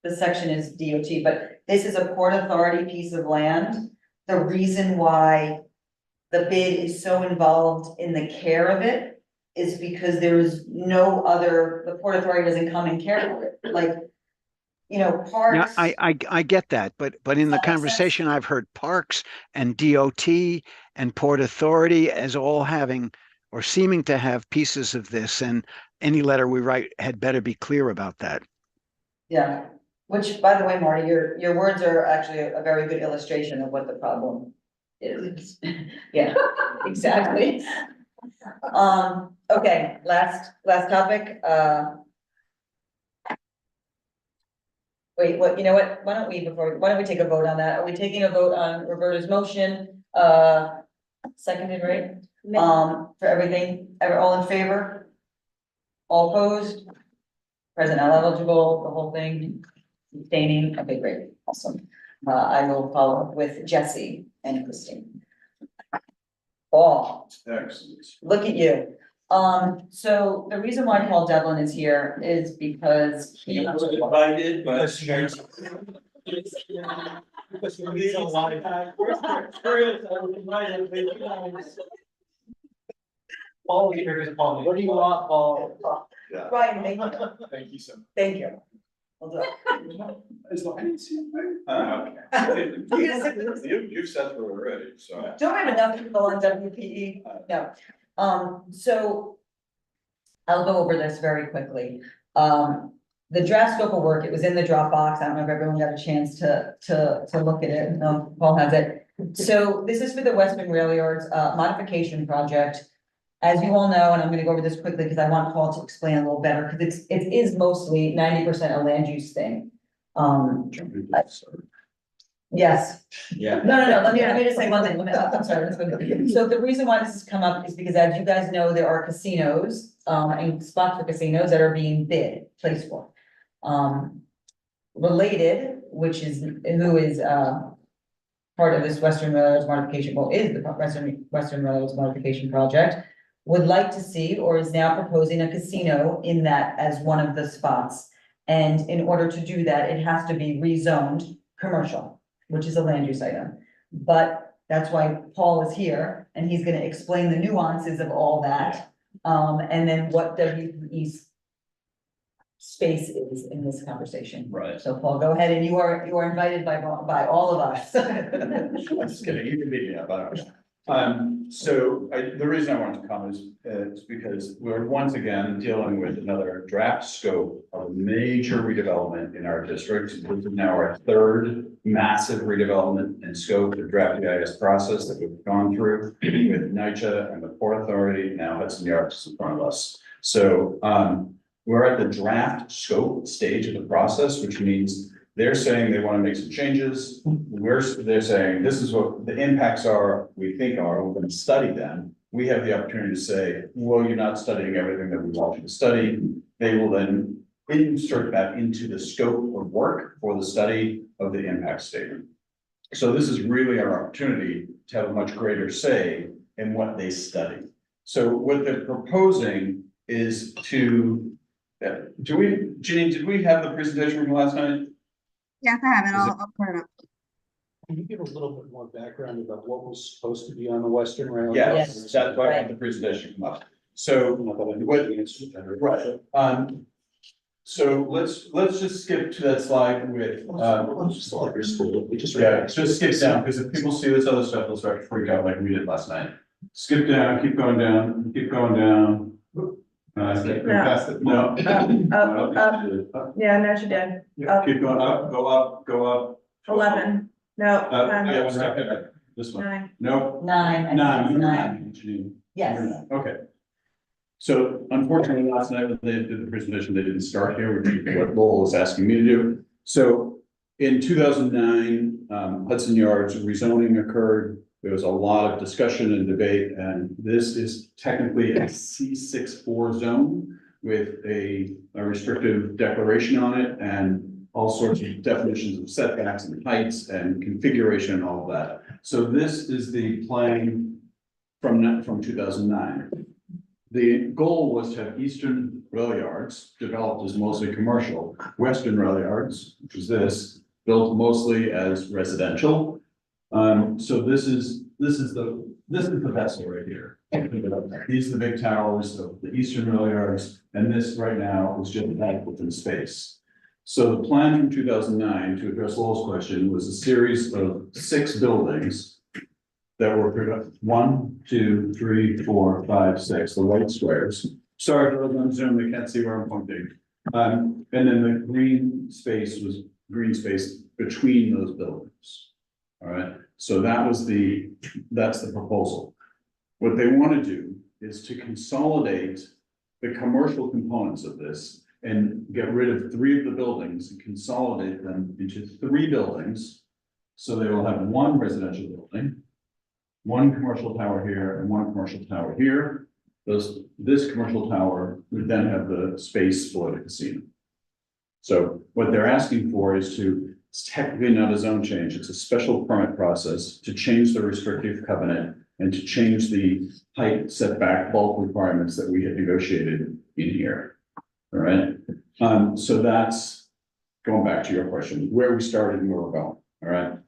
the section is DOT, but this is a Port Authority piece of land. The reason why the bid is so involved in the care of it is because there is no other, the Port Authority doesn't come and care for it, like, you know, Parks. Yeah, I get that, but in the conversation, I've heard Parks and DOT and Port Authority as all having or seeming to have pieces of this, and any letter we write had better be clear about that. Yeah, which, by the way, Marty, your words are actually a very good illustration of what the problem is. Yeah, exactly. Okay, last topic, wait, what, you know what, why don't we take a vote on that? Are we taking a vote on Roberta's motion? Seconded, right? For everything, all in favor? All opposed? Present, not eligible, the whole thing, abstaining, okay, great, awesome. I will follow up with Jesse and Christine. Paul. Excellent. Look at you. So the reason why Paul Devlin is here is because he. I was invited, but. Paul, here, Paul. What do you want, Paul? Ryan, thank you. Thank you so much. Thank you. Hold on. I didn't see it. Okay. You've said it already, so. Don't we have enough people on WPE? No. So I'll go over this very quickly. The draft scope of work, it was in the Dropbox. I don't know if everyone got a chance to look at it. No, Paul has it. So this is for the Western Rail Yards modification project. As you all know, and I'm gonna go over this quickly because I want Paul to explain a little better, because it is mostly 90% a land use thing. Yes. Yeah. No, let me just say one thing. I'm sorry. So the reason why this has come up is because, as you guys know, there are casinos, and spots for casinos that are being placed for. Related, which is, who is, part of this Western Railroads modification, well, is the Western Railroads modification project, would like to see, or is now proposing, a casino in that as one of the spots. And in order to do that, it has to be rezoned commercial, which is a land use item. But that's why Paul is here, and he's gonna explain the nuances of all that. And then what WPE's space is in this conversation. Right. So Paul, go ahead, and you are invited by all of us. I'm just kidding, you can beat me up, I don't know. The reason I wanted to come is because we're once again dealing with another draft scope of a major redevelopment in our district. This is now our third massive redevelopment in scope, the draft EIS process that we've gone through with NYCHA and the Port Authority, now Hudson Yards is in front of us. So, we're at the draft scope stage of the process, which means they're saying they want to make some changes. They're saying this is what the impacts are, we think are, we're going to study them. We have the opportunity to say, well, you're not studying everything that we want you to study. They will then insert that into the scope of work for the study of the impact statement. So this is really our opportunity to have a much greater say in what they study. So what they're proposing is to, Jeanine, did we have the presentation from last night? Yes, I have it. I'll put it up. Can you give a little bit more background about what was supposed to be on the western rail? Yes, That's why I right. want the presentation to come up. So, right, so let's just skip to that slide with, yeah, just skip down, because if people see this other stuff, they'll start to freak out like we did last night. Skip down, keep going down, keep going down. Go past it. No. Yeah, no, she did. Yeah, keep going up, go up, go up. 11, no, Yeah, 10, stop it. This one. 9. Nope. 9. I think Nine. it's You're 9. Janine. Yes. You're not. Okay. So unfortunately, last night when they did the presentation, they didn't start here, which is what Lowell is asking me to do. So in 2009, Hudson Yards rezoning occurred. There was a lot of discussion and debate, and this is technically a C64 zone with a restrictive declaration on it and all sorts of definitions of setbacks and heights and configuration and all of that. So this is the plan from 2009. The goal was to have eastern rail yards developed as mostly commercial, western rail yards, which is this, built mostly as residential. So this is the vessel right here. These are the big towers of the eastern rail yards, and this right now is just adequate in space. So the plan from 2009, to address Lowell's question, was a series of 6 buildings that were 1, 2, 3, 4, 5, 6, the white squares. Sorry for those on Zoom, they can't see where I'm pointing. And then the green space was green space between those buildings. All right, so that's the proposal. What they want to do is to consolidate the commercial components of this and get rid of 3 of the buildings and consolidate them into 3 buildings. So they will have 1 residential building, 1 commercial tower here, and 1 commercial tower here. This commercial tower would then have the space for the casino. So what they're asking for is it's technically not a zone change, it's a special permit process to change the restrictive covenant and to change the height setback bulk requirements that we had negotiated in here. All right, so that's going back to your question, where we started and where we're going. All right.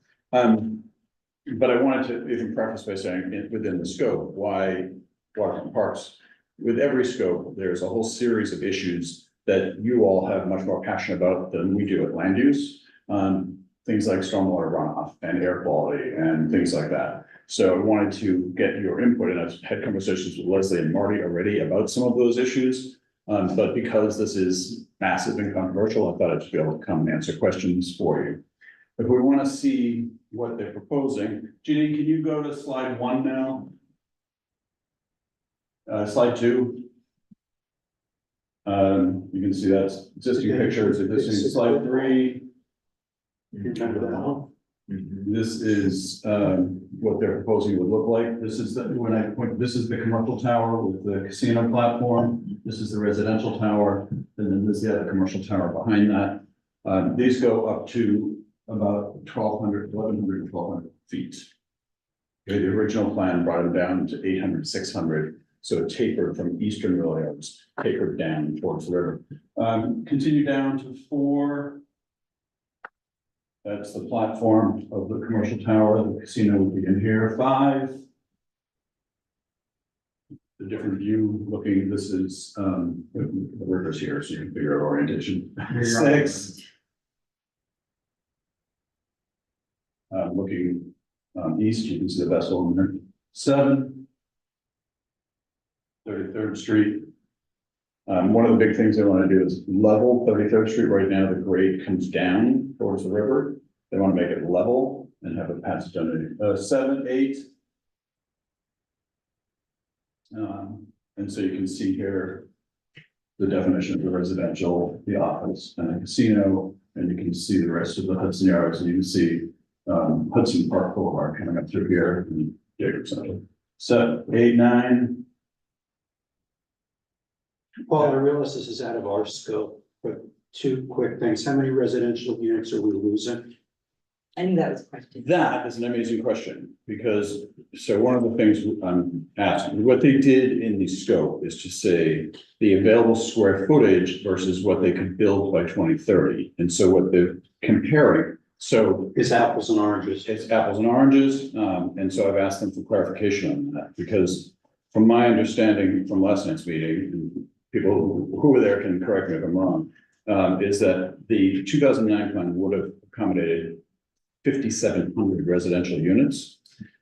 But I wanted to even preface by saying within the scope, why Waterfront Parks, with every scope, there's a whole series of issues that you all have much more passion about than we do at land use. Things like stormwater runoff and air quality and things like that. So I wanted to get your input, and I've had conversations with Leslie and Marty already about some of those issues. But because this is massive and controversial, I thought I'd just be able to come and answer questions for you. If we want to see what they're proposing, Jeannie, can you go to slide 1 now? Slide 2. You can see that's existing pictures, existing slide 3. This is what they're proposing would look like. This is this is the commercial tower with the casino platform. This is the residential tower, and then this is the other commercial tower behind that. These go up to about 1,100 feet. Okay, the original plan brought them down to 800, 600. So tapered from eastern rail yards, tapered down towards the river. Continue down to 4. That's the platform of the commercial tower. The casino would be in here. 5. The different view looking, this is the river's here, so you can figure out orientation. 6. Looking east, you can see the vessel in there. 7. 33rd Street. One of the big things they want to do is level 33rd Street. Right now, the grade comes down towards the river. They want to make it level and have a passage underneath. 7, 8. And so you can see here the definition of the residential, the office, and the casino, and you can see the rest of the Hudson Yards, and you can see Hudson Park Boulevard coming up through here and Jacob Center. So 8, 9. Paul, I realize this is out of our scope, but 2 quick things. How many residential units are we losing? I knew that was a question. That is an amazing question, because, so one of the things I'm asking, what they did in the scope is to say the available square footage versus what they could build by 2030. And so what they're comparing, So It's apples and oranges. it's apples and oranges, and so I've asked them for clarification on that, because from my understanding from last night's meeting, and people who were there can correct me if I'm wrong, is that the 2009 plan would have accommodated 5,700 residential units.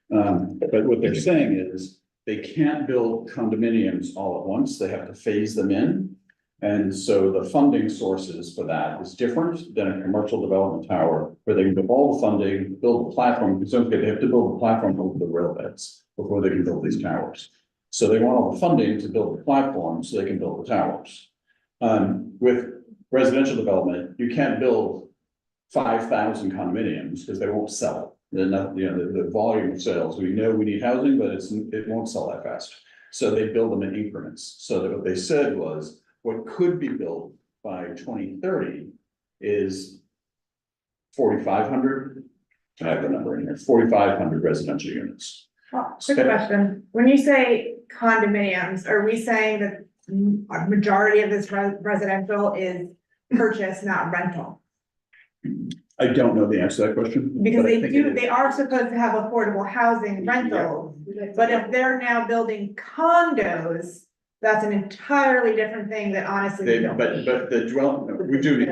But what they're saying is they can't build condominiums all at once. They have to phase them in. And so the funding sources for that is different than a commercial development tower where they can get all the funding, build a platform, because don't forget, they have to build a platform over the rail beds before they can build these towers. So they want all the funding to build the platform so they can build the towers. With residential development, you can't build 5,000 condominiums because they won't sell. They're not, you know, the volume of sales, we know we need housing, but it won't sell that fast. So they build them in increments. So that what they said was, what could be built by 2030 is 4,500. I have the number in here, 4,500 residential units. Quick question, when you say condominiums, are we saying that a majority of this residential is purchase, not rental? I don't know the answer to that question. Because but I think they are supposed to have affordable housing rentals, but if they're now building condos, that's an entirely different thing that honestly. we don't need. But the dwelling, we do need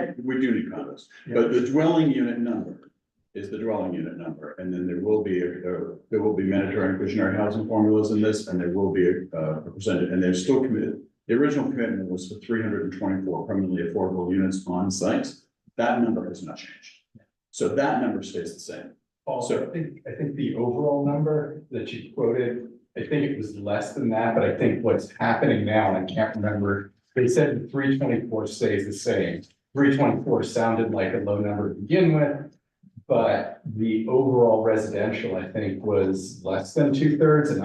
condos, but the dwelling unit number is the dwelling unit number. And then there will be mandatory inclusionary housing formulas in this, and there will be a percentage, and they're still committed. The original commitment was for 324 permanently affordable units on site. That number has not changed. So that number stays the same. Also, I think the overall number that you quoted, I think it was less than that, but I think what's happening now, and I can't remember, they said the 324 stays the same. 324 sounded like a low number to begin with, but the overall residential, I think, was less than 2/3, and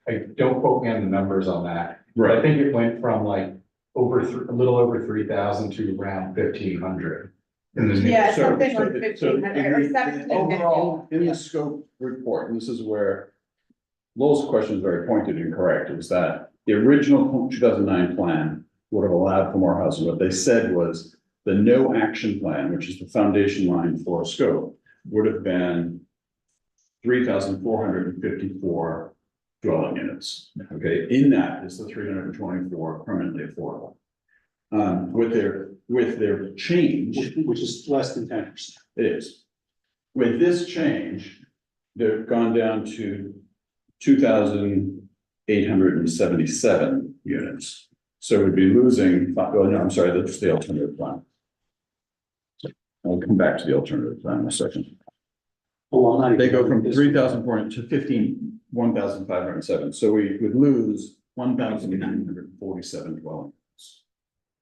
I don't quote me on the numbers on that. But I think it went from like a little over 3,000 to around 1,500. Yeah, something like So 1,500 or 1,750. overall, in the scope report, and this is where Lowell's question is very pointed and correct, is that the original 2009 plan would have allowed for more housing. What they said was the no action plan, which is the foundation line for a scope, would have been 3,454 dwelling units. Okay, in that is the 324 permanently affordable. With their change, Which is less than 10%. it is. With this change, they've gone down to 2,877 units. So we'd be losing, well, no, I'm sorry, that's the alternative plan. I'll come back to the alternative plan in a second. They go from 3,400 to 1,507. So we would lose 1,947 dwelling units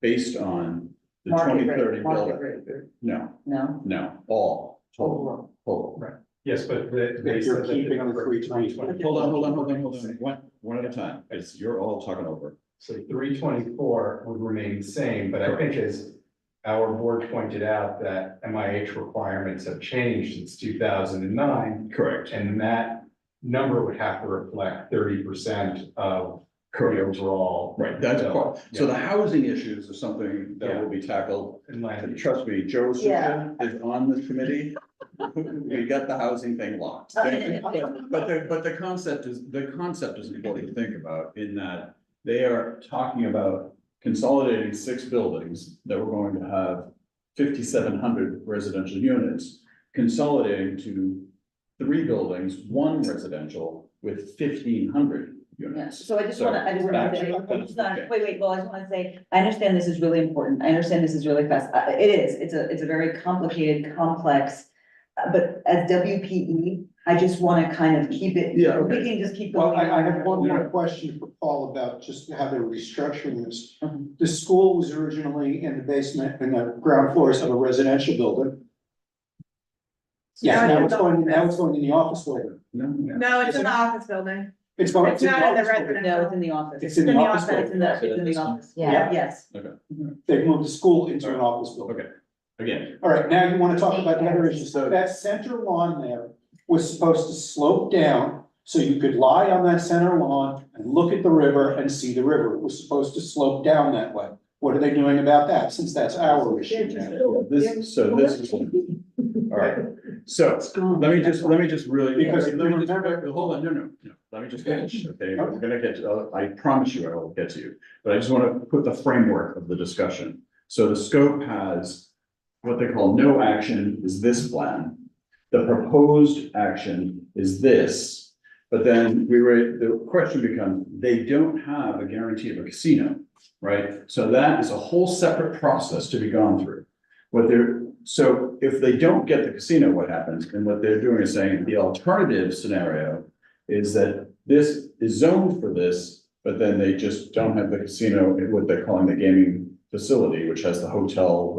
based on the Market 2030 market build. No, No? all total. Right. Yes, but If you're keeping the 320. Hold on. One at a time, because you're all talking over. So 324 would remain the same, but I think as our board pointed out that MIH requirements have changed since 2009. Correct. And that number would have to reflect 30% of the overall. Right, that's part. So the yeah. housing issues are something that will be tackled. And trust me, Joe Susan is on this committee. We got the housing thing locked. But the concept is important to think about in that they are talking about consolidating 6 buildings that were going to have 5,700 residential units, consolidating to 3 buildings, 1 residential with 1,500 units. So I just wanna say, well, I just wanna say, I understand this is really important, I understand this is really fast, it's a very complicated, complex. But as WPE, I just wanna kind of keep it, we can just keep Well, going. I have one more question for Paul about just how they're restructuring this. Mm-hmm. The school was originally in the basement, in the ground floors of a residential building. Yeah, Now it's going in the office building. No, it's in the office building. It's going. It's not in the office building. residential. No, it's in the office. It's in the office It's in building. the, it's in the office. Yeah. Yes. Okay. They've moved the school into an office building. Okay. Again, All right, now you wanna talk about the other issues. So that center lawn there was supposed to slope down, so you could lie on that center lawn and look at the river and see the river. It was supposed to slope down that way. What are they doing about that, since that's our issue now? this is, all right, So, gone. let me just really, because, Yeah, let me just, remember- hold on, no, let me just finish, okay? I'm gonna get to, I promise you I will get to you, but I just wanna put the framework of the discussion. So the scope has what they call no action is this plan. The proposed action is this, but then the question becomes, they don't have a guarantee of a casino, right? So that is a whole separate process to be gone through. So if they don't get the casino, what happens? And what they're doing is saying the alternative scenario is that this is zoned for this, but then they just don't have the casino, what they're calling the gaming facility, which has the hotel,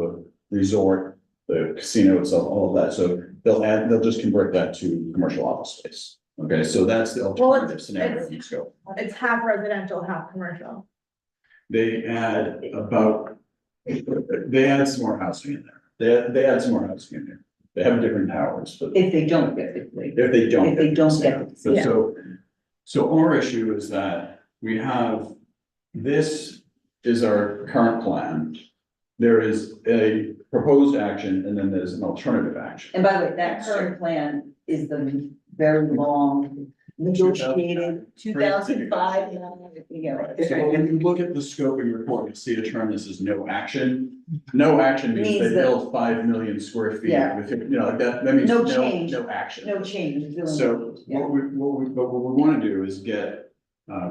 the resort, the casino itself, all of that. So they'll just convert that to commercial office space. Okay, so that's the alternative scenario in scope. It's half residential, half commercial. They add some more housing in there. They add some more housing in there. They have different towers, but If they don't get the. if they don't. If they don't casino. get the casino. So our issue is that we have, this is our current plan. There is a proposed action and then there's an alternative action. And by the way, that current plan is the very long negotiated 2005. So when you look at the scoping report, you'll see a term that says no action. No action means Means they that- build 5 million square feet. Yeah. With, like that means No no, change. no action. No change. It's really- So yeah. what we want to do is get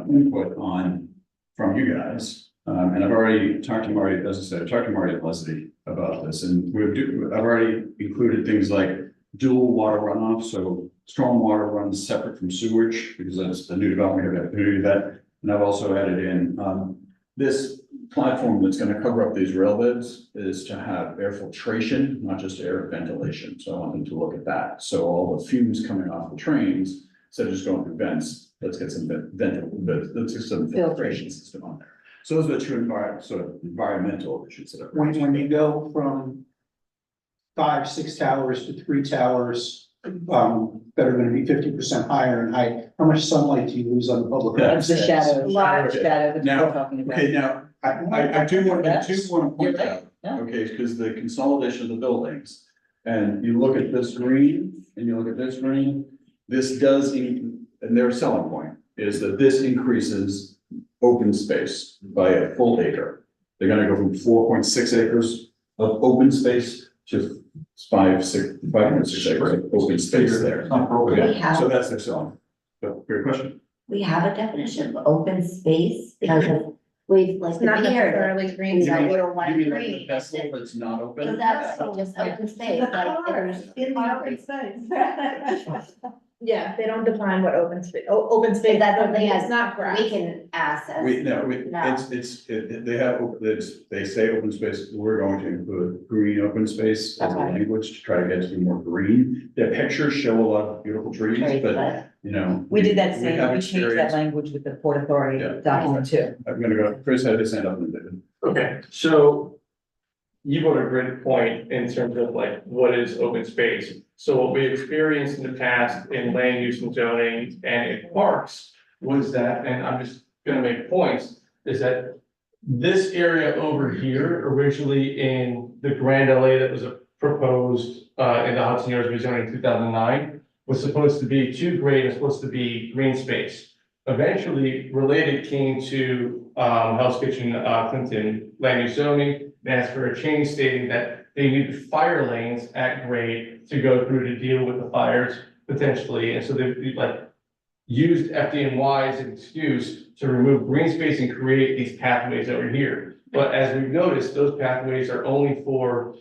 input from you guys. And I've already talked to Marty, as I said, I talked to Marty and Leslie about this, and I've already included things like dual water runoff, so stormwater runs separate from sewage, because that's the new development, we have to do that. And I've also added in, this platform that's gonna cover up these rail beds is to have air filtration, not just air ventilation. So I want them to look at that. So all the fumes coming off the trains, instead of just going through vents, let's get some let's get some filtration system on there. So those are the two environmental issues that are. When you go from 5, 6 towers to 3 towers, that are gonna be 50% higher in height, how much sunlight do you lose on the public? That's the shadow, Lot. shadow that Now, we're talking about. okay, now, I do want to point You're right. out, Yeah. okay, because the consolidation of the buildings. And you look at this green and you look at this green, this does, and their selling point is that this increases open space by a full acre. They're gonna go from 4.6 acres of open space to 5.6 acres of open space there. Okay, so that's their selling. But great question. We have a definition of open space because of, we've like It's the not Pier. necessarily green. You know, space. we were one You mean like green. the vessel that's not open? Exactly, just open space, like there's. In the open space. Yeah, they don't define what open space, open space, That's something it's as not grass. we can ask as. No, No. they have, they say open space, we're going to include green open space as a Okay. language to try to get to be more green. The pictures show a lot of beautiful trees, Trees, but, you know. We did that have same, we changed that experience. language with the Port Authority Yeah. document too. I'm gonna go, Chris had his hand up and did. Okay, so you brought a great point in terms of like, what is open space? So what we experienced in the past in land use and zoning and in parks was that, and I'm just gonna make points, is that this area over here, originally in the Grand LA that was proposed in the Hudson Yards rezoning in 2009, was supposed to be too great, it's supposed to be green space. Eventually, Related came to Hell's Kitchen, Clinton Land Use Zoning, and asked for a change stating that they needed fire lanes at grade to go through to deal with the fires potentially, and so they like used FDNY as an excuse to remove green space and create these pathways over here. But as we've noticed, those pathways are only for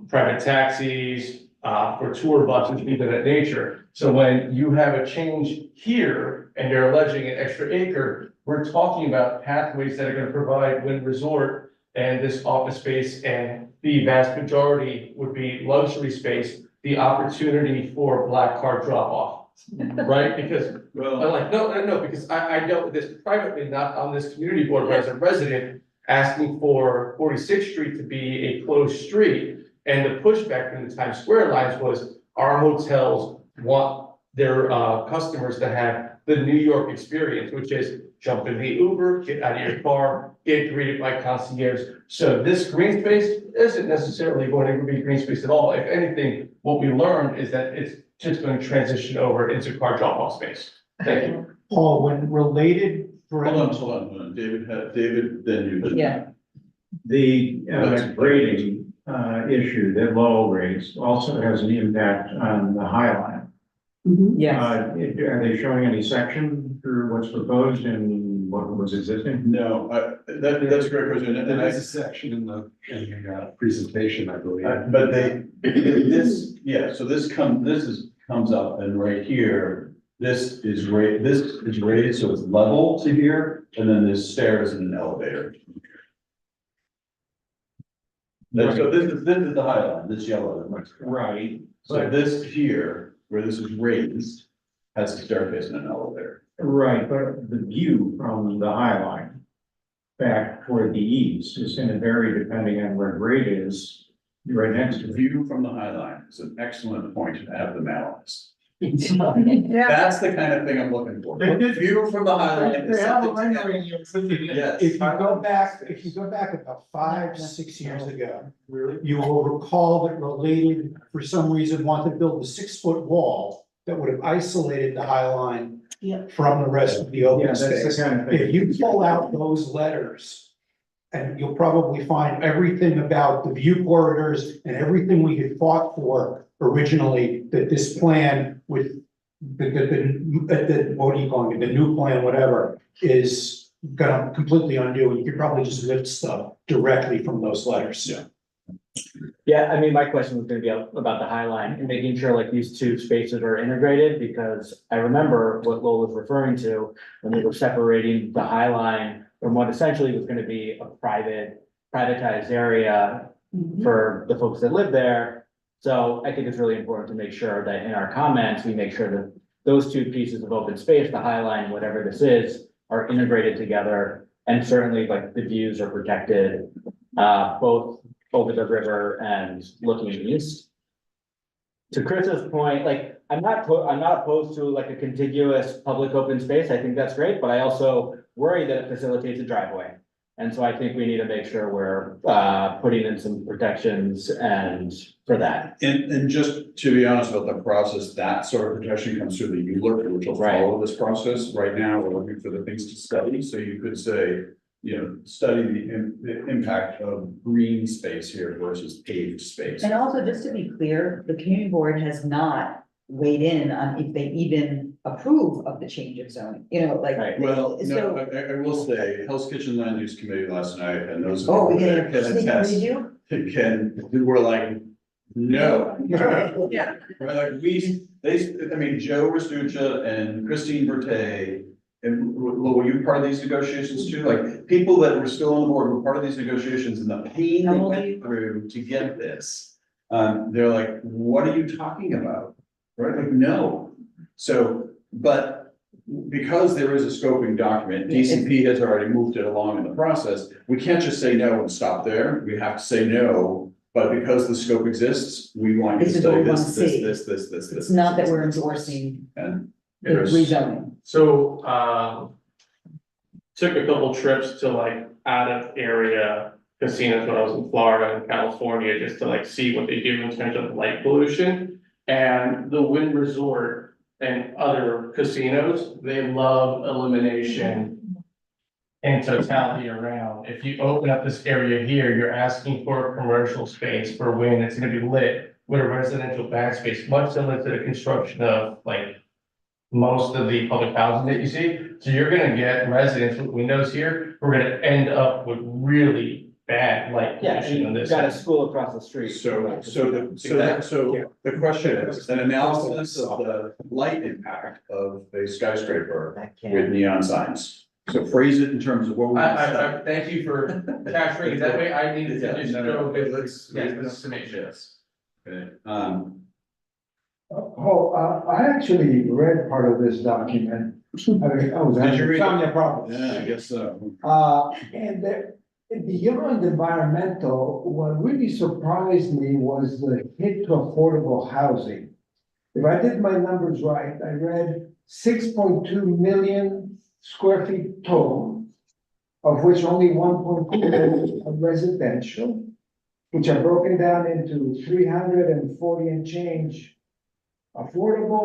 private taxis, for tour buses, things of that nature. So when you have a change here and you're alleging an extra acre, we're talking about pathways that are gonna provide Wind Resort and this office space, and the vast majority would be luxury space, the opportunity for black car drop off. Right, because I'm like, no, because I dealt with this privately, not on this community board, but as a resident, asking for 46th Street to be a closed street. And the pushback from the Times Square lines was, our hotels want their customers to have the New York experience, which is jump in the Uber, get out of your car, get greeted by concierge. So this green space isn't necessarily going to be green space at all. If anything, what we learned is that it's just going to transition over into car drop-off space. Thank you. Paul, when related. Hold on, David, then you. Yeah. The grading issue that Lowell raised also has an impact on the High Line. Yes. Are they showing any section for what's proposed and what was existing? No, that's a great question, and There is a section in the presentation, I believe. but so this comes up, and right here, this is raised, so it's level to here, and then there's stairs and an elevator. So this is the High Line, this yellow. Right. So this here, where this is raised, has a staircase and an elevator. Right, but the view from the High Line back toward the east is going to vary depending on where grade is right next to The it. view from the High Line is an excellent point to have them analyzed. Yeah. That's the kind of thing I'm looking for. View from the High Line is They have a something to rendering. Yes. If you go back about 5, 6 years ago, you will recall that related, for some reason, wanted to build a 6-foot wall that would have isolated the High Line from the rest of the open Yeah, that's the space. kind of thing. If you pull out those letters, and you'll probably find everything about the view corridors and everything we had fought for originally, that this plan with the what do you call it, the new plan, whatever, is gonna completely undo, and you could probably just lift stuff directly from those letters. Yeah. Yeah, I mean, my question was gonna be about the High Line and making sure like these two spaces are integrated, because I remember what Lowell was referring to when we were separating the High Line from what essentially was gonna be a privatized area for the folks that live there. So I think it's really important to make sure that in our comments, we make sure that those two pieces of open space, the High Line, whatever this is, are integrated together. And certainly like the views are protected, both over the river and looking east. To Chris's point, like, I'm not opposed to like a contiguous public open space. I think that's great, but I also worry that it facilitates a driveway. And so I think we need to make sure we're putting in some protections and for that. And just to be honest about the process, that sort of protection comes through the ULURP, which will follow this process. Right now, we're looking for the things to study, so you could say, study the impact of green space here versus paved space. And also, just to be clear, the community board has not weighed in on if they even approve of the change of zoning, like. Well, no, So, I will say, Hell's Kitchen Land Use Committee last night, and those. oh, we that didn't, can attest, who were like, no. Yeah. Right, like Joe Restuccia and Christine Berthet, and were you part of these negotiations too? Like, people that were still on the board were part of these negotiations, and the pain they went through to get this. They're like, what are you talking about? Right, like, no. So, but because there is a scoping document, DCP has already moved it along in the process. We can't just say no and stop there. We have to say no, but because the scope exists, we want you to This is what study we wanna this. see. It's not that we're endorsing And the rezoning. So, took a couple trips to like out of area casinos when I was in Florida and California, just to like see what they do in terms of light pollution. And the Wynn Resort and other casinos, they love illumination and totality around. If you open up this area here, you're asking for a commercial space for Wynn, it's gonna be lit with a residential backspace, much similar to the construction of like most of the public housing that you see. So you're gonna get residents with windows here, we're gonna end up with really bad light Yeah, pollution on and this. you've got a school across the street. So the question is, an analysis of the light impact of a skyscraper with neon signs. So phrase it in terms of what we. I thank you for capturing it that way. I needed to just go with let's summation. Okay, I actually read part of this document. I was Did you read it? having a problem. Yeah, I guess so. And beyond environmental, what really surprised me was the hit to affordable housing. If I did my numbers right, I read 6.2 million square feet total, of which only 1.2 million are residential, which are broken down into 340 and change affordable.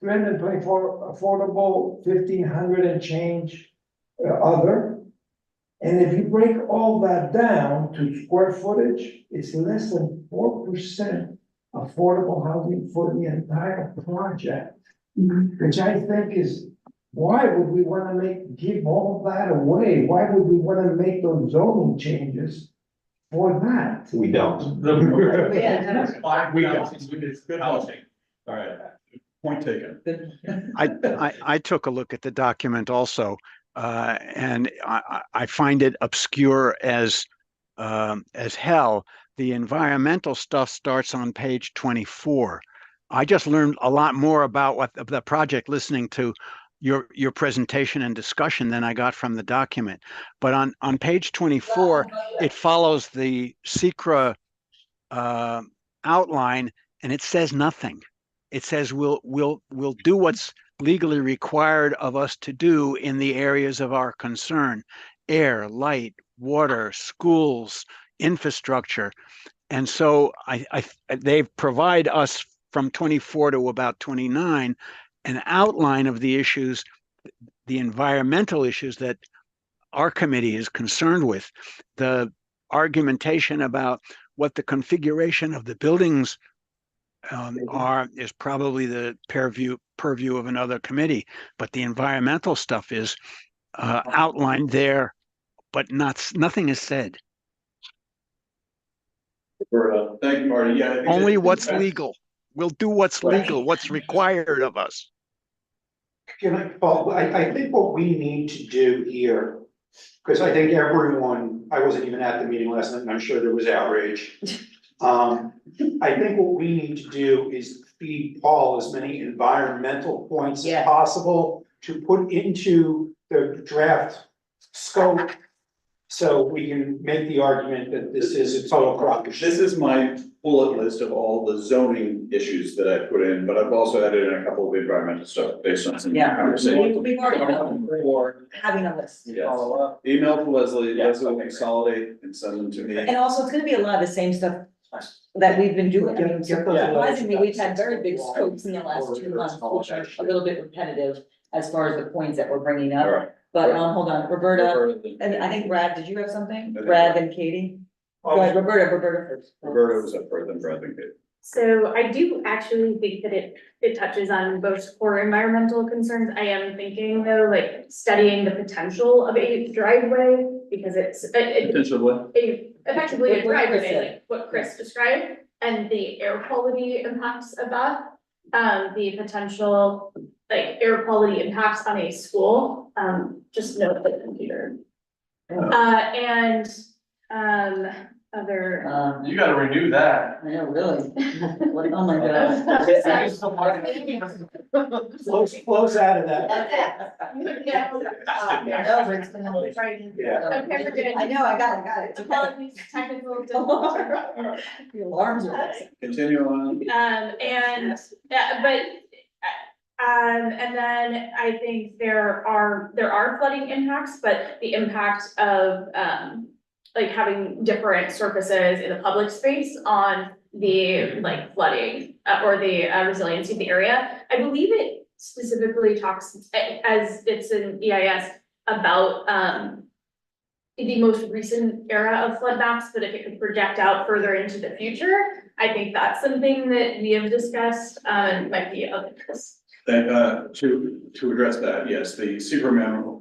324 affordable, 1,500 and change other. And if you break all that down to square footage, it's less than 4% affordable housing for the entire project. Which I think is, why would we wanna give all that away? Why would we wanna make those zoning changes for that? We don't. Yeah, We don't. It's good housing. All right, point taken. I took a look at the document also, and I find it obscure as hell. The environmental stuff starts on page 24. I just learned a lot more about what the project listening to your presentation and discussion than I got from the document. But on page 24, it follows the SECRA outline, and it says nothing. It says we'll do what's legally required of us to do in the areas of our concern: air, light, water, schools, infrastructure. And so they provide us from 24 to about 29 an outline of the issues, the environmental issues that our committee is concerned with. The argumentation about what the configuration of the buildings is probably the purview of another committee, but the environmental stuff is outlined there, but nothing is said. Thank you, Marty. Yeah. I think Only that- what's legal. We'll do what's legal, what's required of us. Paul, I think what we need to do here, because I think everyone, I wasn't even at the meeting last night, and I'm sure there was outrage. I think what we need to do is feed Paul as many environmental points as possible to put into the draft scope. So we can make the argument that this is a total crop. This is my bullet list of all the zoning issues that I put in, but I've also added in a couple of environmental stuff based on some conversation. We've already done having a list. Yes. Email to Leslie, Leslie will consolidate and send them to me. And also, it's gonna be a lot of the same stuff that we've been doing. I mean, surprisingly, we've had very big scopes in the last 2 months, which are a little bit repetitive as far as the points that we're bringing All up. right. But, hold on, Roberta, and I think Brad, did you have something? Brad and Katie? Go ahead, Roberta first. Roberta was up first, then Brad and Kate. So I do actually think that it touches on both core environmental concerns. I am thinking though, like studying the potential of a driveway, because it's effectively a driveway, like what Chris described, and the air quality impacts of that. The potential like air quality impacts on a school, just note the computer. Other. You gotta renew that. I know, really. What, oh my God. Close out of that. I know, I got it. Apologies, technical. The alarms are. Continue on. And then I think there are flooding impacts, but the impact of, like having different surfaces in the public space on the like flooding or the resiliency of the area. I believe it specifically talks, as it's an EIS, about the most recent era of flood maps, but if it could project out further into the future, I think that's something that we have discussed and might be of interest. To address that, yes, the SECRA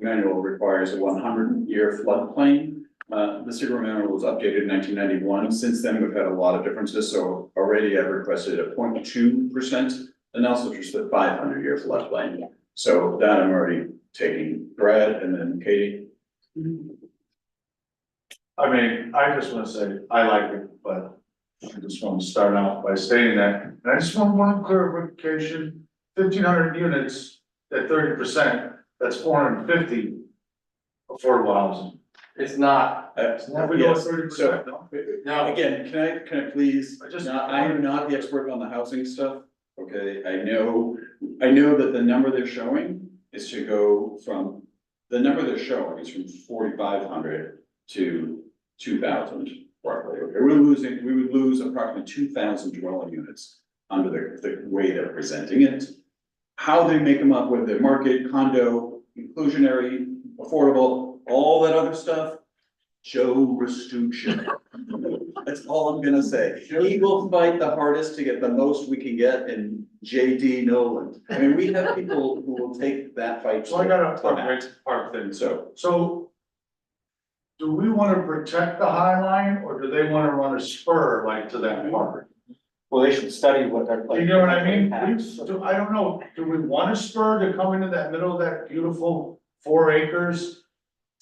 manual requires a 100-year floodplain. The SECRA manual was updated in 1991. Since then, we've had a lot of differences. So already I've requested a 0.2% analysis, which is the 500-year floodplain. Yeah. So that I'm already taking. Brad and then Katie. I mean, I just wanna say, I like it, but I just want to start out by saying that, and I just want one clarification, 1,500 units at 30%, that's 450 affordable housing. It's not. We go 30%. Now, again, can I please, I am not the expert on the housing stuff, okay? I know that the number they're showing is to go from, the number they're showing is from 4,500 to 2,000 roughly. Okay, we would lose approximately 2,000 dwelling units under the way they're presenting it. How they make them up with the market, condo, inclusionary, affordable, all that other stuff, Joe Restuccia. That's all I'm gonna say. He will fight the hardest to get the most we can get in JD Nolan. I mean, we have people who will take that fight. So I got a part thing, so do we wanna protect the High Line, or do they wanna run a spur like to that park? Well, they should study what they're. You know what I mean? I don't know, do we want a spur to come into that middle of that beautiful 4 acres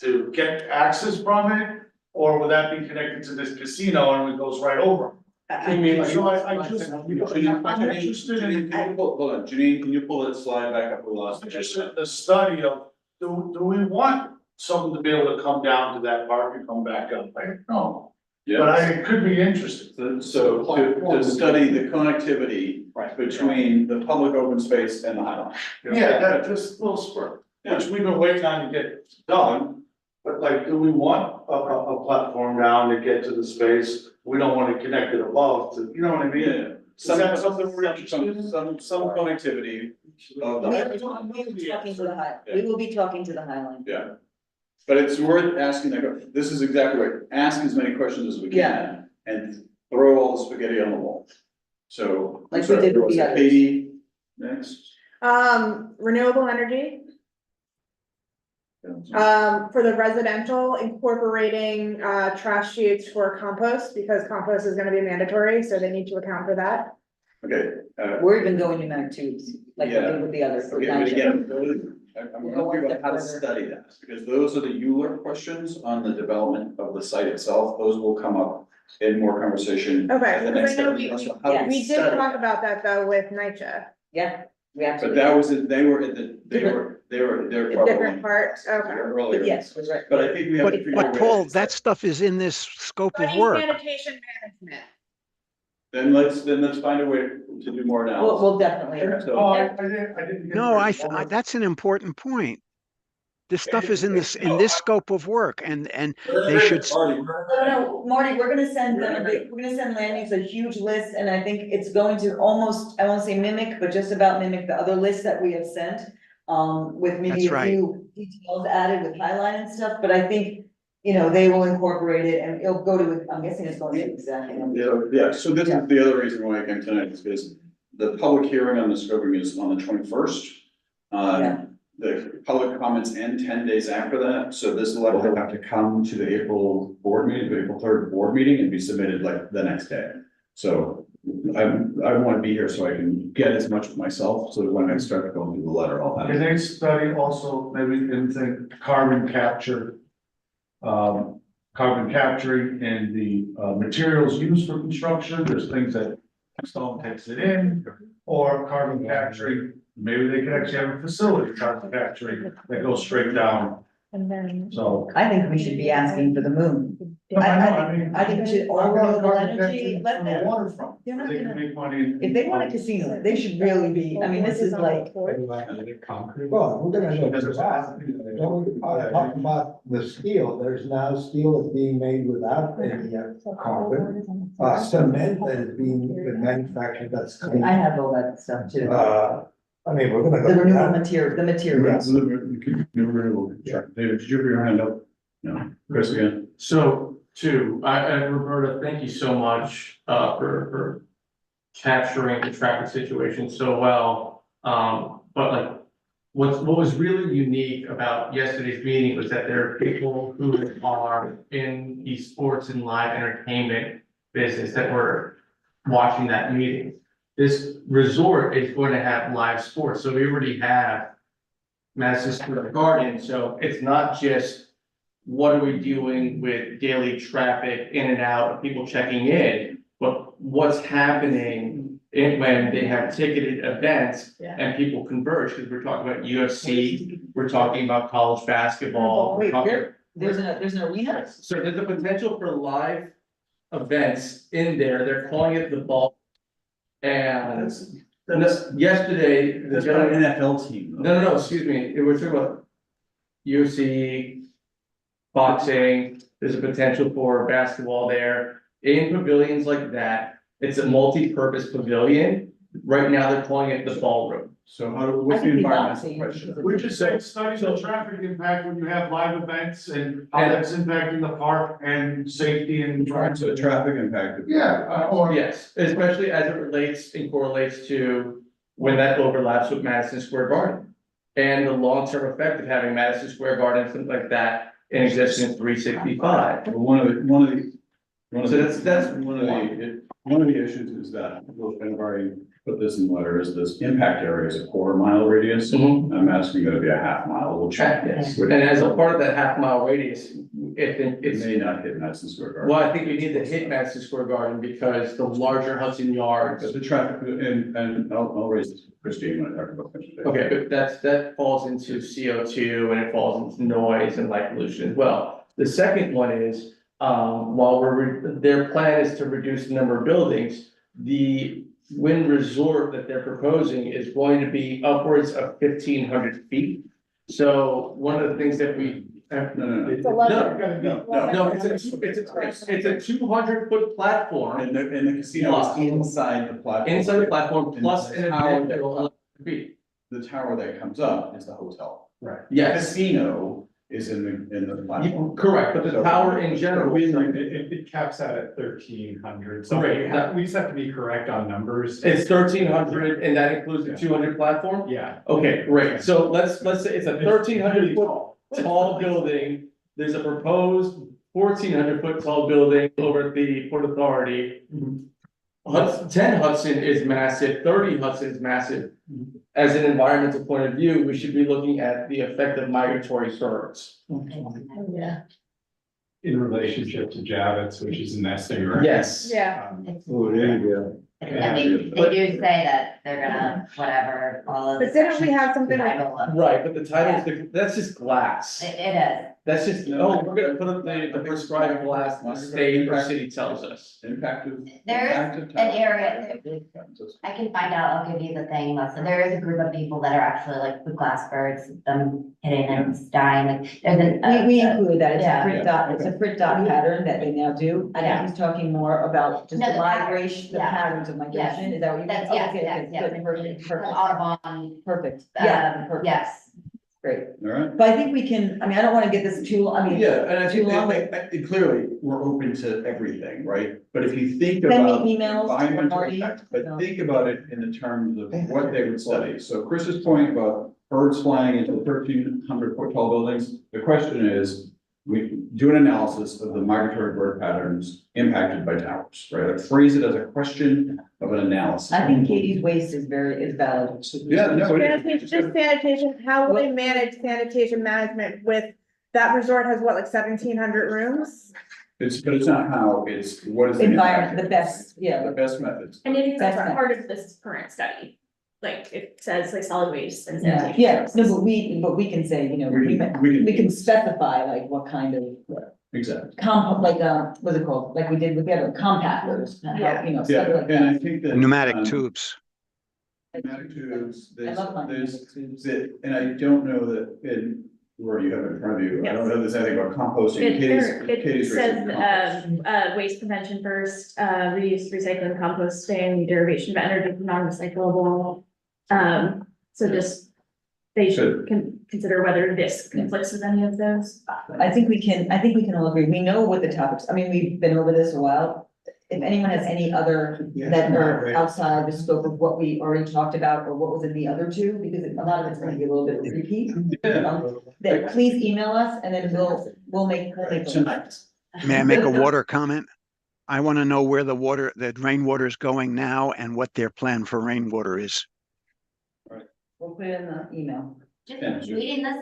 to get access from it? Or would that be connected to this casino and it goes right over? I mean, So I just, I'm interested in. Hold on, Janine, can you pull that slide back up? We lost it. Just the study of, do we want someone to be able to come down to that park and come back up? I don't know. But it could be interesting. So to study the connectivity between the public open space and the High Line. Yeah, that just little spur, which we've been waiting on to get done. But like, do we want a platform down to get to the space? We don't want to connect it above to, you know what I mean? Yeah. Is that something we're interested in? Some connectivity of We the. will be talking to the High, we will be talking to the High Line. Yeah. But it's worth asking, this is exactly right, ask as many questions as we can and throw all the spaghetti on the wall. So. Like we did with the others. Katie, next. Renewable energy. For the residential, incorporating, trash chutes for compost, because compost is gonna be mandatory, so they need to account for that. Okay. We're even going pneumatic tubes, like we did with the others. Okay, but again, I'm gonna figure out how to study that, because those are the Euler questions on the development of the site itself. Those will come up in more conversation. Okay, at the because next I know step. So how do we did study talk that? about that though with NYCHA. Yeah, we But absolutely. that was, they're A probably. different part, okay. Earlier. But yes, was right. But I think we have to figure out. But Paul, that stuff is in this scope But of he's work. sanitation management. Then let's find a way to do more analysis. We'll definitely. So- Oh, I didn't. get No, very- that's an important point. This stuff is in this scope of work and they should. No, Marty, we're gonna send them, we're gonna send land use a huge list, and I think it's going to almost, I won't say mimic, but just about mimic the other lists that we have sent. With maybe That's a right. few details added with highlight and stuff, but I think, they will incorporate it and it'll go to, I'm guessing it's going to exactly. Yeah, so this is the other reason why I came tonight is because the public hearing on the scoping is on the 21st. Yeah. The public comments end 10 days after that, so this letter will have to come to the April board meeting, the April 3rd board meeting and be submitted like the next day. So I want to be here so I can get as much myself, so that when I start going through the letter, I'll have Can it. they study also, maybe in think carbon capture? Carbon capturing and the materials used for construction, there's things that stone takes it in, or carbon capturing. Maybe they could actually have a facility, carbon capturing, that goes straight down, And then. so. I think we should be asking for the moon. I think we should all renewable energy, let The them, waterfront, they're not they can gonna, make money. if they want a casino, they should really be, I mean, this is like. Well, we're gonna look at that. Don't we talk about the steel? There's now steel that's being made without any carbon. Cement that is being manufactured that's clean. I have all that stuff too. I mean, we're gonna go. The with renewable that. material, the materials. David, did you have your hand up? No, Chris again. So, and Roberta, thank you so much, for capturing the traffic situation so well. But like, what was really unique about yesterday's meeting was that there are people who are in the sports and live entertainment business that were watching that meeting. This resort is going to have live sports, so we already have Madison Square Garden, so it's not just what are we doing with daily traffic in and out of people checking in, but what's happening when they have ticketed events and people converge, because we're talking about UFC, we're talking about college basketball. Wait, there's an arena? So there's a potential for live events in there, they're calling it the ball. And Yesterday, the That's not an gentleman, NFL team. no, excuse me, we're talking about UFC, boxing, there's a potential for basketball there. In pavilions like that, it's a multi-purpose pavilion. Right now, they're calling it the ballroom. So what's the environmental question? We're just saying, study the traffic impact when you have live events and how that's impacting the park and safety and. So the traffic impact. Yeah, or. Yes, especially as it relates and correlates to when that overlaps with Madison Square Garden. And the long-term effect of having Madison Square Garden, something like that, in existence 365. Well, one of the that's one of the issues is that, I've already put this in the letter, is this impact area is a 1/4 mile radius. I'm asking that it be a 1/2 mile, we'll check this. And as a part of that 1/2 mile radius, It it's, may not hit Madison Square Garden. well, I think we need to hit Madison Square Garden because the larger Hudson Yards. But the traffic, and I'll raise this with Christine when I talk about transportation. Okay, but that falls into CO2 and it falls into noise and light pollution as well. The second one is, while their plan is to reduce the number of buildings, the wind resort that they're proposing is going to be upwards of 1,500 feet. So one of the things that we. No, It's 11. No, it's a 200-foot platform. And the casino is inside the platform. Inside the platform, plus an additional feet. The tower that comes up is the hotel. Right. Yes. Casino is in the platform. Correct, but the tower in general. It caps out at 1,300, so we just have to be correct on numbers. It's 1,300 and that includes the 200 platform? Yeah. Okay, great. So let's say it's a 1,300-foot tall building. There's a proposed 1,400-foot tall building over at the Port Authority. 10 Hudson is massive, 30 Hudson is massive. As an environmental point of view, we should be looking at the effect of migratory birds. Yeah. In relationship to Javits, which is a nesting ground. Yes. Yeah. Oh, there you go. And they do say that they're gonna, whatever, all of. But didn't we have something like? Right, but the title, that's just glass. It is. That's just, oh, we're gonna put up the prescribed glass, the state or city tells us. There's an area, I can find out, I'll give you the thing, Leslie. There is a group of people that are actually like with glass birds, them hitting and dying, like, there's an. We include that, it's a yeah. print dot pattern that they now do. I think he's talking more about just No, the the pattern, migration, the yeah. patterns of migration, is that what you? That's, okay, yes, okay, yes, yes. good, perfect, perfect. Audubon. Perfect, yeah, perfect. Yes. Great, All right. but I think we can, I mean, I don't wanna get this too, I mean. Yeah, and I too think long, clearly, we're open to everything, right? But if you think Send me about emails, environmental Marty. impact, but think about it in the terms of what they would study. So Chris's point about birds flying into 1,300-foot tall buildings, the question is, we do an analysis of the migratory bird patterns impacted by towers, right? Like phrase it as a question of an analysis. I think Katie's waste is valid. Yeah, no, it is. Sanitation, just sanitation, how will they manage sanitation management with, that resort has what, like 1,700 rooms? But it's not how, it's what is the Environment, impact? the best, yeah. The best methods. And it's That's a right. part of this current study, like it says like solid waste and Yeah, sanitation. yeah, no, but we can say, you know, we can specify like what kind of Exactly. like, what's it called, like we did with the other compactors, and how, you know, stuff Yeah, like and that. I think that. Pneumatic tubes. Pneumatic tubes, I love my there's, pneumatic tubes. and I don't know that, where you have it in front of you, I don't know if there's anything about composting. It Katie's says, raising compost. waste prevention first, reuse, recycling, composting, derivation of energy from non-recyclable. So just, they should consider whether this conflicts with any of those. I think we can all agree, we know what the topics, I mean, we've been over this a while. If anyone has any other that are outside the scope of what we already talked about, or what was in the other two, because a lot of it's gonna be a little bit of repeat. Then please email us, and then we'll make. May I make a water comment? I want to know where the rainwater is going now and what their plan for rainwater is. We'll put it in the email. Just reading this,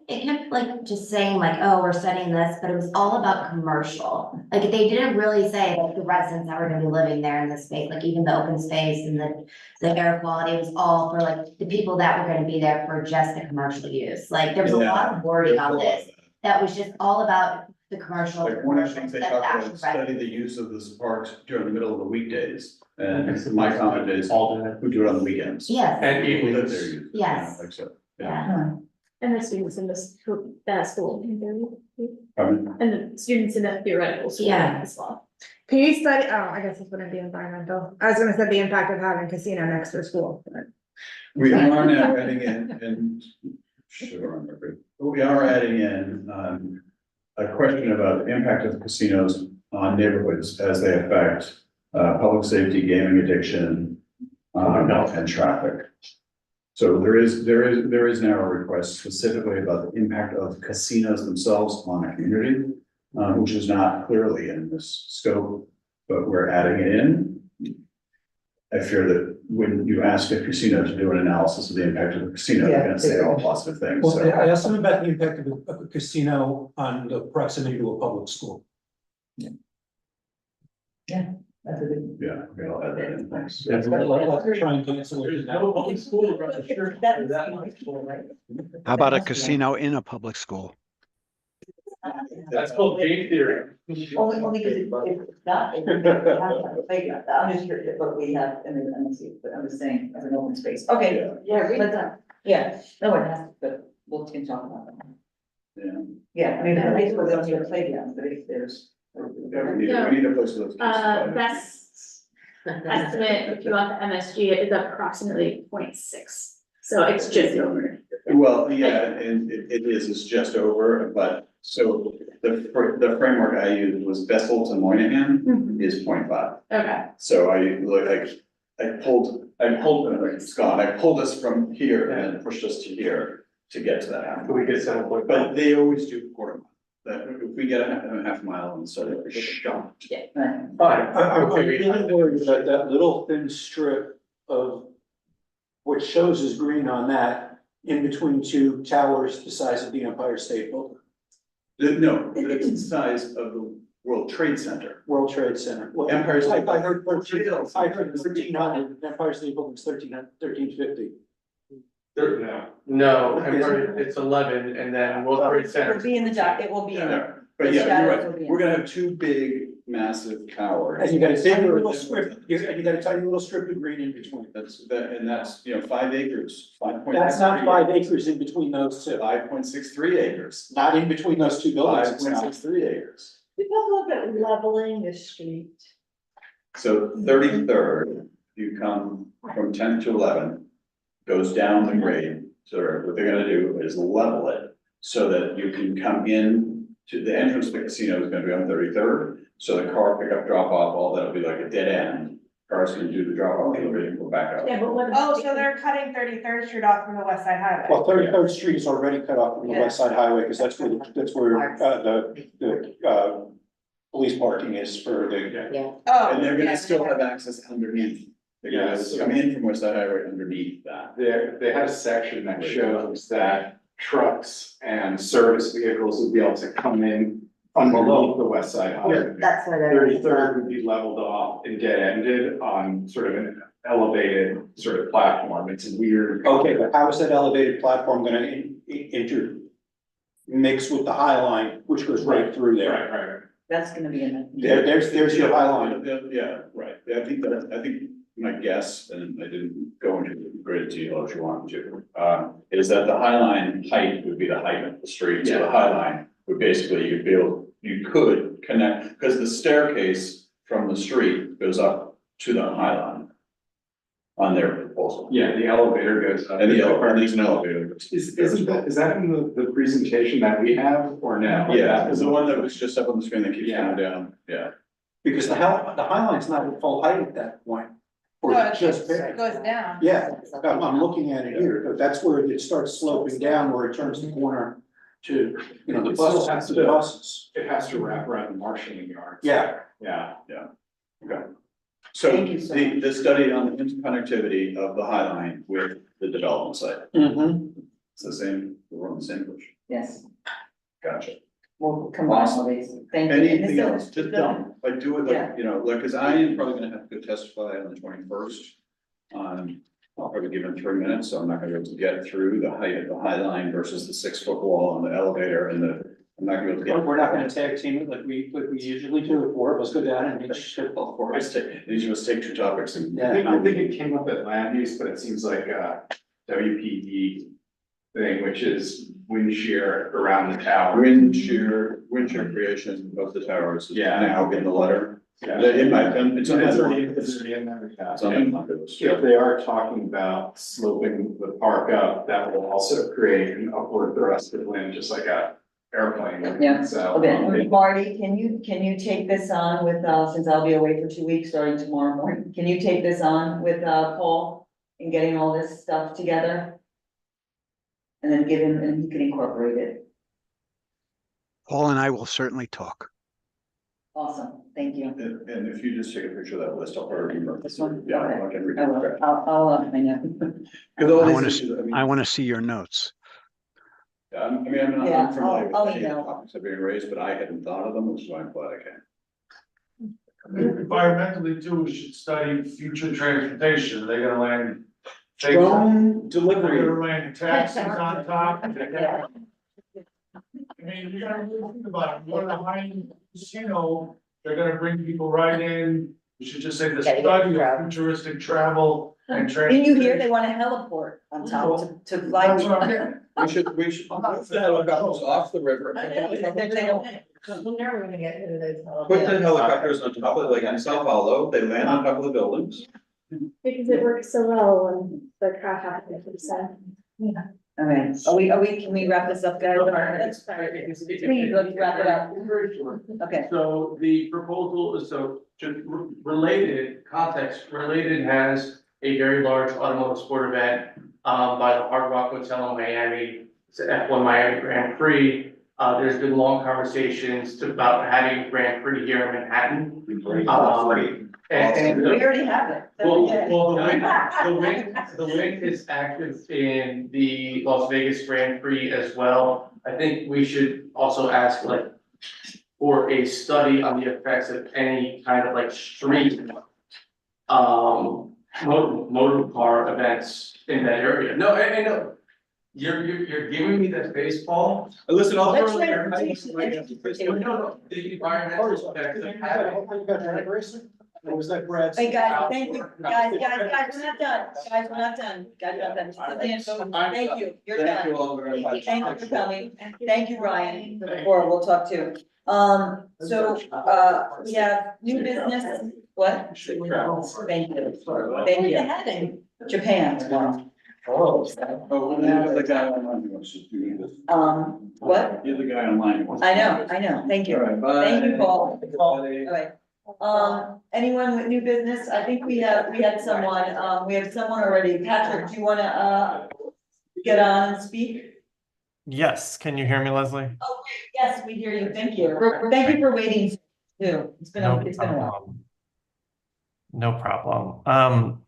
it kept like just saying like, oh, we're studying this, but it was all about commercial. Like they didn't really say like the residents that were gonna be living there in this space, like even the open space and the air quality, it was all for like the people that were gonna be there for just the commercial use. Like there was a lot of wording on this that was just all about the commercial. Like one of the things they that talk about, actual is study the use of this parks during the middle of the weekdays. And my comment is, we do it on the weekends. Yes. And people live there. use it, you know, Yes. Like so. Yeah. And the students in this, that school, Pardon? and the students in the theoretical school Yeah. as well. Can you study, oh, I guess this wouldn't be environmental. I was gonna say the impact of having casino next to a school. but- We are now adding in, and should remember, we are adding in, a question about the impact of casinos on neighborhoods as they affect, public safety, gaming addiction, and traffic. So there is now a request specifically about the impact of casinos themselves on a community, which is not clearly in this scope, but we're adding it in. I fear that when you ask a casino to do an analysis of the impact of the casino, they're gonna say all positive things, Well, so. I asked them about the impact of a casino on the proximity to a public school. That's a good. Yeah, okay, I'll add that in, thanks. Let's try and cancel it. How about a casino in a public school? That's called game theory. Only because it's not, I'm just curious, but we have, but I'm just saying, as an open space, okay, yeah, no one has, but we can talk about that. Yeah. Yeah, I mean, at least we're going to playground, but if there's. We need a place for those kids. Best estimate, if you want the MSG, is approximately 0.6. So it's just over. Well, yeah, and it's just over, but so the framework I used was Bessel to Moynihan is 0.5. Okay. So I pulled, Scott, I pulled us from here and pushed us to here to get to that half. We get 7.5. But they always do quarter mile. That if we get a half mile and so they're shocked. I'm really worried about that little thin strip of what shows as green on that, in between two towers the size of the Empire State Building. No, it's the size of the World Trade Center. World Trade Center. Well, Empire State. I heard 1300, Empire State Building's 1350. No, it's 11, and then World Trade Center. It'll be in the doc, it will be in there. But yeah, you're shadows will right, be in we're gonna have two big, massive towers. And you got a tiny little strip, you got a tiny little strip of green in between. That's, 5 acres, 5.63. That's not 5 acres in between those two. 5.63 acres. Not in between those two buildings. It's not. 5.63 acres. We talk a little bit leveling the street. So 33rd, you come from 10 to 11, goes down the grade. So what they're gonna do is level it so that you can come in to the entrance of the casino is gonna be on 33rd. So the car pickup, drop off, all that'll be like a dead end. Cars can do the drop off, and go back up. Yeah, but what? Oh, so they're cutting 33rd Street off from the West Side Highway. Well, 33rd Street is already cut off from the West Side Highway, because that's where the police parking is for the. Yeah. Oh. And they're yeah, gonna still yeah. have access underneath. They're gonna Yes. come in from West Side Highway underneath that. They had a section that shows that trucks and service vehicles would be able to come in underneath the West Side Highway. That's where they're. 33rd would be leveled off and dead ended on sort of an elevated sort of platform. It's weird. Okay, but how is that elevated platform gonna mix with the High Line, which goes right through there? Right. That's gonna be in the. There's your High Line. Yeah, right. Yeah, I think my guess, and I didn't go into great detail if you want to, is that the High Line height would be the height of the street. So the High Line would basically, you could connect, because the staircase from the street goes up to the High Line on their proposal. Yeah, the elevator goes up. And there's an elevator. Is that in the presentation that we have or no? Yeah, it's the one that was just up on the screen that keeps coming down, yeah. Because the High Line's not at full height at that point. Or Well, it just goes down. Yeah, I'm looking at it here, but that's where it starts sloping down, where it turns the corner to, the It still has to- buses. It has to wrap around the marshalling yard. Yeah. Yeah. Okay. So Thank you so much. the study on the interconnectivity of the High Line with the development site, it's the same, we're on the same page. Yes, Gotcha. we'll combine all these, thank you. And Anything this- else, just don't, like, do it like, cause I am probably gonna have to go testify on the 21st. I'll probably give it 3 minutes, so I'm not gonna be able to get through the height of the High Line versus the 6-foot wall on the elevator and the I'm not gonna be able to get. We're not gonna tag team it like we usually do, four of us go down and each hit all four of us. These of us take two topics and. I think it came up at land use, but it seems like a WPD thing, which is wind shear around the tower. Wind shear creation of the towers. is Yeah. Now in the letter. Yeah. In my, it's on It's the. already in there. It's on the. If they are talking about sloping the park up, that will also create an upward thrust of wind, just like a airplane. Yeah, So. okay, Marty, can you take this on with, since I'll be away for 2 weeks starting tomorrow morning, can you take this on with, Paul in getting all this stuff together? And then give him, and he can incorporate it. Paul and I will certainly talk. Awesome, thank you. And if you just take a picture of that list, I'll probably remember. This one? Yeah, Okay. I can read I will, it. I know. Because all I these want issues, I want to see your notes. I mean, I'm not Yeah, unfamiliar I'll with any of the email. topics that are being raised, but I hadn't thought of them, which is why I'm glad I can. Environmentally too, we should study future transportation, they're gonna land. Drone They're delivery. gonna land taxis on top. They're gonna- I mean, you gotta really think about it, one of the high-end casino, they're gonna bring people right in. We should just say the Yeah, you gotta study of travel. futuristic travel and Didn't you hear transportation. they want a heliport on top to fly? That's what I'm getting. We should move the helicopters off the river. I know, they don't- We're never gonna get rid of those. Put the helicopters on top of, like in Sao Paulo, they land on top of the buildings. Because it works so well when the crowd happens, so. All right, can we wrap this up, guys? Please, let's wrap it up. Very short. Okay, So the proposal is, so just related, context, related has a very large automotive sport event by the Hard Rock Hotel in Miami. It's the F1 Miami Grand Prix. There's been long conversations about having Grand Prix here in Manhattan. And we already have it. well, the wing is active in the Las Vegas Grand Prix as well. I think we should also ask like for a study on the effects of any kind of like street motor car events in that area. No, I know. You're giving me that face, Paul. Listen, I'll Let's throw try in there. No, the environmental effects of having. What was that, Brad? Hey, guys, thank you, guys, we're not done, guys, we're not done, thank you, you're Thank you done. all very much. Thank you for coming, thank you, Ryan, before, we'll talk too. So, we have new business, what? Thank you. Thank you. Heading? Japan tomorrow. Oh, you're the guy online who wants to do this. What? You're the guy online. who wants to I do know, this. thank you. All right, bye. Thank you, Paul. Bye. Alright, anyone with new business? I think we had someone, we have someone already. Patrick, do you wanna, get on and speak? Yes, can you hear me, Leslie? Oh, great. Yes, we hear you. Thank you. Thank you for waiting too. It's been a while. No problem.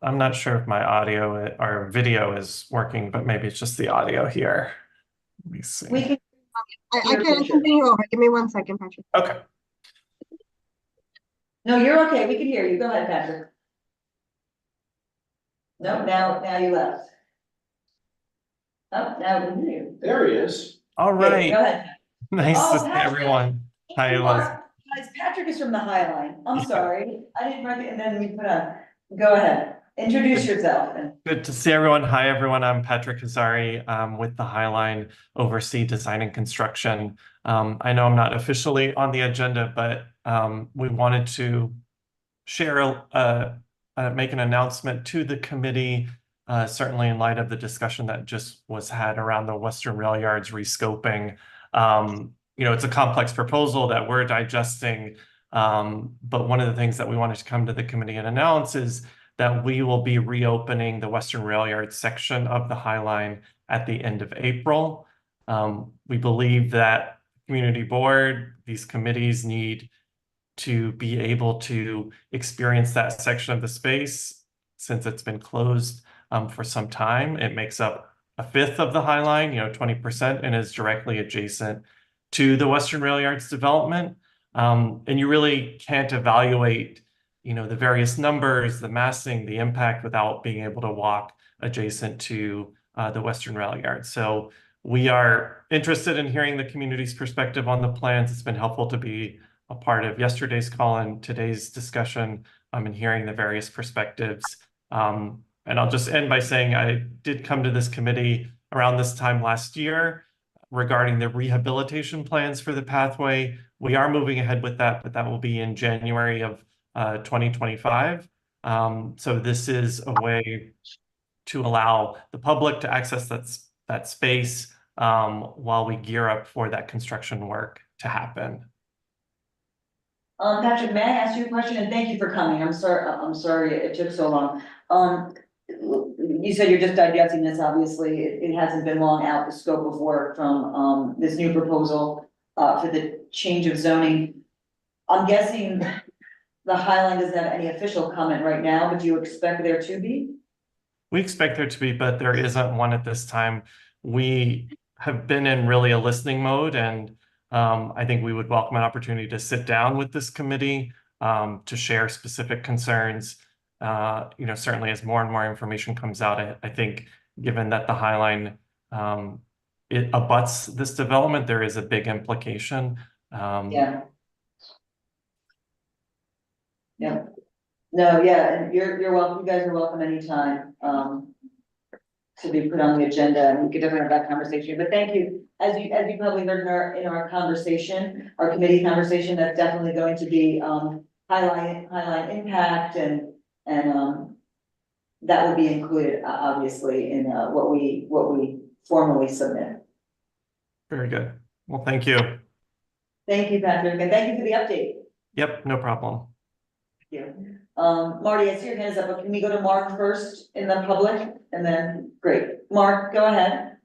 I'm not sure if my audio or video is working, but maybe it's just the audio here. Let me see. We can. I can continue over. Give me 1 second, Patrick. Okay. No, you're okay. We can hear you. Go ahead, Patrick. No, now you left. Oh, now we can hear you. There he is. All Okay, right. Go ahead. Nice Oh, to see Patrick. everyone. Hi, Leslie. Guys, Patrick is from the High Line. I'm sorry. I didn't write it, and then we put on. Go ahead. Introduce yourself. Good to see everyone. Hi, everyone. I'm Patrick Hazari with the Highline, oversee design and construction. I know I'm not officially on the agenda, but we wanted to share, make an announcement to the committee, certainly in light of the discussion that just was had around the Western Rail Yards rescoping. You know, it's a complex proposal that we're digesting, but one of the things that we wanted to come to the committee and announce is that we will be reopening the Western Rail Yard section of the High Line at the end of April. We believe that community board, these committees need to be able to experience that section of the space since it's been closed for some time. It makes up a fifth of the High Line, 20%, and is directly adjacent to the Western Rail Yards development. And you really can't evaluate the various numbers, the massing, the impact without being able to walk adjacent to the Western Rail Yard. So we are interested in hearing the community's perspective on the plans. It's been helpful to be a part of yesterday's call and today's discussion, and hearing the various perspectives. And I'll just end by saying I did come to this committee around this time last year regarding the rehabilitation plans for the pathway. We are moving ahead with that, but that will be in January of 2025. So this is a way to allow the public to access that space while we gear up for that construction work to happen. Patrick, may I ask you a question? And thank you for coming. I'm sorry it took so long. You said you're just digesting this, obviously. It hasn't been long out, the scope of work from this new proposal for the change of zoning. I'm guessing the Highline doesn't have any official comment right now, but do you expect there to be? We expect there to be, but there isn't one at this time. We have been in really a listening mode, and I think we would welcome an opportunity to sit down with this committee to share specific concerns. Certainly as more and more information comes out, I think given that the Highline it abuts this development, there is a big implication. Yeah. No, yeah, and you're welcome. You guys are welcome anytime to be put on the agenda, and we could definitely have that conversation. But thank you. As you probably heard in our conversation, our committee conversation, that's definitely going to be Highline impact, and that will be included obviously in what we formally submit. Very good. Well, thank you. Thank you, Patrick, and thank you for the update. Yep, no problem. Thank you. Marty, I see your hands up, but can we go to Mark first in the public, and then, great. Mark, go ahead.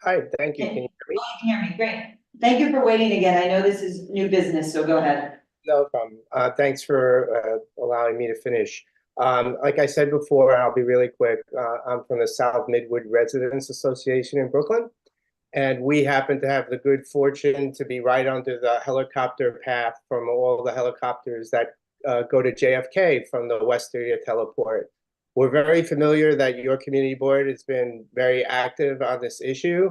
Hi, thank you. Can you hear me? Oh, you can hear me, great. Thank you for waiting again. I know this is new business, so go ahead. No problem. Thanks for allowing me to finish. Like I said before, I'll be really quick. I'm from the South Midwood Residents Association in Brooklyn, and we happen to have the good fortune to be right under the helicopter path from all the helicopters that go to JFK from the West Area Teleport. We're very familiar that your community board has been very active on this issue.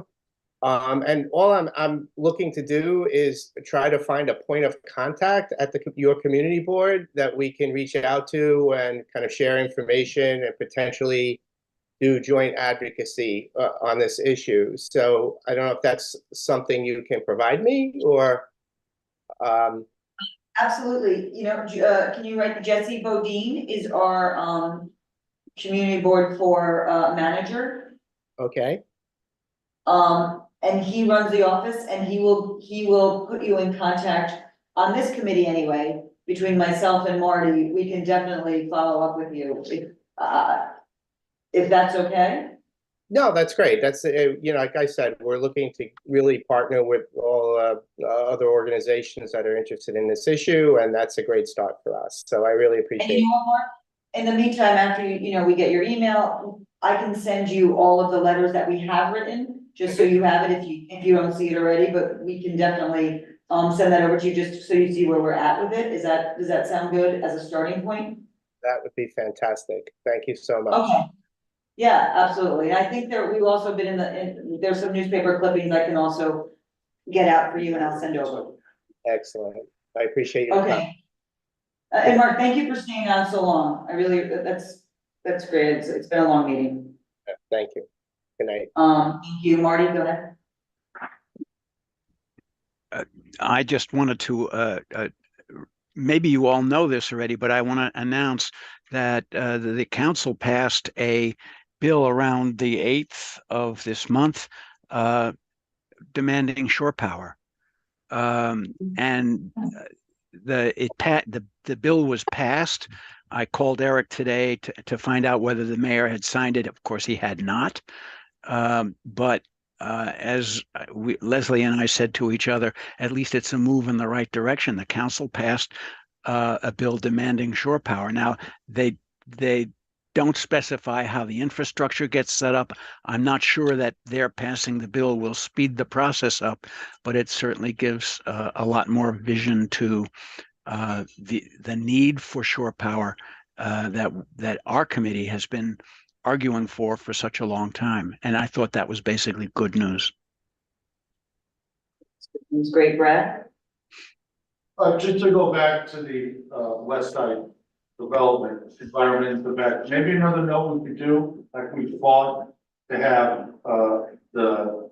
And all I'm looking to do is try to find a point of contact at your community board that we can reach out to and kind of share information and potentially do joint advocacy on this issue. So I don't know if that's something you can provide me, or Absolutely. Can you write Jesse Bodine is our community board for manager. Okay. And he runs the office, and he will put you in contact on this committee anyway, between myself and Marty. We can definitely follow up with you if that's okay. No, that's great. That's, like I said, we're looking to really partner with all other organizations that are interested in this issue, and that's a great start for us. So I really appreciate it. And you know what, Mark? In the meantime, after we get your email, I can send you all of the letters that we have written, just so you have it if you don't see it already. But we can definitely send that over to you just so you see where we're at with it. Does that sound good as a starting point? That would be fantastic. Thank you so much. Okay. Yeah, absolutely. And I think we've also been there's some newspaper clippings I can also get out for you, and I'll send over. Excellent. I appreciate your time. And Mark, thank you for staying on so long. I really, that's great. It's been a long meeting. Thank you. Good night. Thank you, Marty, go ahead. I just wanted to, maybe you all know this already, but I want to announce that the council passed a bill around the 8th of this month demanding shore power. And the bill was passed. I called Eric today to find out whether the mayor had signed it. Of course, he had not. But as Leslie and I said to each other, at least it's a move in the right direction. The council passed a bill demanding shore power. Now, they don't specify how the infrastructure gets set up. I'm not sure that their passing the bill will speed the process up, but it certainly gives a lot more vision to the need for shore power that our committee has been arguing for such a long time. And I thought that was basically good news. It was great, Brad. Just to go back to the, west side development environment in the back, maybe another note we could do, like we fought to have, the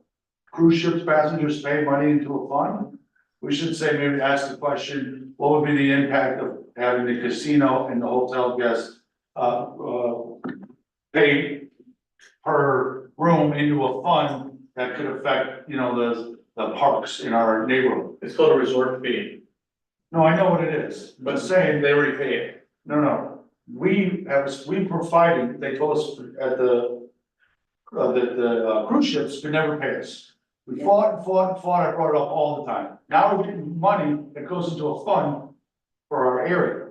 cruise ships passengers pay money into a fund. We should say, maybe ask the question, what would be the impact of having the casino and the hotel guests, pay per room into a fund that could affect, you know, the parks in our neighborhood. It's called a resort fee, No, I know what it is, but saying, they already pay it. no, we provided, they told us at the cruise ships could never pay us. We fought, I brought it up all the time. Now we're getting money that goes into a fund for our area.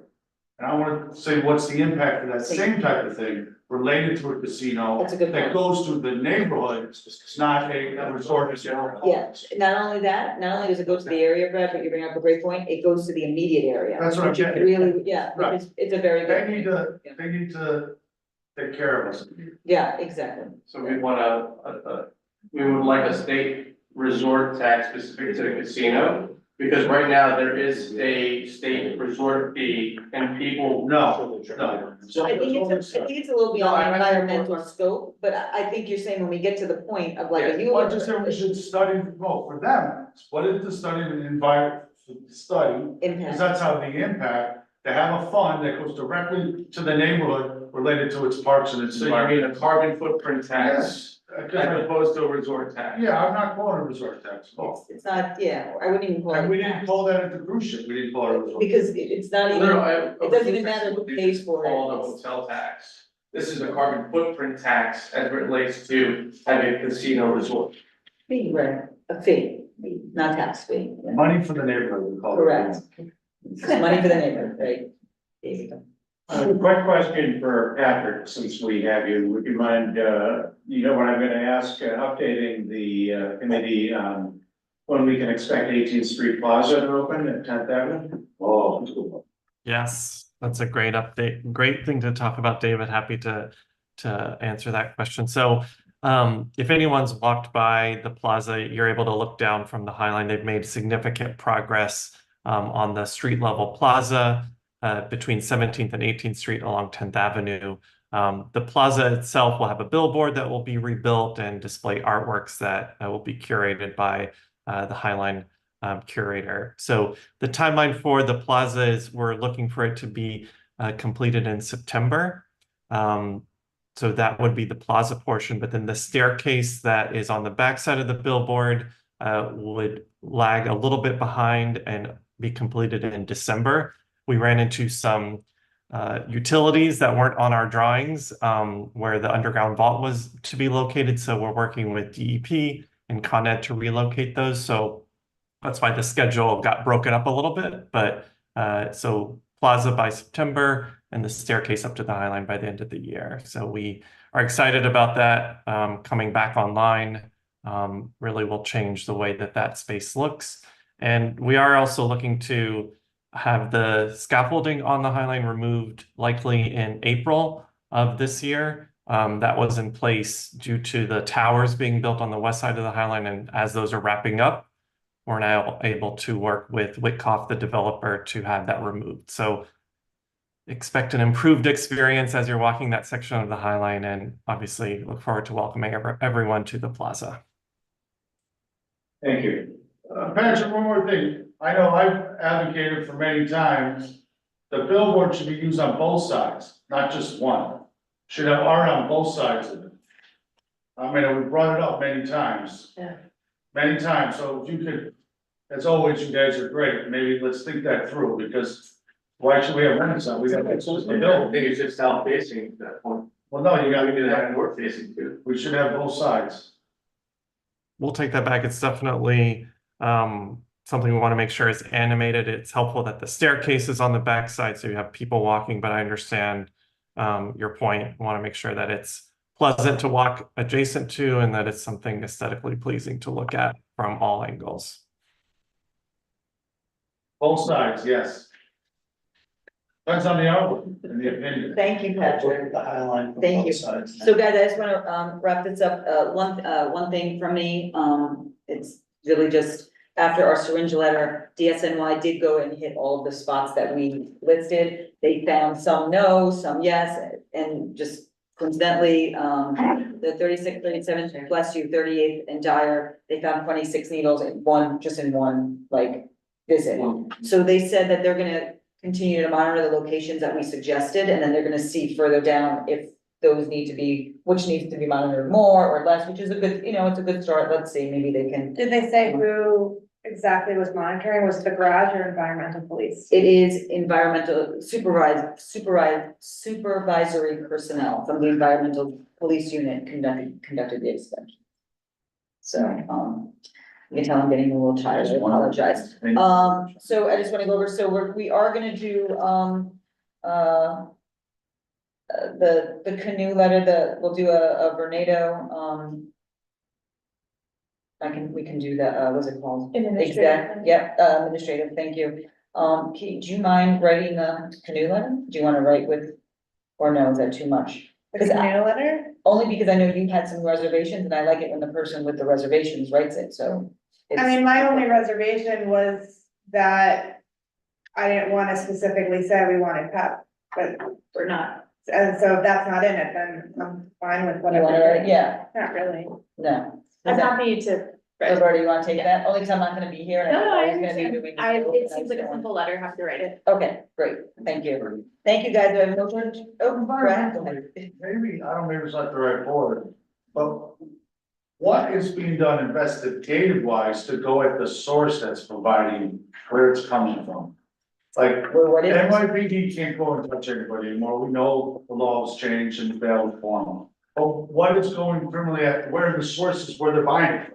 And I want to say, what's the impact of that same type of thing related to a casino That's a good that point. goes to the neighborhood, it's not a resort. Yeah, not only does it go to the area, Brad, but you bring up a great point, it goes to the immediate area. That's what I'm which is getting at. really, yeah, Right. it's a very good. They need to take care of us. Yeah, exactly. So we want we would like a state resort tax specific to the casino, because right now there is a state resort fee and people. No. So I think it's a little beyond the environmental scope, but I think you're saying when we get to the point of like, if you. Well, I just said we should study, well, for them, what is the study of the environment, study, because that's how the impact, to have a fund that goes directly to the neighborhood related to its parks and its. So you mean a carbon footprint tax Yes. as opposed to a resort tax? Yeah, I'm not calling it a resort tax, no. It's not, yeah, I wouldn't even call it. And we didn't call that at the cruise ship, we didn't call it a resort. Because it's not even, it doesn't even matter who pays for Called a it. hotel tax. This is a carbon footprint tax as it relates to having a casino resort. Fee, right, a fee, not tax fee. Yeah. Money for the neighborhood, we call it. Correct. It's money for the neighborhood, right? There you go. Quick question for Patrick, since we have you, would you mind, you know what I'm gonna ask, updating the committee on when we can expect 18th Street Plaza to open at 10th Avenue? Oh. Yes, that's a great update. Great thing to talk about, David. Happy to answer that question. So if anyone's walked by the plaza, you're able to look down from the High Line. They've made significant progress on the street level plaza between 17th and 18th Street along 10th Avenue. The plaza itself will have a billboard that will be rebuilt and display artworks that will be curated by the High Line curator. So the timeline for the plaza is we're looking for it to be completed in September. So that would be the plaza portion, but then the staircase that is on the backside of the billboard would lag a little bit behind and be completed in December. We ran into some utilities that weren't on our drawings where the underground vault was to be located. So we're working with DEP and Con Ed to relocate those. So that's why the schedule got broken up a little bit. But so plaza by September and the staircase up to the High Line by the end of the year. So we are excited about that coming back online. Really will change the way that that space looks. And we are also looking to have the scaffolding on the High Line removed likely in April of this year. That was in place due to the towers being built on the west side of the High Line. And as those are wrapping up, we're now able to work with Whitcoff, the developer, to have that removed. So expect an improved experience as you're walking that section of the High Line, and obviously look forward to welcoming everyone to the plaza. Thank you. Patrick, one more thing. I know I've advocated for many times, the billboard should be used on both sides, not just one. Should have art on both sides of it. I mean, we brought it up many times. Yeah. Many times, so if you could, as always, you guys are great, maybe let's think that through, because why should we have one side? We got to I think it's just south facing at that point. Well, no, you got We to do do that that. north facing too. We should have both sides. We'll take that back. It's definitely something we want to make sure is animated. It's helpful that the staircase is on the backside, so you have people walking, but I understand your point. We want to make sure that it's pleasant to walk adjacent to and that it's something aesthetically pleasing to look at from all angles. Both sides, yes. Depends on the outlook and the opinion. Thank you, Patrick. The highline from Thank both you. sides. So guys, I just wanna, wrap this up, one thing from me, it's really just, after our syringe letter, DSNY did go and hit all of the spots that we listed. They found some no, some yes, and just coincidentally, the 36, 37, bless you, 38th and Dyer, they found 26 needles in one, like, visit. So they said that they're gonna continue to monitor the locations that we suggested, and then they're gonna see further down if those need to be, which needs to be monitored more or less, which is a good, it's a good start. Let's see, maybe they can. Did they say who exactly was monitoring? Was it the garage or environmental police? It is environmental supervisory personnel from the environmental police unit conducted the inspection. So, you can tell I'm getting a little tired, I apologize. So I just wanna go over, so we are gonna do, the canoe letter, we'll do a Vornado, we can do that, what's it called? Administrative. Yep, administrative, thank you. Kate, do you mind writing the canoe letter? Do you wanna write with, or no, is that too much? The canoe letter? Only because I know you had some reservations, and I like it when the person with the reservations writes it, so. I mean, my only reservation was that I didn't wanna specifically say we wanted PEP, but we're not. And so if that's not in it, then I'm fine with You whatever. wanna write, yeah, Not really. no. I'm happy to. Roberta, you wanna take that? Only because I'm not gonna be here. and No, no, I I'm always gonna be understand. doing this It too, seems like a and simple letter, have to write it. Okay, great, thank you. Thank you, guys, I have no turn, Brad, go ahead. Maybe, I don't know, maybe it's not the right word, but what is being done investigative wise to go at the source that's providing where it's coming from? Like, Well, what is? NYPD can't go and touch anybody anymore, we know the laws changed and failed form. But what is going criminally at, where are the sources, where they're buying it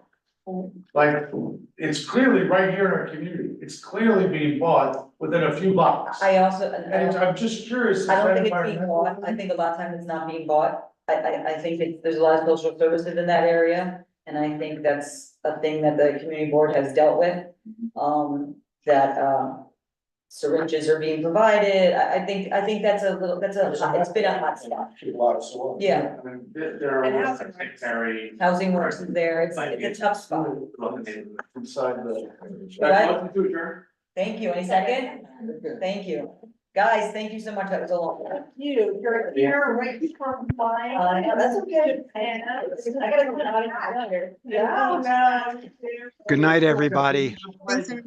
from? Like, it's clearly right here in our community, it's clearly being bought within a few blocks. I also, I'm just curious. I don't think it's being bought, I think a lot of times it's not being bought. I think there's a lot of social services in that area, and I think that's a thing that the community board has dealt with. That, syringes are being provided, I think that's a little, it's been a hot spot. A lot of soil. Yeah. I mean, there And are housing very. Housing works is there, it's a tough spot. Inside the. Right. Thank you, any second? Thank you. Guys, thank you so much, that was a long one. You're here right before mine. Yeah, that's okay. I gotta go out of here. Yeah, no. Good night, everybody. Thanks,